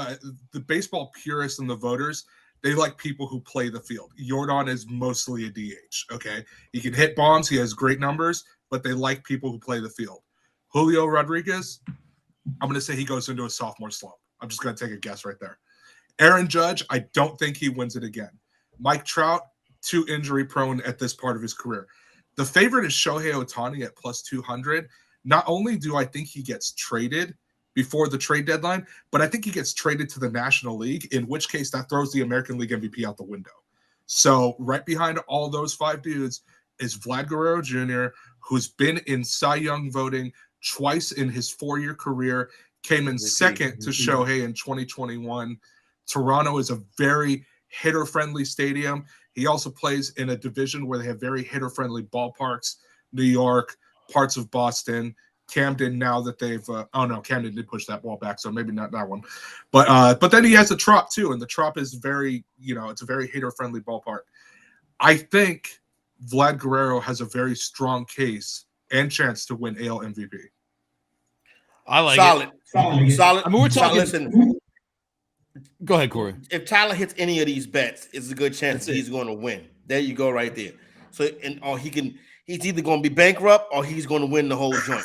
the baseball purists and the voters, they like people who play the field. Yordan is mostly a DH, okay? He can hit bombs. He has great numbers, but they like people who play the field. Julio Rodriguez, I'm going to say he goes into a sophomore slump. I'm just going to take a guess right there. Aaron Judge, I don't think he wins it again. Mike Trout, too injury prone at this part of his career. The favorite is Shohei Ohtani at plus 200. Not only do I think he gets traded before the trade deadline, but I think he gets traded to the National League, in which case that throws the American League MVP out the window. So right behind all those 5 dudes is Vlad Guerrero Jr., who's been in Cy Young voting twice in his 4-year career, came in second to Shohei in 2021. Toronto is a very hitter-friendly stadium. He also plays in a division where they have very hitter-friendly ballparks, New York, parts of Boston, Camden, now that they've Camden did push that ball back, so maybe not that one. But then he has a Trop too, and the Trop is very, it's a very hitter-friendly ballpark. I think Vlad Guerrero has a very strong case and chance to win AL MVP. I like solid. I mean, we're talking. Listen, go ahead, Corey. If Tyler hits any of these bets, it's a good chance that he's going to win. There you go, right there. So, he's either going to be bankrupt or he's going to win the whole joint.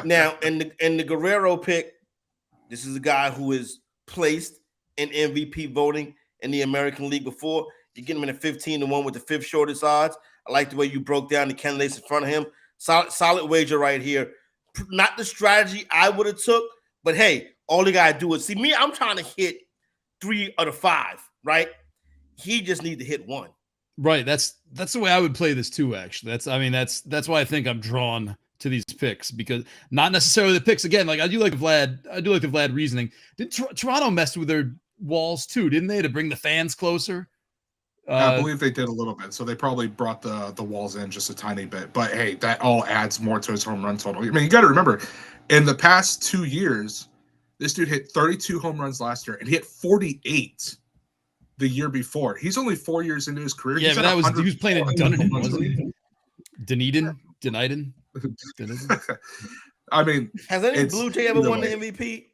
Now, in the Guerrero pick, this is a guy who is placed in MVP voting in the American League before. You get him in a 15-1 with the 5th shortest odds. I like the way you broke down the candidates in front of him. Solid wager right here. Not the strategy I would have took, but hey, all you gotta do is see me. I'm trying to hit 3 of the 5, right? He just need to hit 1. Right. That's the way I would play this too. Actually, that's why I think I'm drawn to these picks, because not necessarily the picks. Again, like I do like the Vlad reasoning. Did Toronto mess with their walls too? Didn't they, to bring the fans closer? I believe they did a little bit. So they probably brought the walls in just a tiny bit. But hey, that all adds more to his home run total. I mean, you got to remember, in the past 2 years, this dude hit 32 home runs last year, and he hit 48 the year before. He's only 4 years into his career. Yeah, but he was playing in Dunedin, wasn't he? Dunedin. I mean, has any Blue Jay ever won the MVP?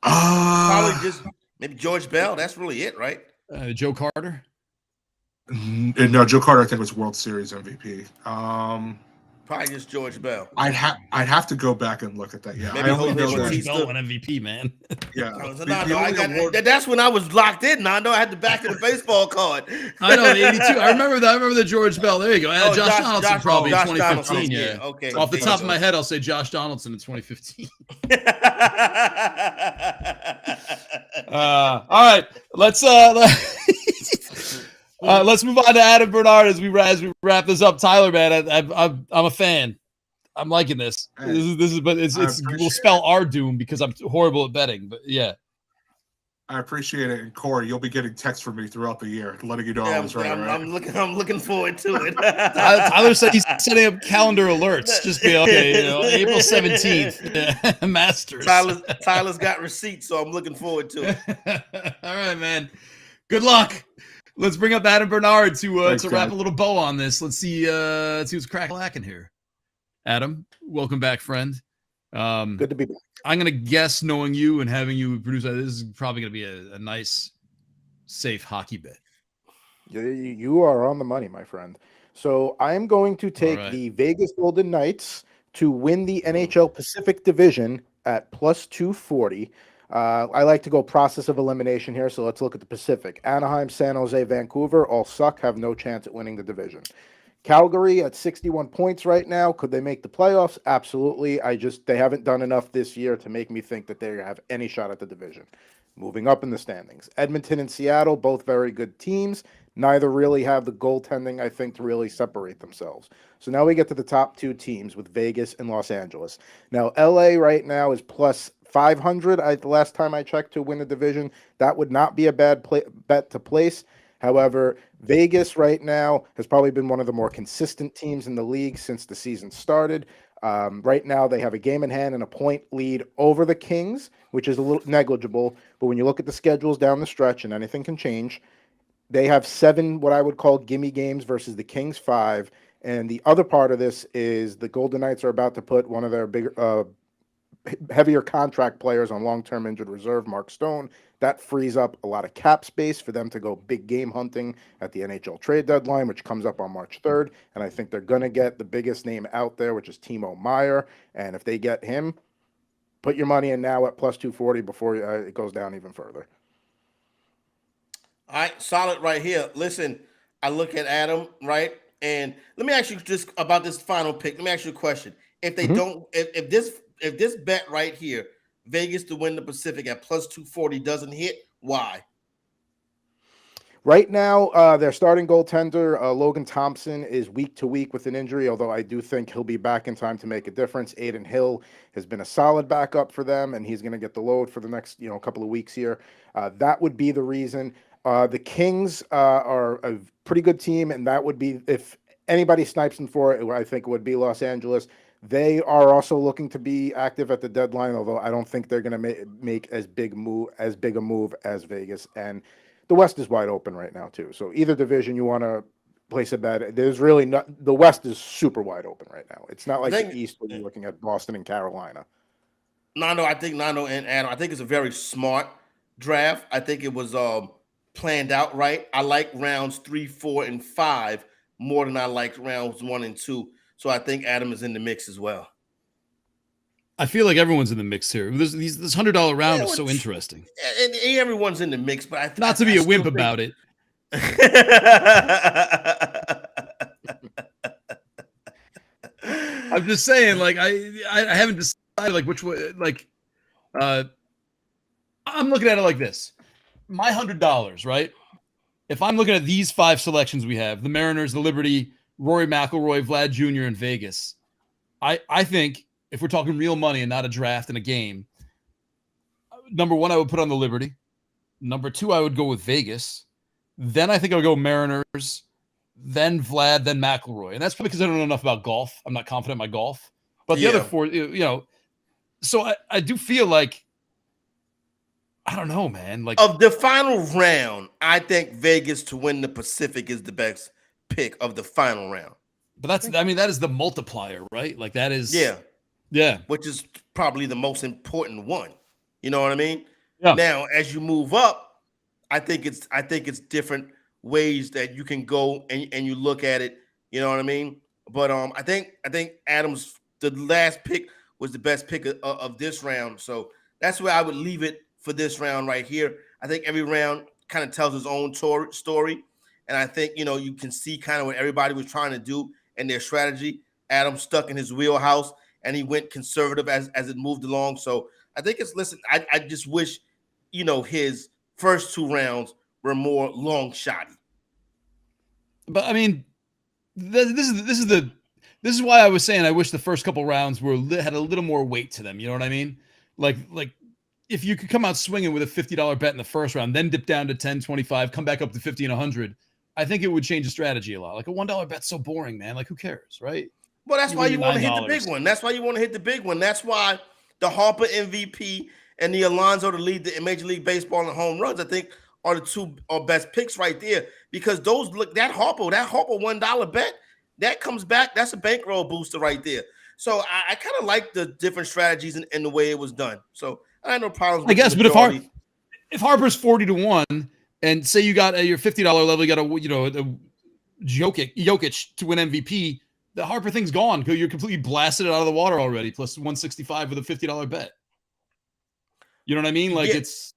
Probably just maybe George Bell. That's really it, right? Joe Carter. No, Joe Carter, I think, was World Series MVP. Probably just George Bell. I'd have to go back and look at that. Yeah, maybe I only know George Bell won MVP, man. Yeah, that's when I was locked in. Nando, I had the back of the baseball card. I know, the 82. I remember that. I remember the George Bell. There you go. Josh Donaldson probably in 2015. Donaldson, yeah. Okay. Off the top of my head, I'll say Josh Donaldson in 2015. All right, let's move on to Adam Bernard as we wrap this up. Tyler, man, I'm a fan. I'm liking this. This is, but it will spell our doom because I'm horrible at betting. But yeah, I appreciate it. And Corey, you'll be getting texts from me throughout the year, letting you know I was right. I'm looking forward to it. Tyler said he's setting up calendar alerts. Just be okay. April 17th, Masters. Tyler's got receipts, so I'm looking forward to it. All right, man. Good luck. Let's bring up Adam Bernard to wrap a little bow on this. Let's see what's crack-lacking here. Adam, welcome back, friend. Good to be back. I'm going to guess, knowing you and having you produce this is probably going to be a nice, safe hockey bet. You are on the money, my friend. So I am going to take the Vegas Golden Knights to win the NHL Pacific Division at plus 240. I like to go process of elimination here, so let's look at the Pacific. Anaheim, San Jose, Vancouver all suck, have no chance at winning the division. Calgary at 61 points right now. Could they make the playoffs? Absolutely. They haven't done enough this year to make me think that they have any shot at the division. Moving up in the standings. Edmonton and Seattle, both very good teams. Neither really have the goaltending, I think, to really separate themselves. So now we get to the top 2 teams with Vegas and Los Angeles. Now, LA right now is plus 500. The last time I checked, to win the division. That would not be a bad bet to place. However, Vegas right now has probably been one of the more consistent teams in the league since the season started. Right now, they have a game in hand and a point lead over the Kings, which is a little negligible. But when you look at the schedules down the stretch, and anything can change, they have 7 what I would call gimme games versus the Kings 5. And the other part of this is the Golden Knights are about to put one of their heavier contract players on long-term injured reserve, Mark Stone. That frees up a lot of cap space for them to go big game hunting at the NHL trade deadline, which comes up on March 3rd. And I think they're going to get the biggest name out there, which is Timo Meier. And if they get him, put your money in now at plus 240 before it goes down even further. All right, solid right here. Listen, I look at Adam, right? And let me ask you just about this final pick. Let me ask you a question. If they don't, if this bet right here, Vegas to win the Pacific at plus 240 doesn't hit, why? Right now, their starting goaltender, Logan Thompson, is week to week with an injury, although I do think he'll be back in time to make a difference. Aiden Hill has been a solid backup for them, and he's going to get the load for the next couple of weeks here. That would be the reason. The Kings are a pretty good team, and that would be, if anybody snipes them for it, I think it would be Los Angeles. They are also looking to be active at the deadline, although I don't think they're going to make as big a move as Vegas. And the West is wide open right now too. So either division you want to place a bet, there's really not. The West is super wide open right now. It's not like the East where you're looking at Boston and Carolina. Nando and Adam, I think it's a very smart draft. I think it was planned out right. I like rounds 3, 4, and 5 more than I like rounds 1 and 2. So I think Adam is in the mix as well. I feel like everyone's in the mix here. This $100 round is so interesting. And everyone's in the mix, but not to be a wimp about it. I'm just saying, like I haven't decided like which way. Like, I'm looking at it like this: my $100, right? If I'm looking at these 5 selections we have, the Mariners, the Liberty, Rory McIlroy, Vlad Jr., and Vegas, I think if we're talking real money and not a draft and a game, number 1, I would put on the Liberty. Number 2, I would go with Vegas. Then I think I would go Mariners, then Vlad, then McIlroy. And that's probably because I don't know enough about golf. I'm not confident in my golf. But the other 4, so I do feel like, I don't know, man. Like, of the final round, I think Vegas to win the Pacific is the best pick of the final round. But that is the multiplier, right? Like that is, yeah, which is probably the most important one. You know what I mean? Yeah. Now, as you move up, I think it's different ways that you can go and you look at it. You know what I mean? But I think Adams, the last pick was the best pick of this round. So that's where I would leave it for this round right here. I think every round kind of tells its own story. And I think, you can see kind of what everybody was trying to do and their strategy. Adam stuck in his wheelhouse and he went conservative as it moved along. So I think I just wish, his first 2 rounds were more long shotty. But I mean, this is why I was saying I wish the first couple rounds had a little more weight to them. You know what I mean? Like if you could come out swinging with a $50 bet in the first round, then dip down to 10, 25, come back up to 50 and 100, I think it would change the strategy a lot. Like a $1 bet's so boring, man. Like who cares, right? Well, that's why you want to hit the big one. That's why you want to hit the big one. That's why the Harper MVP and the Alonso to lead the Major League Baseball in home runs, I think, are the 2 best picks right there. Because that Harper $1 bet, that comes back, that's a bankroll booster right there. So I kind of like the different strategies and the way it was done. So I had no problems with I guess, the but majority. if Harper's 40 to 1, and say you got your $50 level, you got a Jokic to win MVP, the Harper thing's gone because you're completely blasted it out of the water already. Plus 165 with a $50 bet. You know what I mean? Like it's.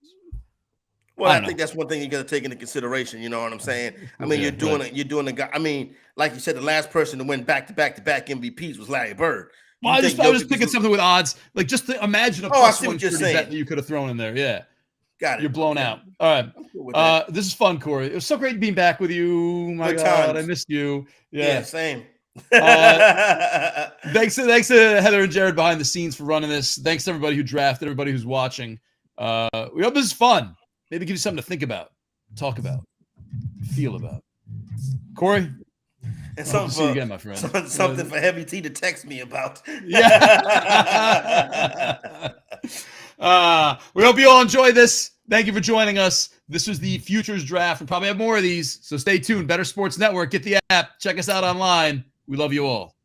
Well, I think that's one thing you got to take into consideration. You know what I'm saying? I mean, you're doing a guy. I mean, like you said, the last person to win back-to-back MVPs was Larry Bird. Well, I was picking something with odds, like just to imagine a plus 130 bet that you could have thrown in there. Yeah. Got it. You're blown out. All right. This is fun, Corey. It was so great being back with you. My God, I missed you. Yeah, same. Thanks to Heather and Jared behind the scenes for running this. Thanks to everybody who drafted, everybody who's watching. We hope this is fun. Maybe give you something to think about, talk about, feel about. Corey? And something see you again, my friend. Something for Heavy T to text me about. Yeah. We hope you all enjoy this. Thank you for joining us. This was the Futures Draft. We'll probably have more of these, so stay tuned. Bettor Sports Network. Get the app. Check us out online. We love you all.